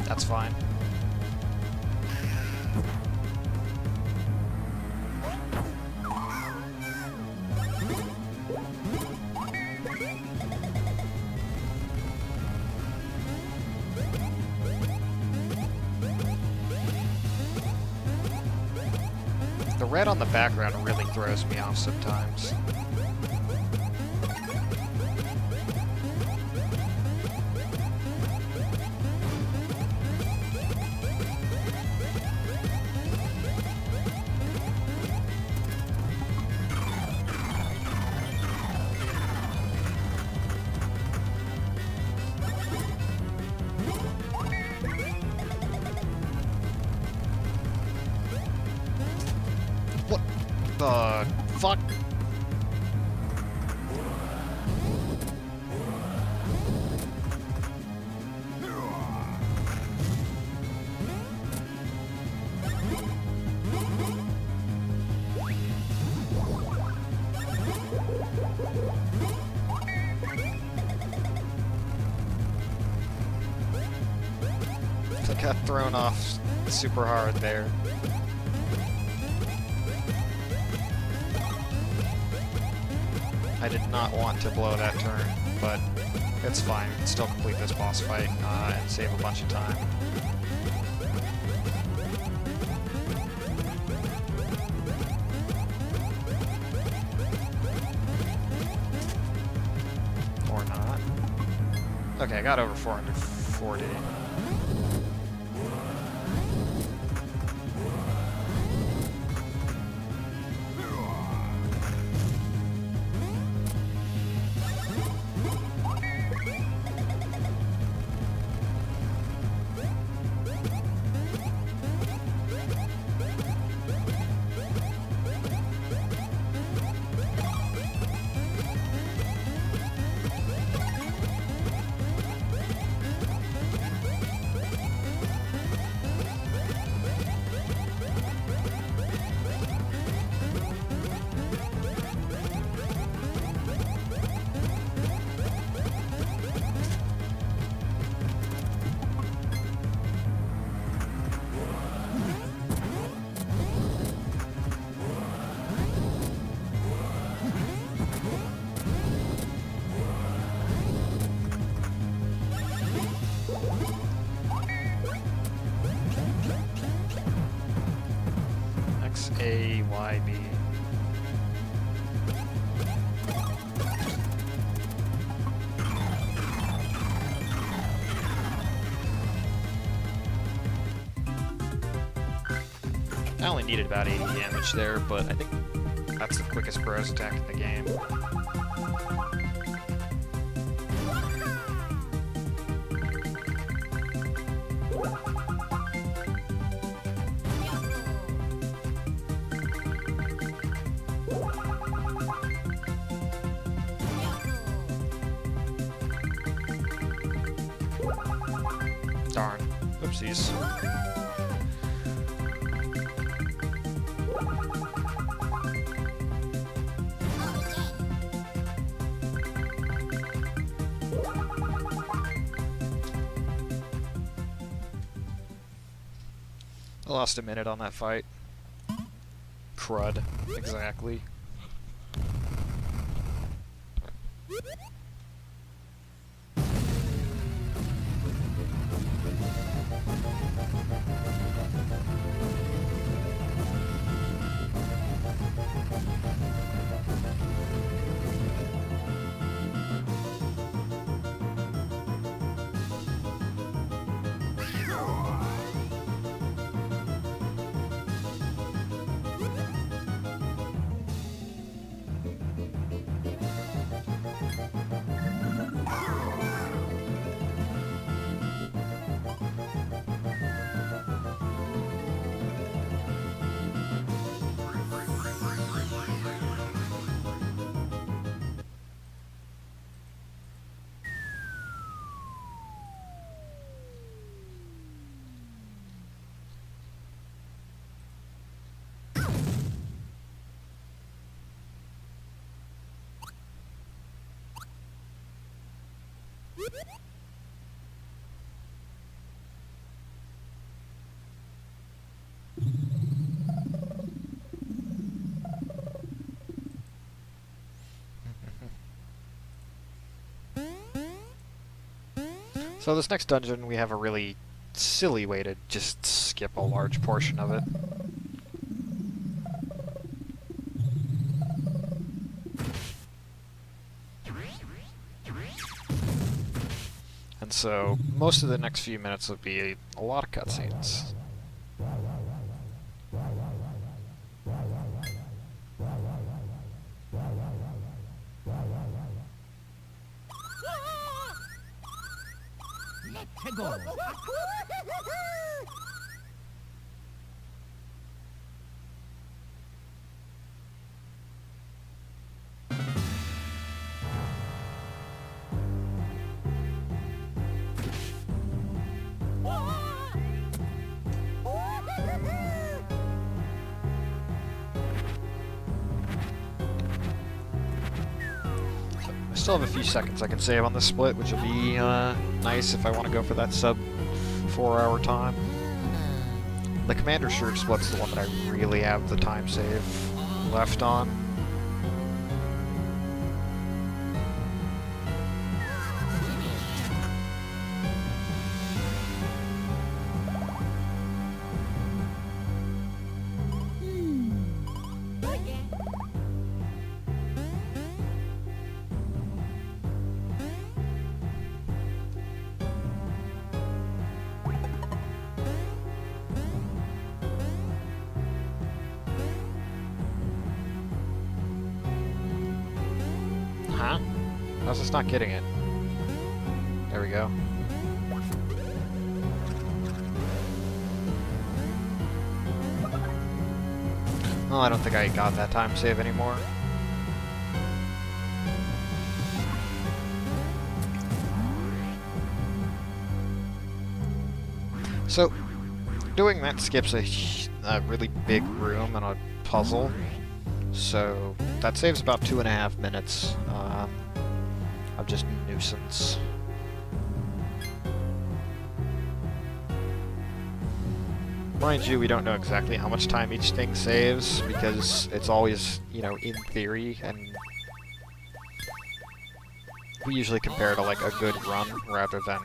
That's fine. The red on the background really throws me off sometimes. What the fuck? I got thrown off super hard there. I did not want to blow that turn, but it's fine. We can still complete this boss fight and save a bunch of time. Or not. Okay, I got over 440. X-A-Y-B. I only needed about 80 damage there, but I think that's the quickest bros attack in the game. Darn. Oopsies. I lost a minute on that fight. Crud. Exactly. So this next dungeon, we have a really silly way to just skip a large portion of it. And so, most of the next few minutes will be a lot of cutscenes. Let's go. I still have a few seconds I can save on this split, which will be nice if I want to go for that sub 4-hour time. The Commander Shirt split's the one that I really have the time save left on. Huh? How's this not getting it? There we go. Well, I don't think I got that time save anymore. So, doing that skips a really big room and a puzzle. So, that saves about 2.5 minutes of just nuisance. Mind you, we don't know exactly how much time each thing saves, because it's always, you know, in theory, and we usually compare to, like, a good run, rather than,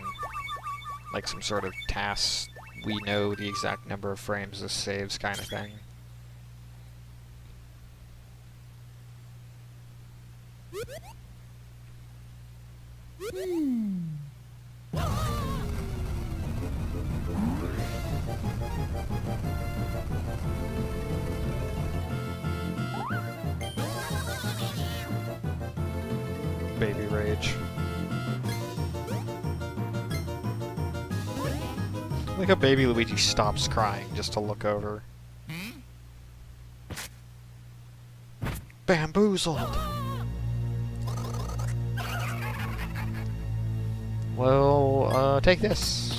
like, some sort of task. We know the exact number of frames this saves kind of thing. baby rage. Like how baby Luigi stops crying just to look over. Bamboozled! Well, take this.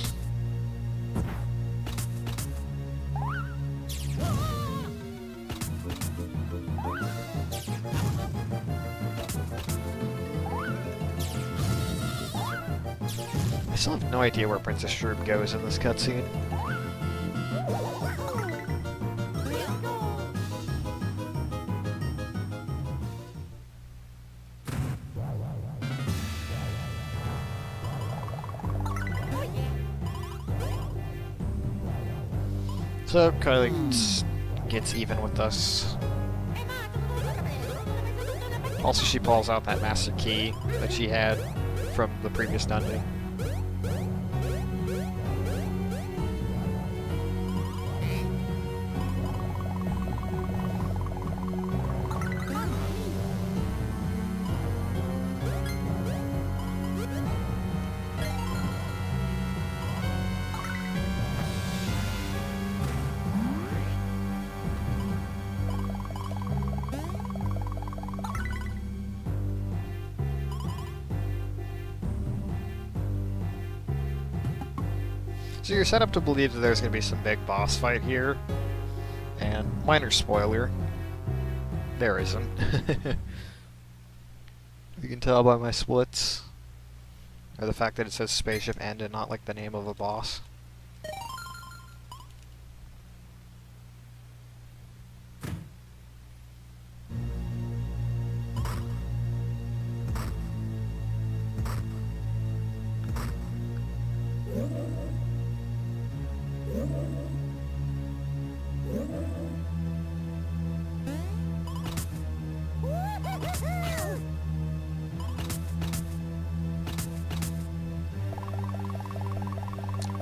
I still have no idea where Princess Shroom goes in this cutscene. So, kind of gets even with us. Also, she pulls out that master key that she had from the previous dungeon. So you're set up to believe that there's going to be some big boss fight here, and minor spoiler, there isn't. You can tell by my splits, or the fact that it says Spaceship End and not like the name of a boss.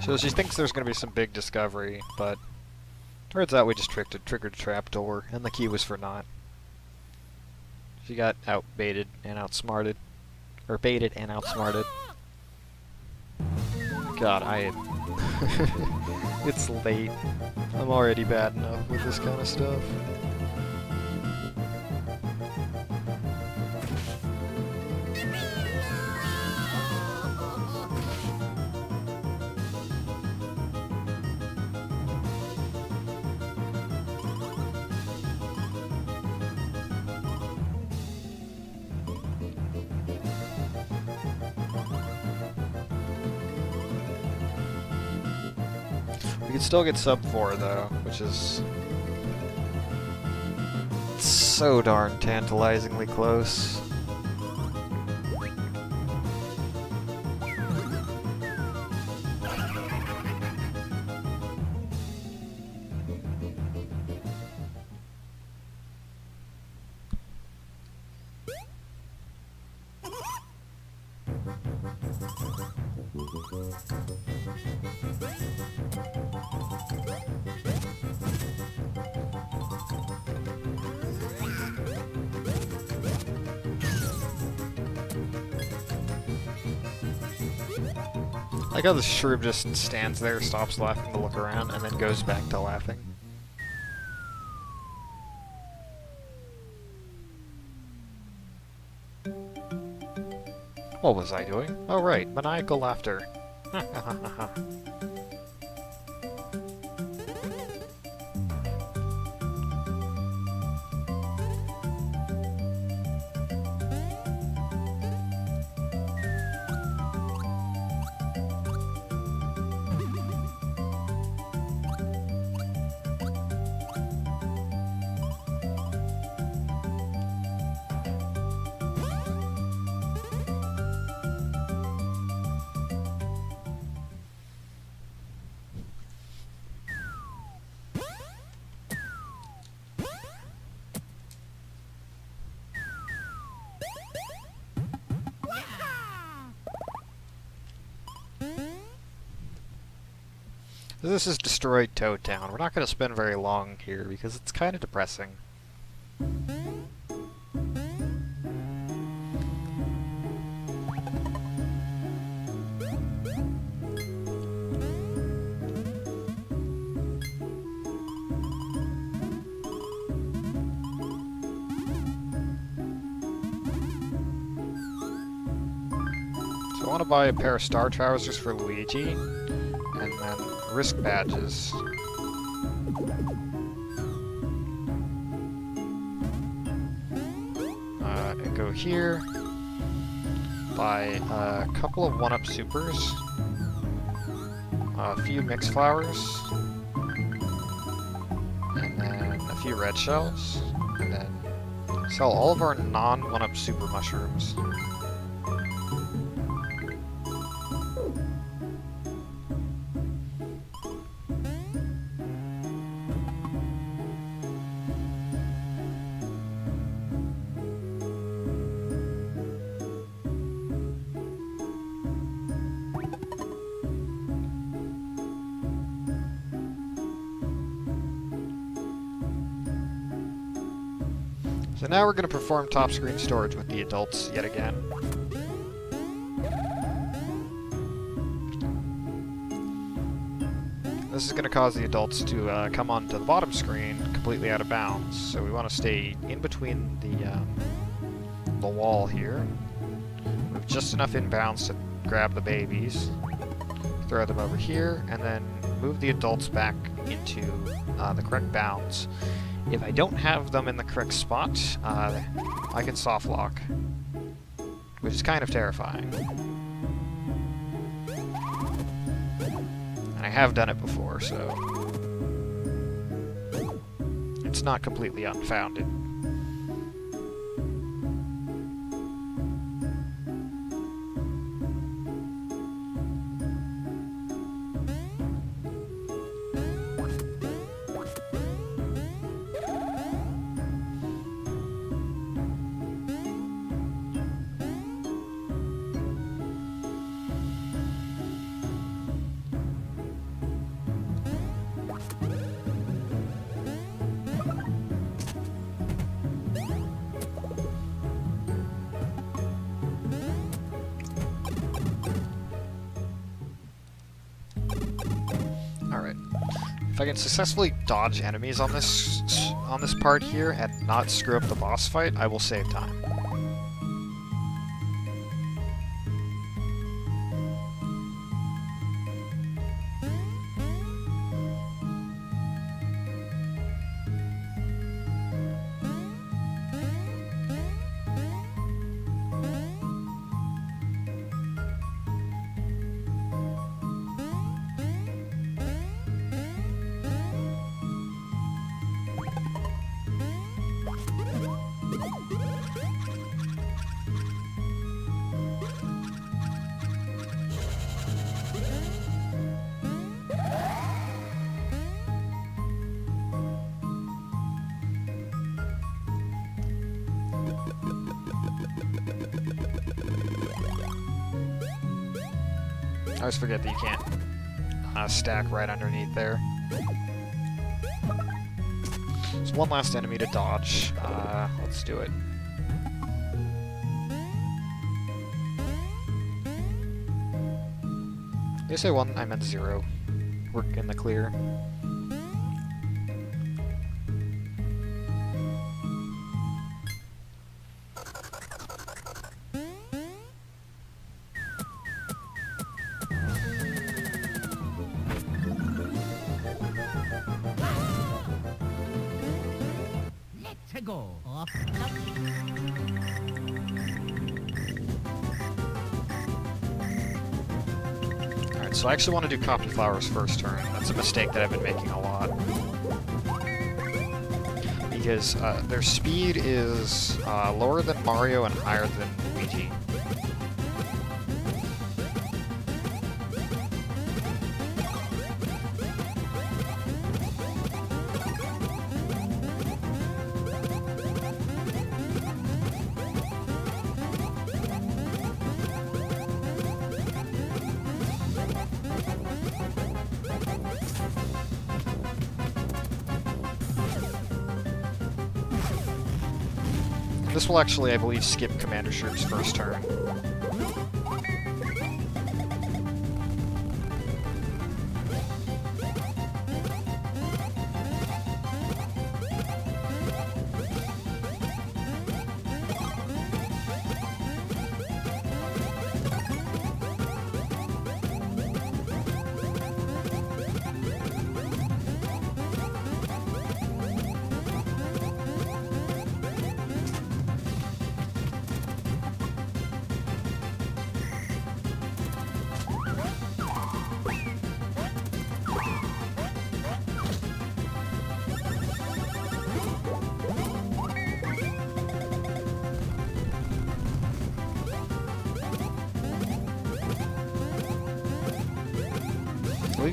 So she thinks there's going to be some big discovery, but turns out we just triggered a trapdoor, and the key was for naught. She got outbaited and outsmarted. Or baited and outsmarted. God, it's late. I'm already bad enough with this kind of stuff. We can still get sub 4 though, which is so darn tantalizingly close. I like how the shroom just stands there, stops laughing to look around, and then goes back to laughing. What was I doing? Oh right, maniacal laughter. This is destroyed Toad Town. We're not going to spend very long here because it's kind of depressing. So I want to buy a pair of star trousers for Luigi, and then risk badges. And go here, buy a couple of 1-up supers, a few mixed flowers, and then a few red shells, and then sell all of our non-1-up super mushrooms. So now we're going to perform top screen storage with the adults yet again. This is going to cause the adults to come onto the bottom screen completely out of bounds. So we want to stay in between the wall here. With just enough inbounds to grab the babies, throw them over here, and then move the adults back into the correct bounds. If I don't have them in the correct spot, I can soft lock, which is kind of terrifying. And I have done it before, so it's not completely unfounded. If I can successfully dodge enemies on this part here and not screw up the boss fight, I will save time. I always forget that you can't stack right underneath there. There's one last enemy to dodge. Let's do it. Did I say 1? I meant 0. We're in the clear. Let's go. Off. Alright, so I actually want to do copy flowers first turn. That's a mistake that I've been making a lot. Because their speed is lower than Mario and higher than Luigi. This will actually, I believe, skip Commander Shirk's first turn.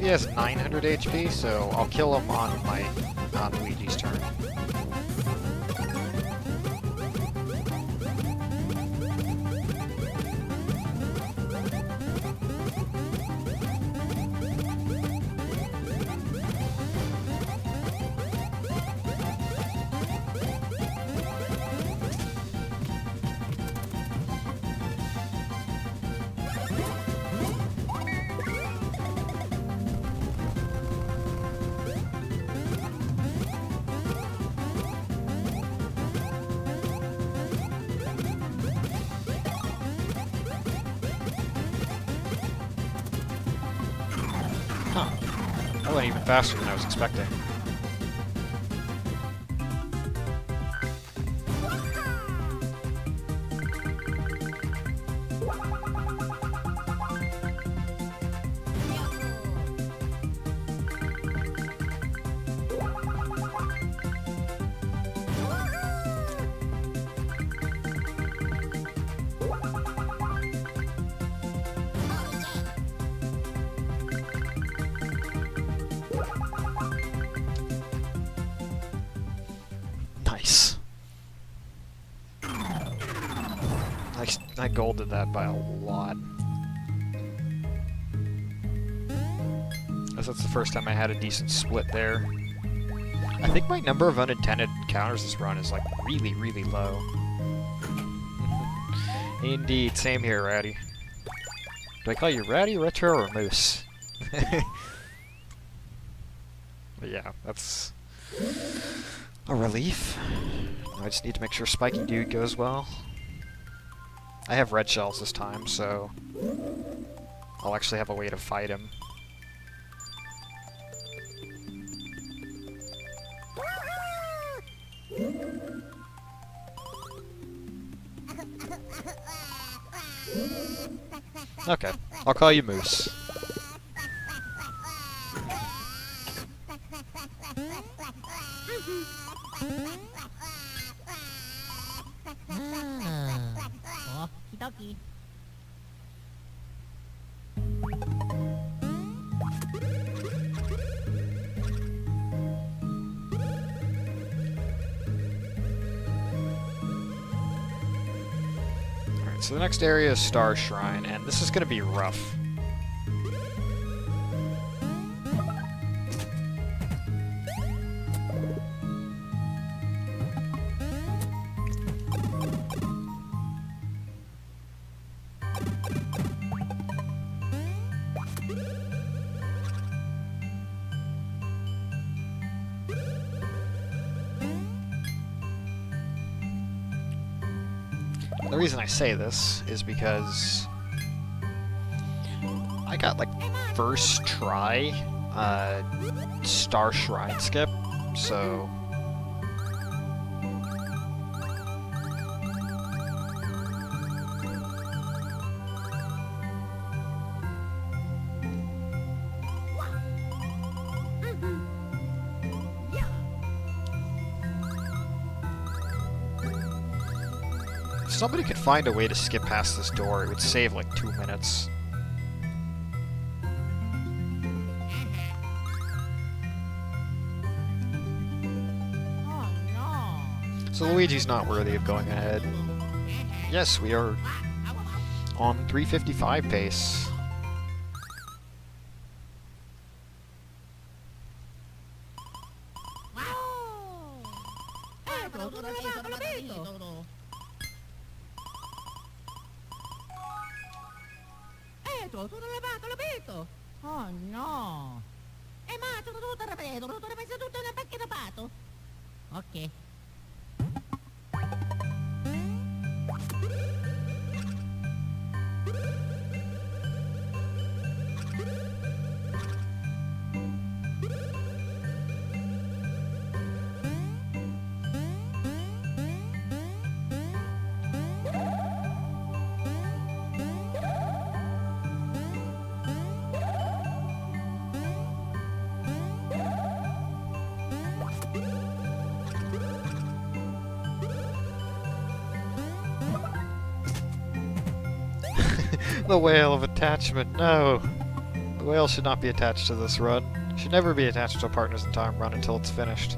believe he has 900 HP, so I'll kill him on Luigi's turn. Huh. That went even faster than I was expecting. Nice. I golded that by a lot. Guess that's the first time I had a decent split there. I think my number of unintended encounters this run is like really, really low. Indeed, same here, Ratty. Do I call you Ratty, Retro, or Moose? But yeah, that's a relief. I just need to make sure Spiky Dude goes well. I have red shells this time, so I'll actually have a way to fight him. Okay, I'll call you Moose. Okie dokie. Alright, so the next area is Star Shrine, and this is going to be rough. The reason I say this is because I got like first try Star Shrine skip, so if somebody could find a way to skip past this door, it would save like 2 minutes. Oh no. So Luigi's not worthy of going ahead. Yes, we are on 355 pace. Sono levato, l'ho visto! Oh no! Ma sono tutto ripeto, tutto ripeto, tutto nel pacchetto pato! Ok. The whale of attachment, no! The whale should not be attached to this run. Should never be attached to a Partners in Time run until it's finished.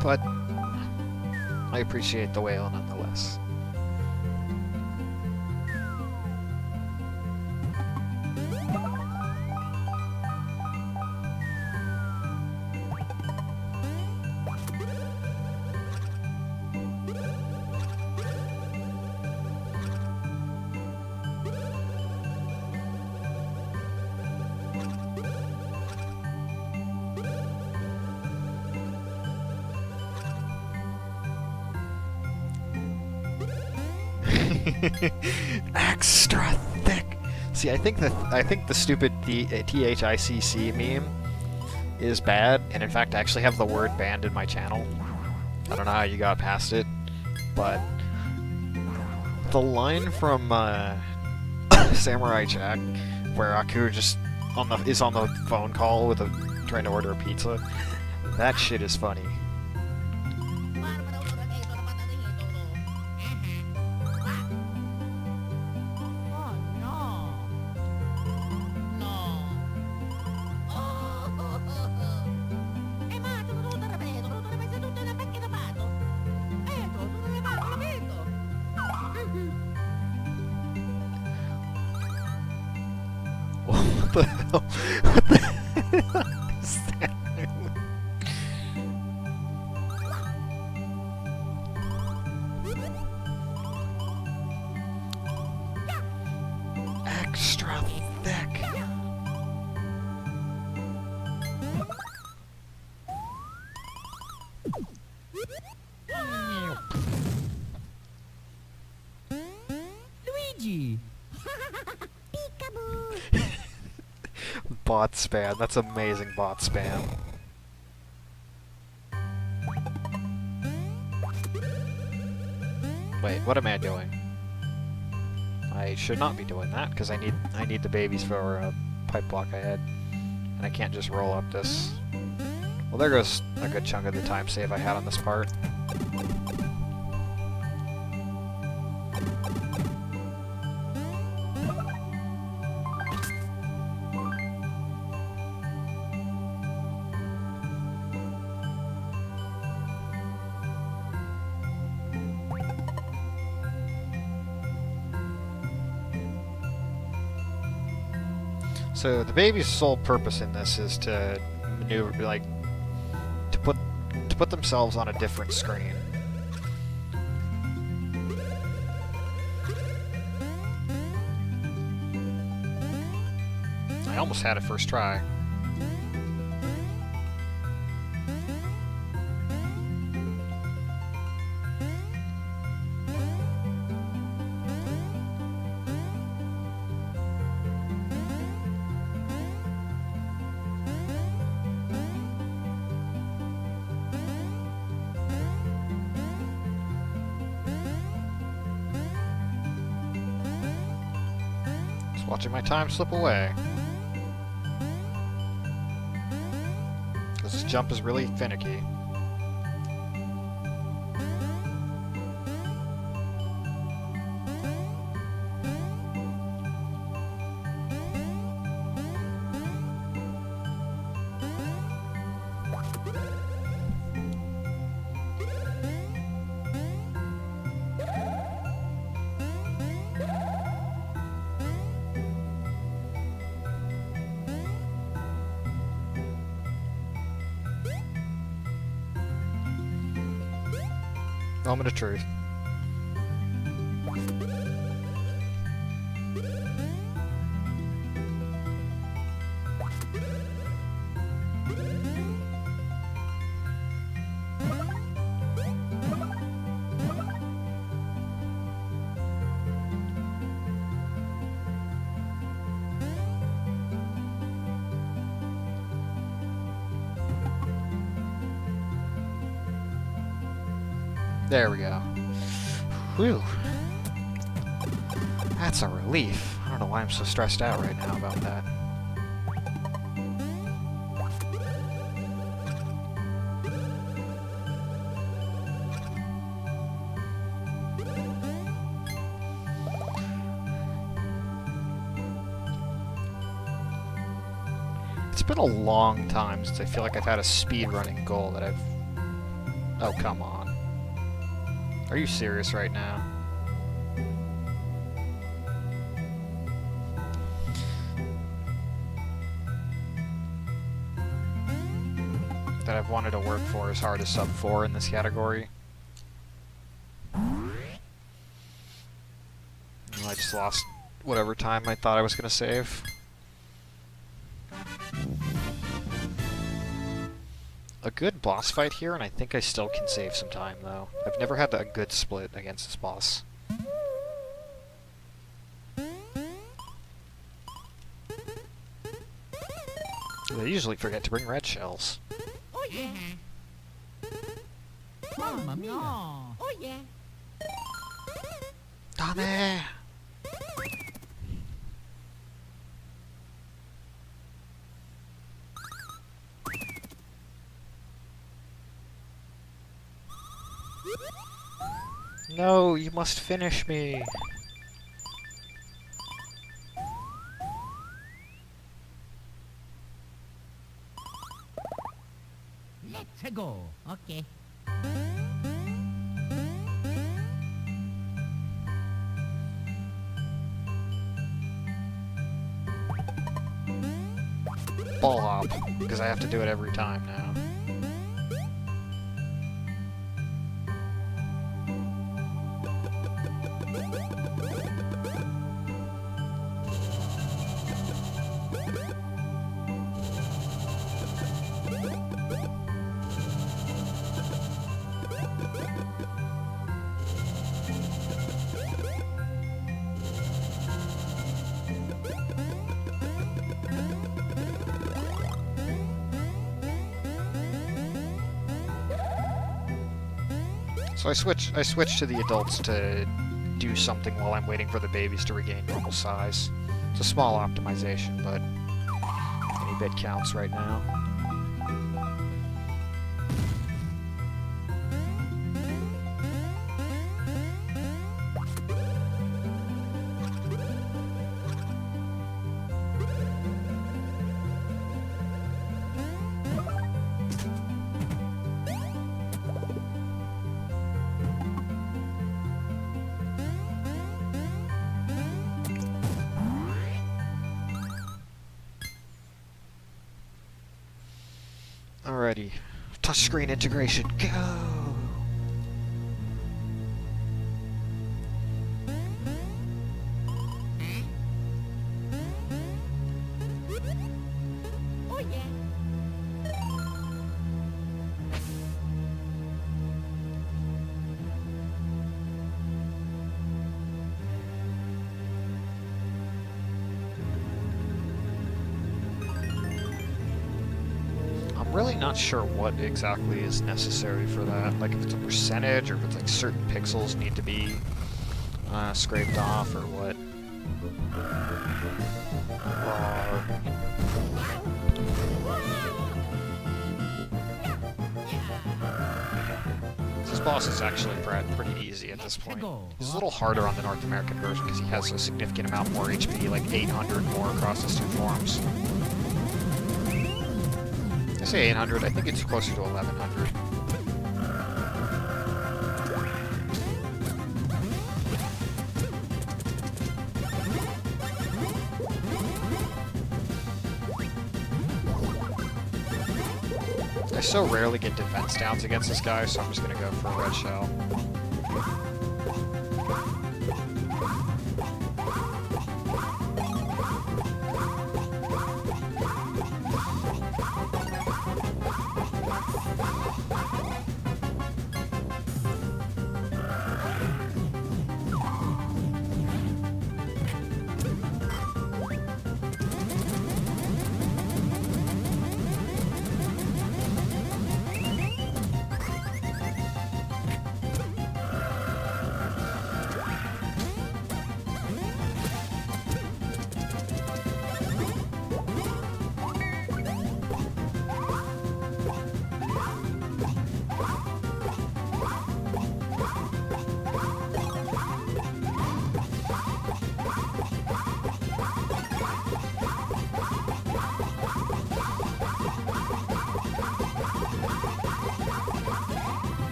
But I appreciate the whale nonetheless. Extra thick. See, I think the stupid THICC meme is bad, and in fact, I actually have the word banned in my channel. I don't know how you got past it, but the line from Samurai Jack, where Aku just is on the phone call with trying to order a pizza, that shit is funny. What the hell? What the hell is that? Extra thick. Luigi! Bot spam. That's amazing bot spam. Wait, what am I doing? I should not be doing that because I need the babies for a pipe block ahead, and I can't just roll up this. Well, there goes a good chunk of the time save I had on this part. So the baby's sole purpose in this is to maneuver, like, to put themselves on a different screen. I almost had it first try. Watching my time slip away. This jump is really finicky. Moment of truth. There we go. Whew. That's a relief. I don't know why I'm so stressed out right now about that. It's been a long time since I feel like I've had a speedrunning goal that I've... Oh, come on. Are you serious right now? That I've wanted to work for as hard as sub 4 in this category. I just lost whatever time I thought I was going to save. A good boss fight here, and I think I still can save some time, though. I've never had a good split against this boss. They usually forget to bring red shells. Oh yeah. Mamma mia. Oh yeah. Dame! No, you must finish me. Let's go. Okay. Ball hop, because I have to do it every time now. So I switch to the adults to do something while I'm waiting for the babies to regain normal size. It's a small optimization, but any bit counts right now. Alrighty, touchscreen integration, go! Oh yeah. I'm really not sure what exactly is necessary for that. Like if it's a percentage or if it's like certain pixels need to be scraped off or what. This boss is actually pretty easy at this point. He's a little harder on the North American version because he has a significant amount more HP, like 800 more across his two forms. I say 800, I think it's closer to 1100. I so rarely get defense downs against this guy, so I'm just gonna go for a red shell.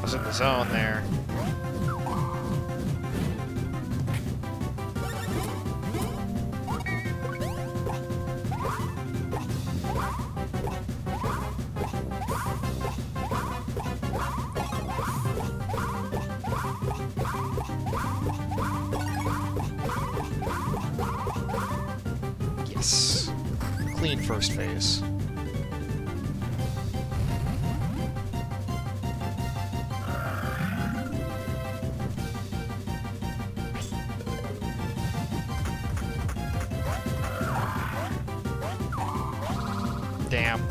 was in the zone there. Yes. Clean first phase. Damn.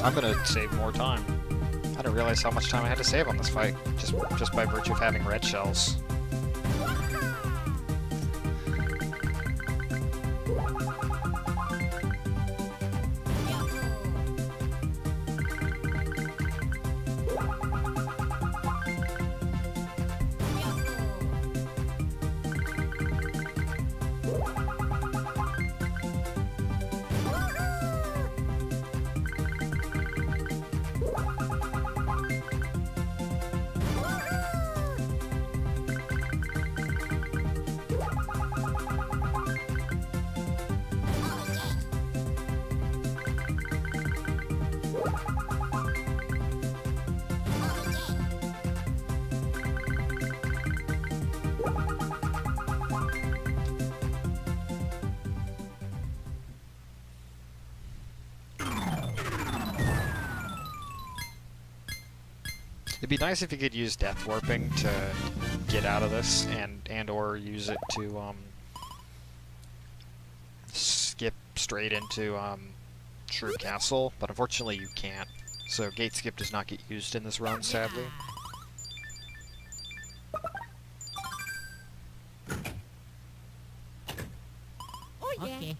I'm gonna save more time. I didn't realize how much time I had to save on this fight, just by virtue of having red shells. It'd be nice if you could use death warping to get out of this, and or use it to skip straight into Shrew Castle, but unfortunately you can't. So gate skip does not get used in this run, sadly. Oh yeah. Okay.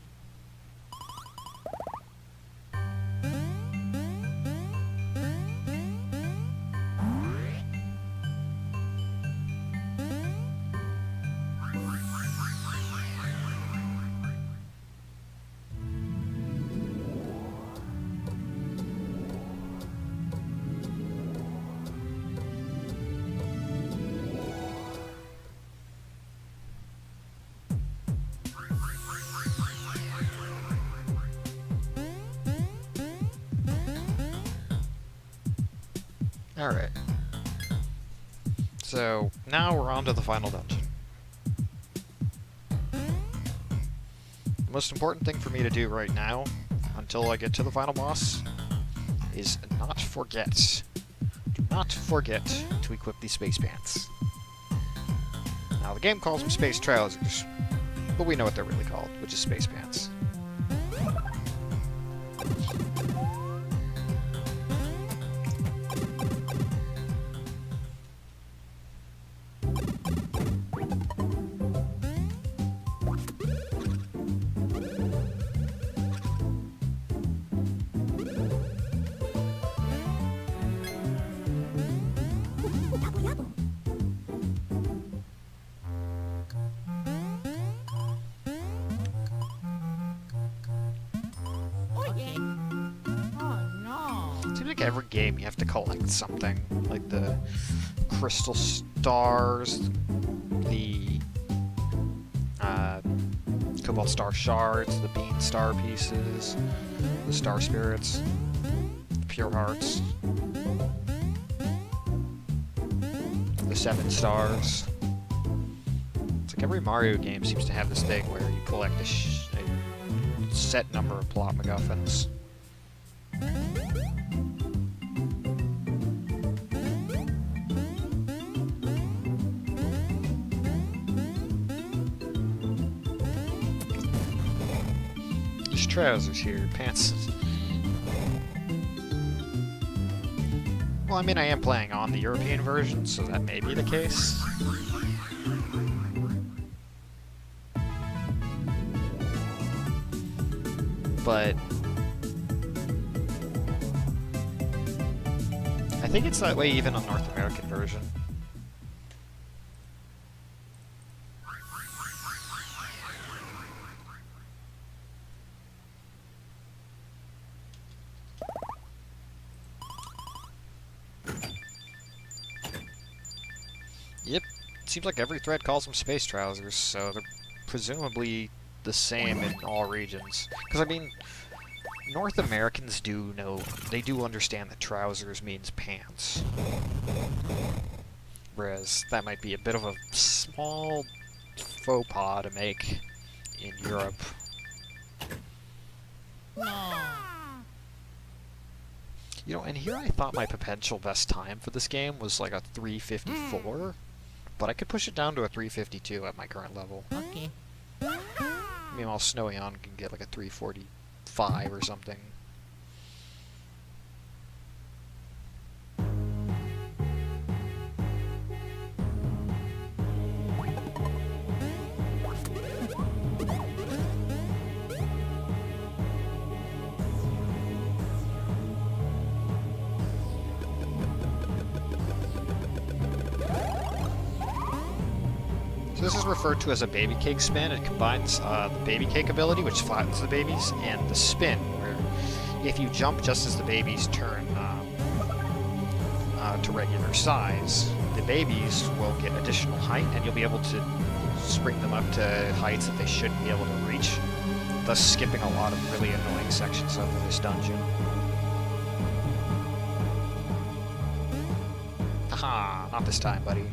Alright. So, now we're on to the final dungeon. The most important thing for me to do right now, until I get to the final boss, is not forget. Do not forget to equip these space pants. Now, the game calls them space trousers, but we know what they're really called, which is space pants. Oh yeah. like every game you have to collect something, like the crystal stars, the cobalt star shards, the bean star pieces, the star spirits, the pure hearts, the 7 stars. It's like every Mario game seems to have this thing where you collect a set number of plot MacGuffins. There's trousers here, pants. Well, I mean, I am playing on the European version, so that may be the case. But I think it's that way even on North American version. Yep, seems like every thread calls them space trousers, so they're presumably the same in all regions. Because, I mean, North Americans do know, they do understand that trousers means pants. Whereas that might be a bit of a small faux pas to make in Europe. You know, and here I thought my potential best time for this game was like a 3:54, but I could push it down to a 3:52 at my current level. Okay. Meanwhile, Snowy On can get like a 3:45 or something. So this is referred to as a baby cake spin. It combines the baby cake ability, which flattens the babies, and the spin, where if you jump just as the babies turn to regular size, the babies will get additional height, and you'll be able to spring them up to heights that they shouldn't be able to reach, thus skipping a lot of really annoying sections of this dungeon. Haha, not this time, buddy.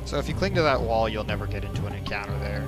So if you cling to that wall, you'll never get into an encounter there.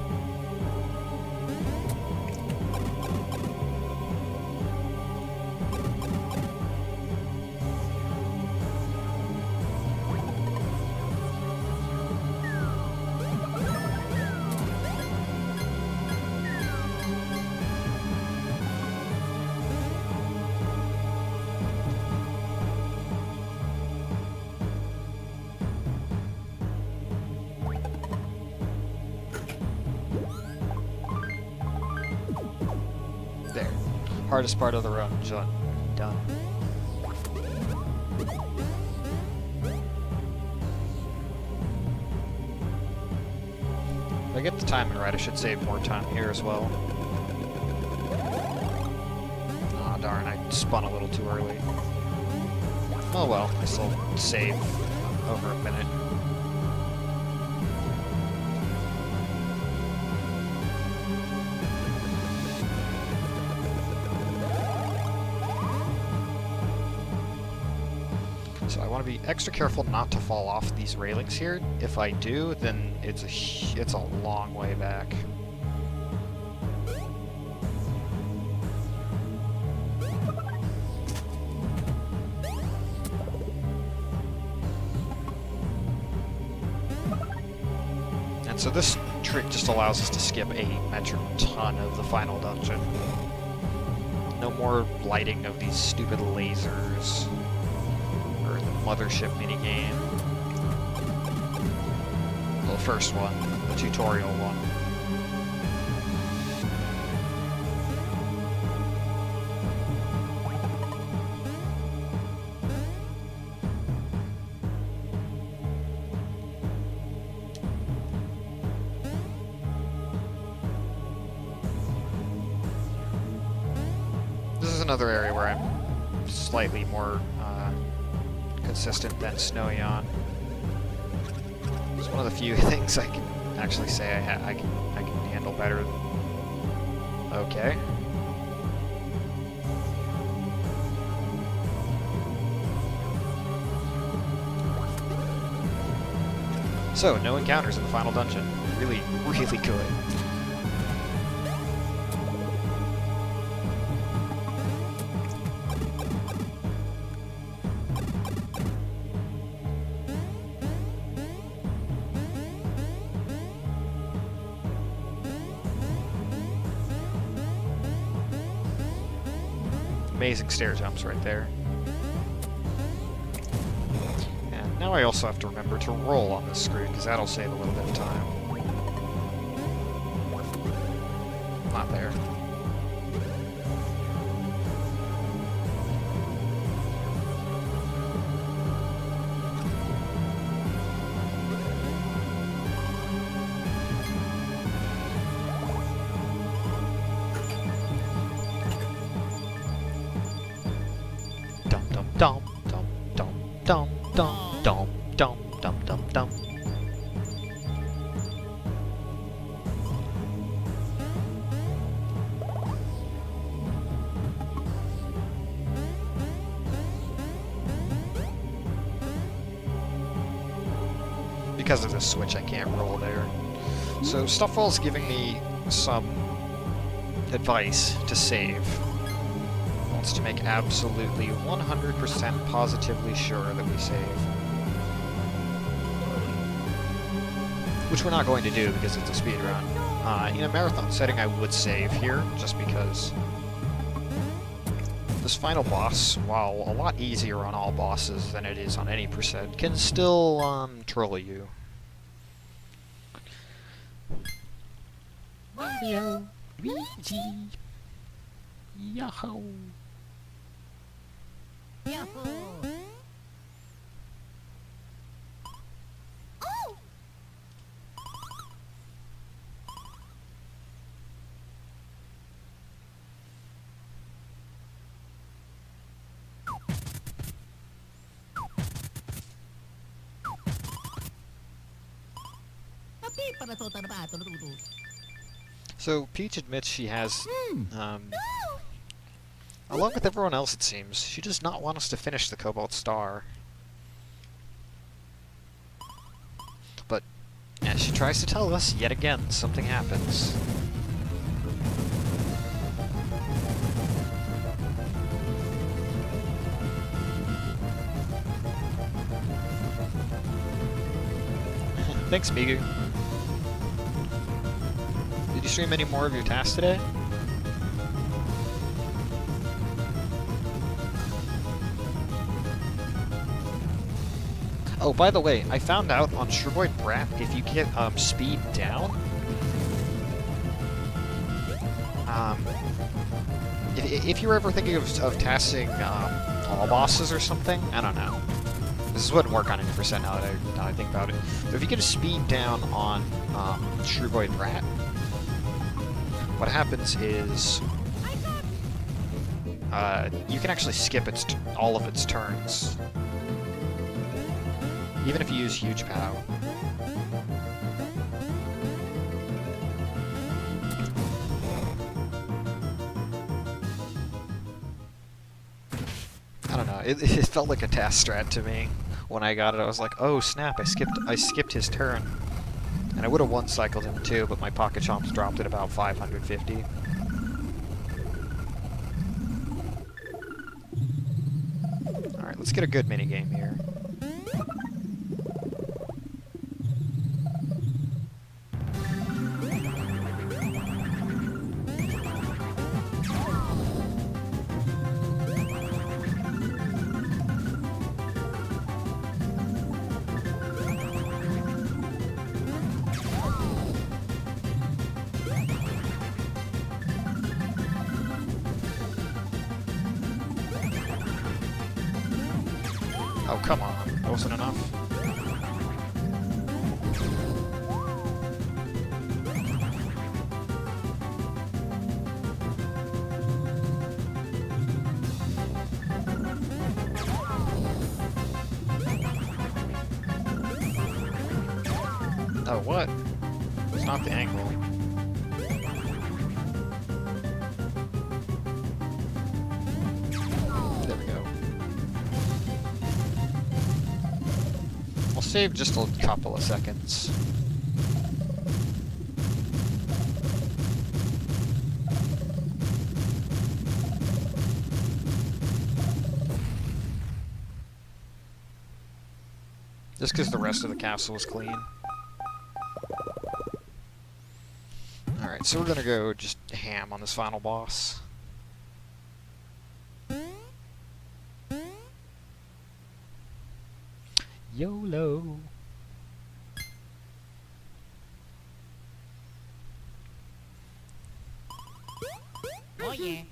There. Hardest part of the run done. If I get the timing right, I should save more time here as well. Aw, darn, I spun a little too early. Oh well, I still save over a minute. So I want to be extra careful not to fall off these railings here. If I do, then it's a long way back. And so this trick just allows us to skip a metric ton of the final dungeon. No more lighting of these stupid lasers. Mothership minigame. Well, the first one, the tutorial one. another area where I'm slightly more consistent than Snowy-On. It's one of the few things I can actually say I can handle better. Okay. So, no encounters in the final dungeon. Really, really good. Amazing stair jumps right there. And now I also have to remember to roll on this screen, because that'll save a little bit of time. Not there. Dum dum dum dum dum dum dum dum dum dum. Because of this switch, I can't roll there. So Stuffwell's giving me some advice to save. To make absolutely 100% positively sure that we save. Which we're not going to do because it's a speedrun. In a marathon setting I would save here, just because this final boss, while a lot easier on all bosses than it is on any percent, can still troll you. Mario, Luigi, Yahoo! Yahoo! Oh! So Peach admits she has, along with everyone else it seems, she does not want us to finish the Cobalt Star. But as she tries to tell us, yet again, something happens. Thanks, Migu. Did you stream any more of your tasks today? Oh, by the way, I found out on Shrubboy Brat, if you get speed down, if you're ever thinking of tasking all bosses or something, I don't know. This wouldn't work on any percent now that I think about it. But if you get a speed down on Shrubboy Brat, what happens is you can actually skip all of its turns. Even if you use Huge Pow. I don't know, it felt like a task strat to me. When I got it, I was like, oh snap, I skipped his turn. And I would have one-cycled him too, but my Pocket Chomps dropped at about 550. Alright, let's get a good minigame here. Oh, come on. That wasn't enough. Oh, what? It's not the angle. There we go. I'll save just a couple of seconds. Just because the rest of the castle was clean. Alright, so we're gonna go just ham on this final boss. YOLO! Oh yeah.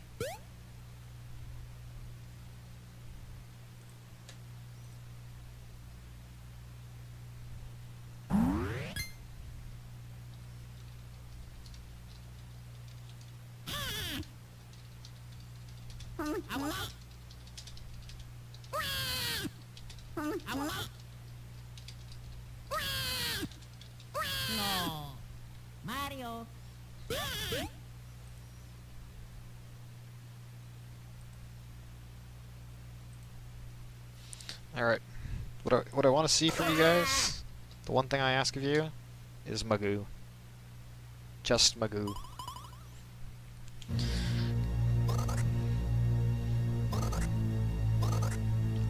No. Mario. Alright. What I want to see from you guys, the one thing I ask of you, is Magoo. Just Magoo.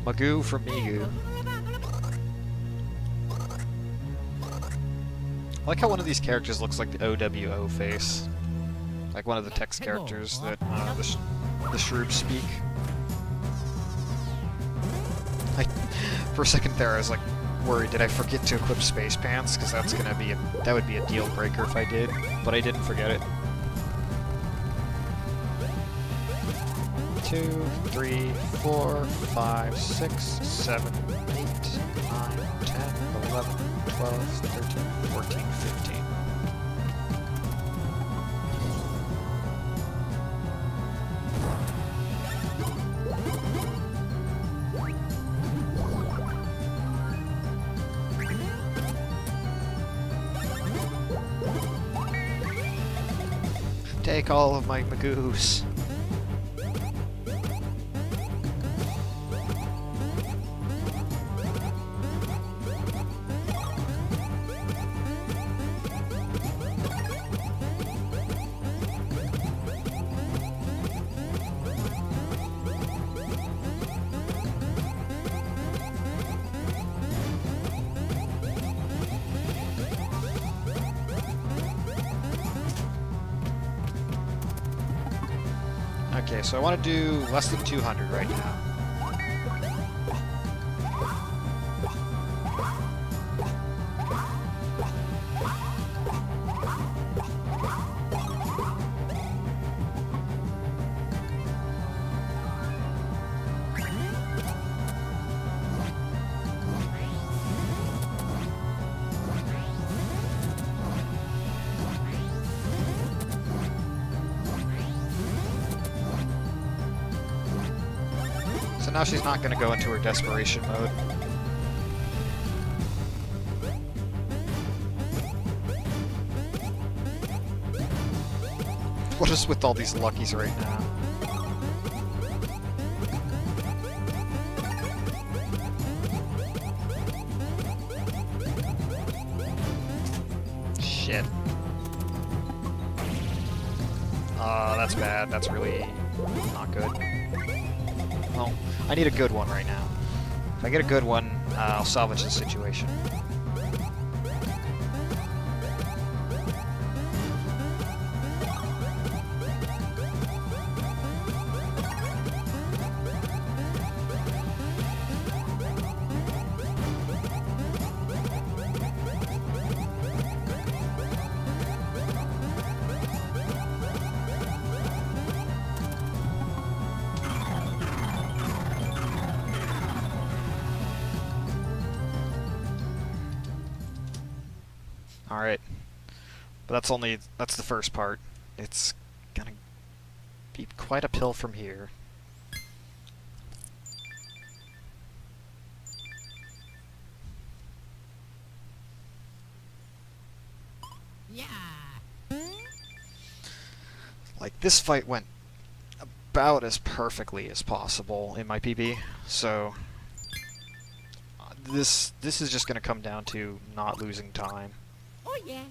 Magoo for Migu. I like how one of these characters looks like the OWO face. Like one of the text characters that the shrooms speak. For a second there I was like worried, did I forget to equip Space Pants? Because that's gonna be that would be a deal breaker if I did, but I didn't forget it. 2, 3, 4, 5, 6, 7, 8, 9, 10, 11, 12, 13, 14, 15. Take all of my Magoos. Okay, so I want to do less than 200 right now. So now she's not going to go into her desperation mode. What is with all these luckies right now? Shit. That's bad. That's really not good. Well, I need a good one right now. If I get a good one, I'll salvage the situation. Alright. But that's the first part. It's gonna be quite uphill from here. Yeah. Like, this fight went about as perfectly as possible in my PB, so this is just going to come down to not losing time. Oh yeah.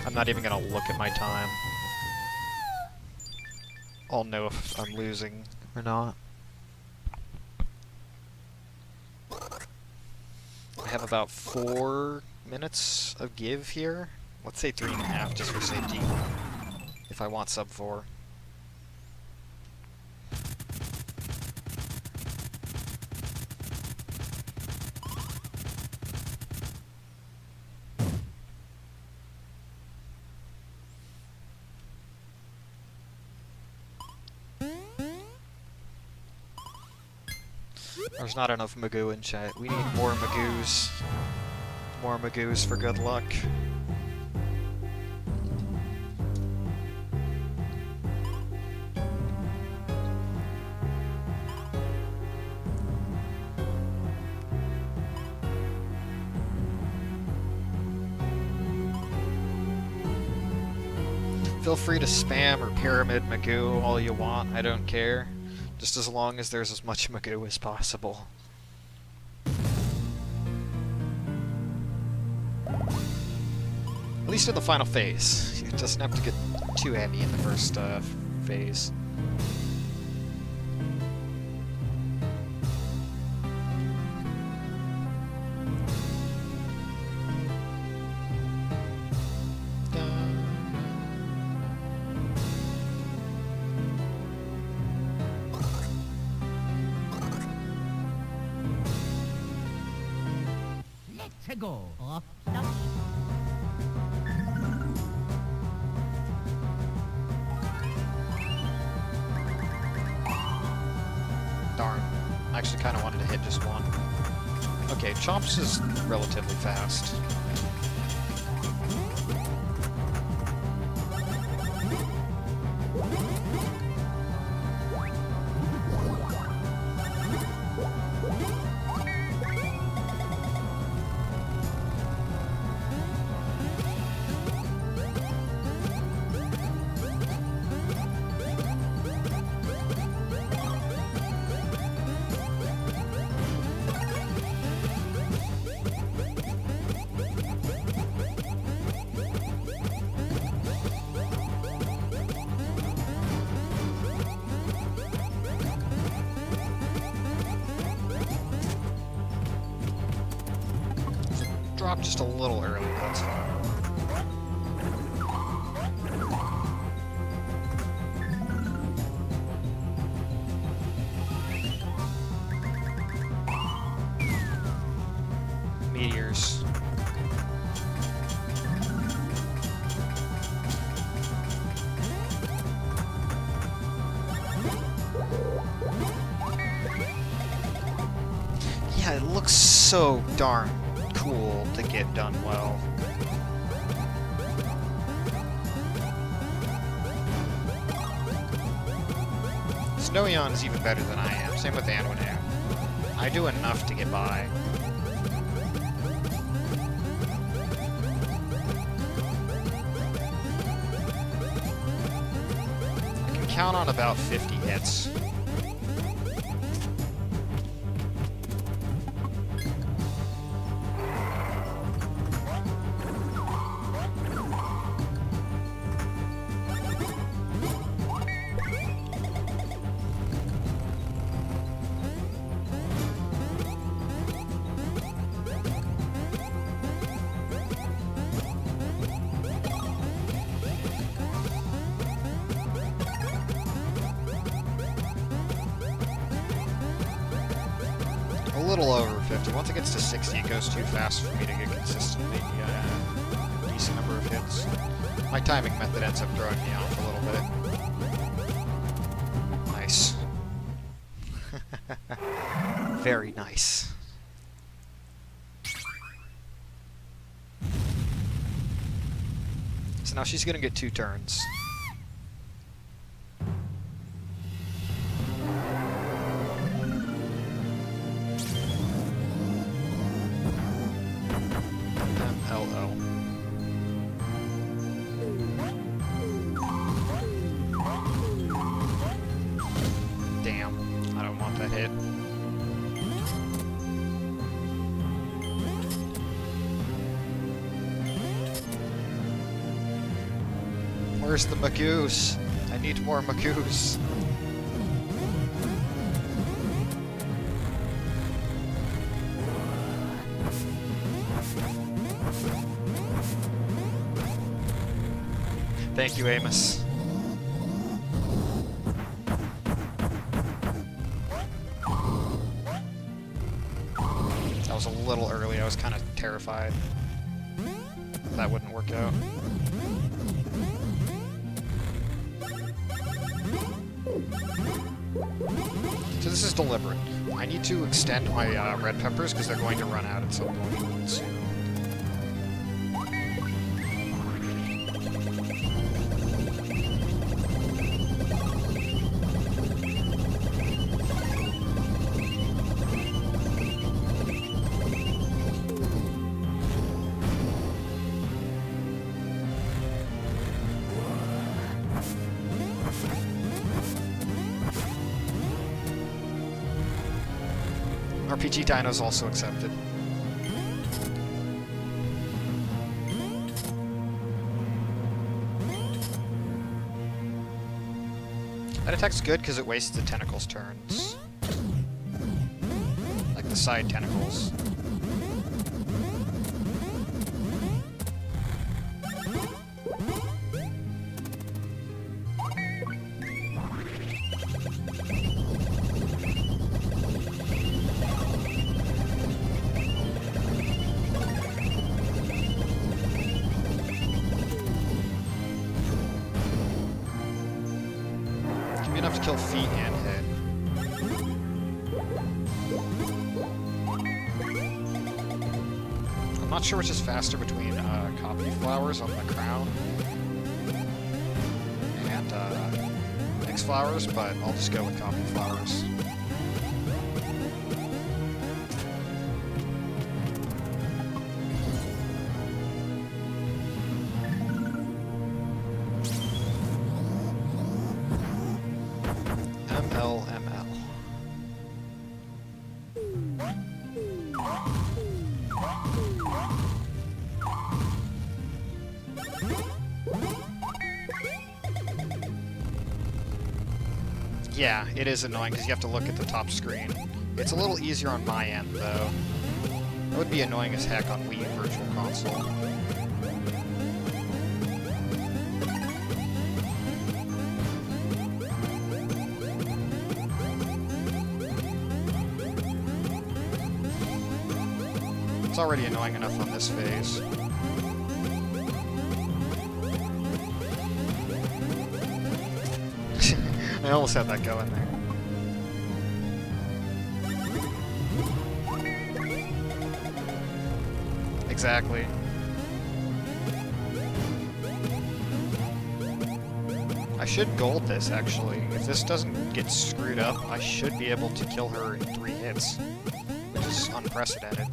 I'm not even going to look at my time. I'll know if I'm losing or not. I have about 4 minutes of give here. Let's say 3.5 just for safety. If I want sub 4. There's not enough Magoo in chat. We need more Magoos. More Magoos for good luck. Feel free to spam or pyramid Magoo all you want, I don't care. Just as long as there's as much Magoo as possible. At least in the final phase. It doesn't have to get too heavy in the first phase. Let's go. Oh, no. Darn. I actually kind of wanted to hit just one. Okay, Chomps is relatively fast. Drop just a little early, but that's fine. Meteors. Yeah, it looks so darn cool to get done well. Snowion is even better than I am. Same with Anwinu. I do enough to get by. I can count on about 50 hits. A little over 50. Once it gets to 60, it goes too fast for me to get consistently decent number of hits. My timing method ends up throwing me off a little bit. Nice. Very nice. So now she's gonna get 2 turns. it. Where's the Magoose? I need more Magoose. Thank you, Amos. That was a little early. I was kind of terrified that wouldn't work out. So this is deliberate. I need to extend my red peppers because they're going to run out at some point soon. RPG Dino's also accepted. That attack's good because it wastes the tentacles' turns. Like the side tentacles. Enough to kill feet and head. I'm not sure which is faster between copy flowers on the crown and X flowers, but I'll just go with copy flowers. ML. Yeah, it is annoying because you have to look at the top screen. It's a little easier on my end, though. It would be annoying as heck on Wii Virtual Console. It's already annoying enough on this phase. I almost had that go in there. Exactly. I should gold this, actually. If this doesn't get screwed up, I should be able to kill her in 3 hits, which is unprecedented.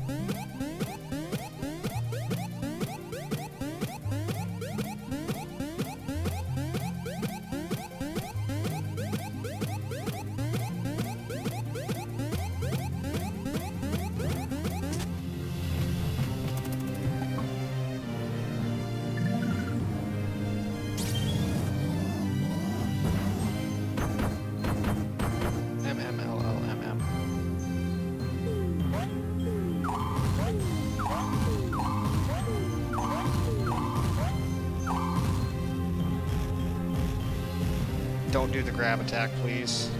Don't do the grab attack, please.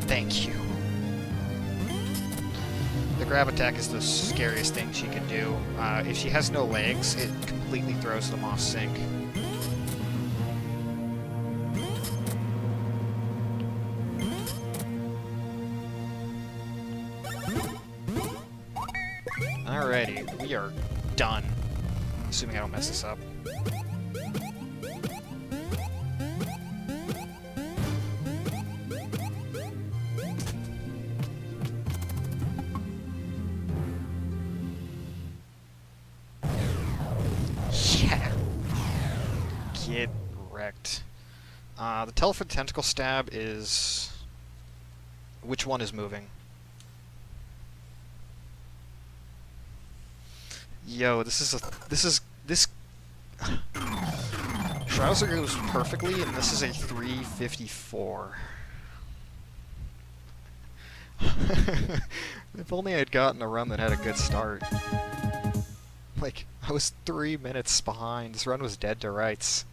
Thank you. The grab attack is the scariest thing she can do. If she has no legs, it completely throws them off sync. Alrighty, we are done. Assuming I don't mess this up. Get wrecked. The Teleport Tentacle Stab is Which one is moving? Yo, this Trouser goes perfectly, and this is a 354. If only I'd gotten a run that had a good start. Like, I was 3 minutes behind. This run was dead to rights.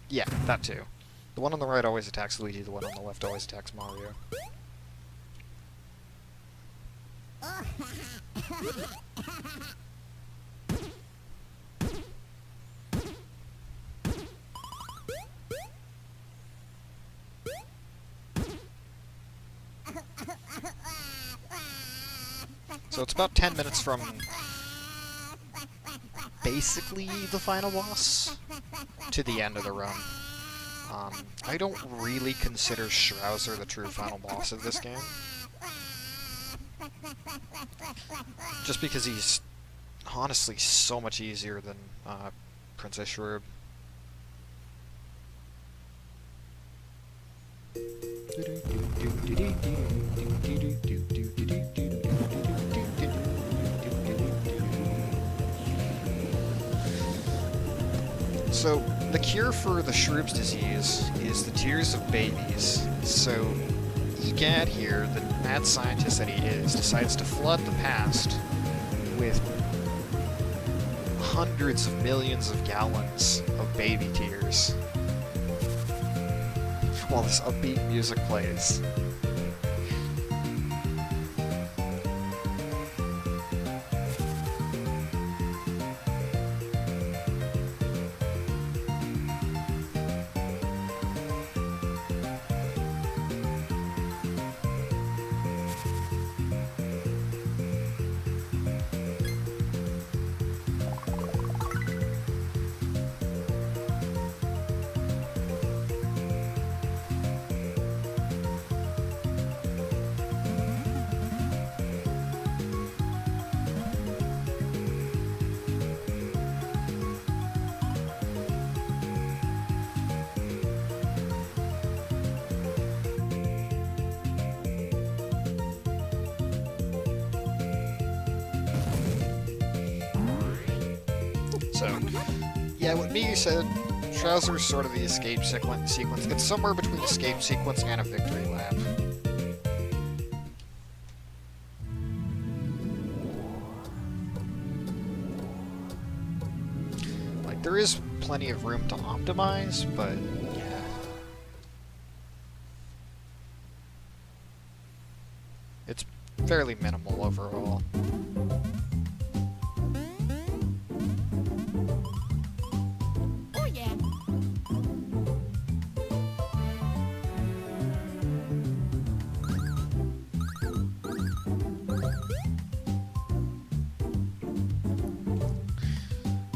Yeah, that too. The one on the right always attacks Luigi, the one on the left always attacks Mario. So it's about 10 minutes from basically the final boss to the end of the run. I don't really consider Shrouser the true final boss of this game. Just because he's honestly so much easier than Princess Shrub. So, the cure for the Shrub's disease is the tears of babies. So, Egad here, the mad scientist that he is, decides to flood the past with hundreds of millions of gallons of baby tears while this upbeat music plays. So, yeah, what Miyu said, Trouser's sort of the escape sequence. It's somewhere between escape sequence and a victory lap. Like, there is plenty of room to optimize, but yeah. It's fairly minimal overall. Oh yeah.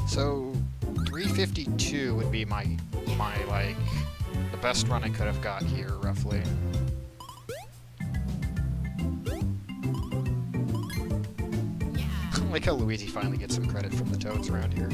So, 352 would be my like, the best run I could have got here, roughly. I like how Luigi finally gets some credit from the Toads around here.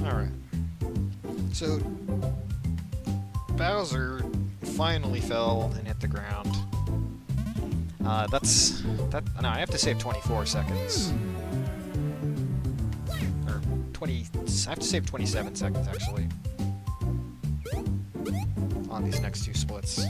Alright. So, Bowser finally fell and hit the ground. No, I have to save 24 seconds. Or 20, I have to save 27 seconds, actually. On these next two splits.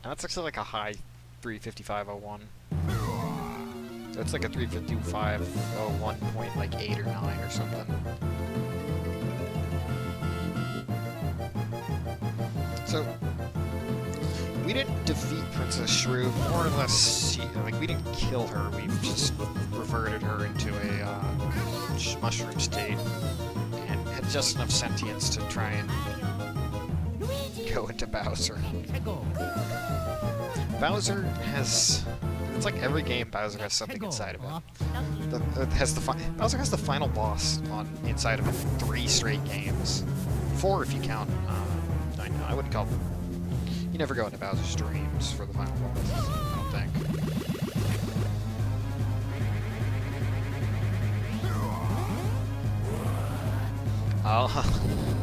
And that's actually like a high 355.01. So it's like a 355.01.8 or 9 or something. So we didn't defeat Princess Shrew, more or less, like, we didn't kill her, we just reverted her into a mushroom state, and had just enough sentience to try and go into Bowser. Bowser has... It's like every game Bowser has something inside of it. Bowser has the final boss on inside of it 3 straight games. 4 if you count... I wouldn't call them... You never go into Bowser's dreams for the final boss, I don't think.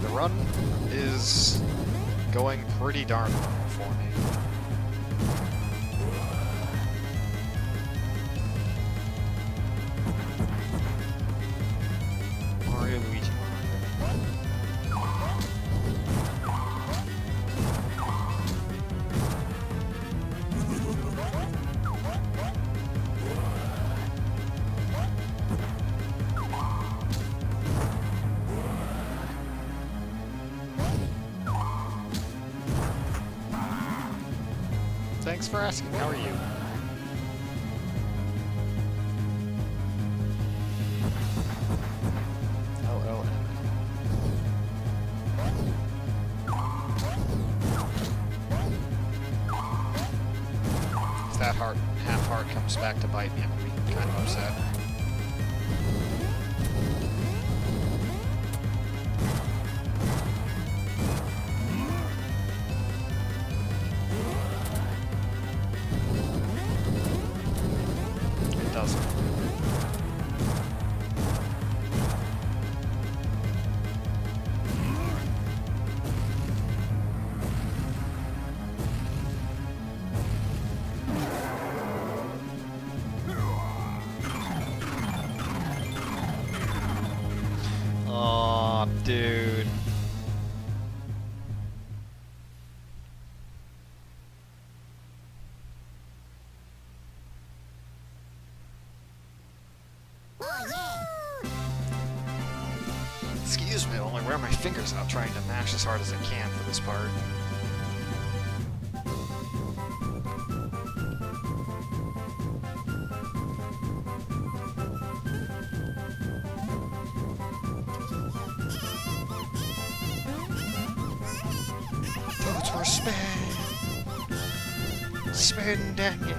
The run is going pretty darn well for me. Mario, Luigi, Thanks for asking. How are you? LLM. If that half heart comes back to bite me, I'm gonna be kind of upset. Aw, dude. Excuse me, I'll only wear my fingers out trying to mash as hard as I can for this part. Spin! Spin, dang it!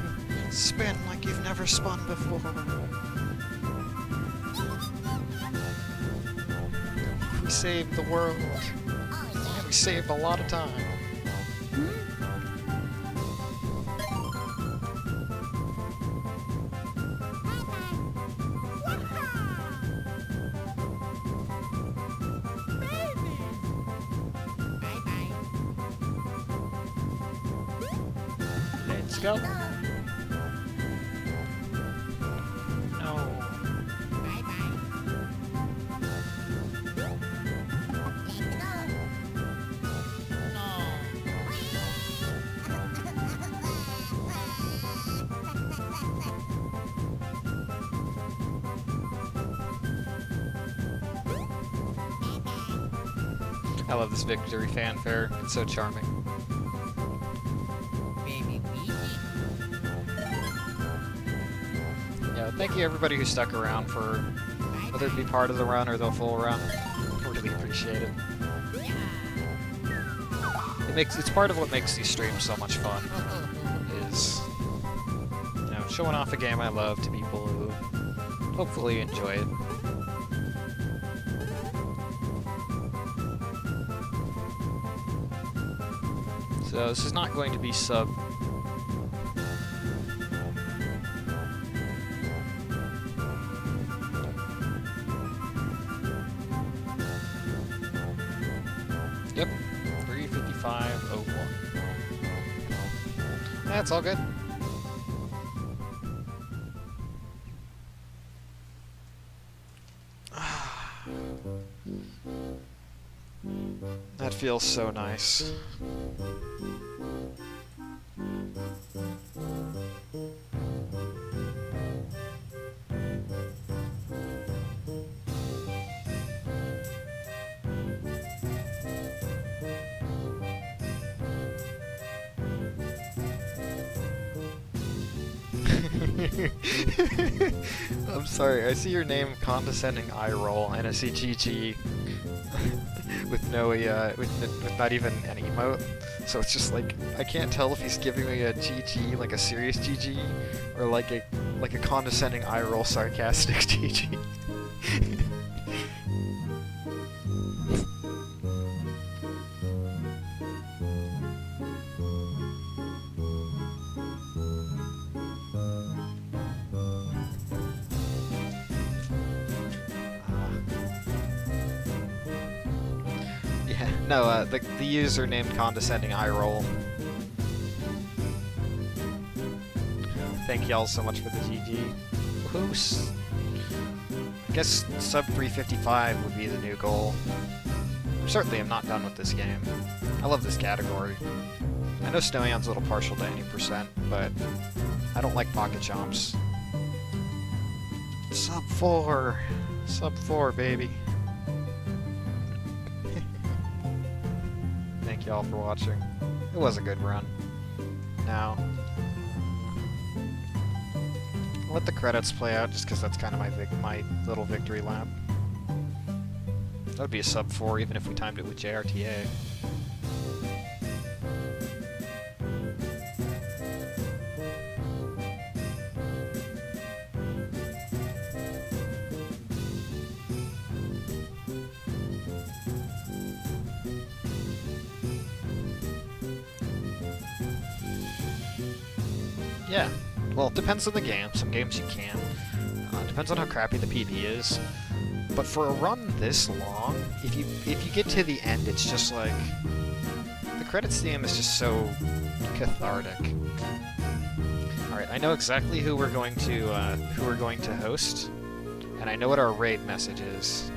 Spin like you've never spun before. We saved the world. And we saved a lot of time. Let's go. No. I love this victory fanfare. It's so charming. Yeah, thank you everybody who stuck around for whether it be part of the run or the full run. Really appreciate it. It's part of what makes these streams so much fun. Is showing off a game I love to people who hopefully enjoy it. So this is not going to be sub. Yep, 3:55:01. That's all good. That feels so nice. I'm sorry, I see your name condescending eye roll and I see GG with no with not even an emote. So it's just like I can't tell if he's giving me a GG, like a serious GG, or like a condescending eye roll sarcastic GG. Yeah, no, the username condescending eye roll. Thank y'all so much for the GG. Who's? I guess sub 355 would be the new goal. Certainly I'm not done with this game. I love this category. I know Snowyon's a little partial to 80%, but I don't like pocket chomps. Sub 4! Sub 4, baby. Thank y'all for watching. It was a good run. Now, I'll let the credits play out just because that's kind of my little victory lap. That would be a sub 4 even if we timed it with JRTA. Yeah. Well, it depends on the game. Some games you can. Depends on how crappy the PB is. But for a run this long, if you get to the end, it's just like the credits theme is just so cathartic. All right, I know exactly who we're going to host, and I know what our raid message is.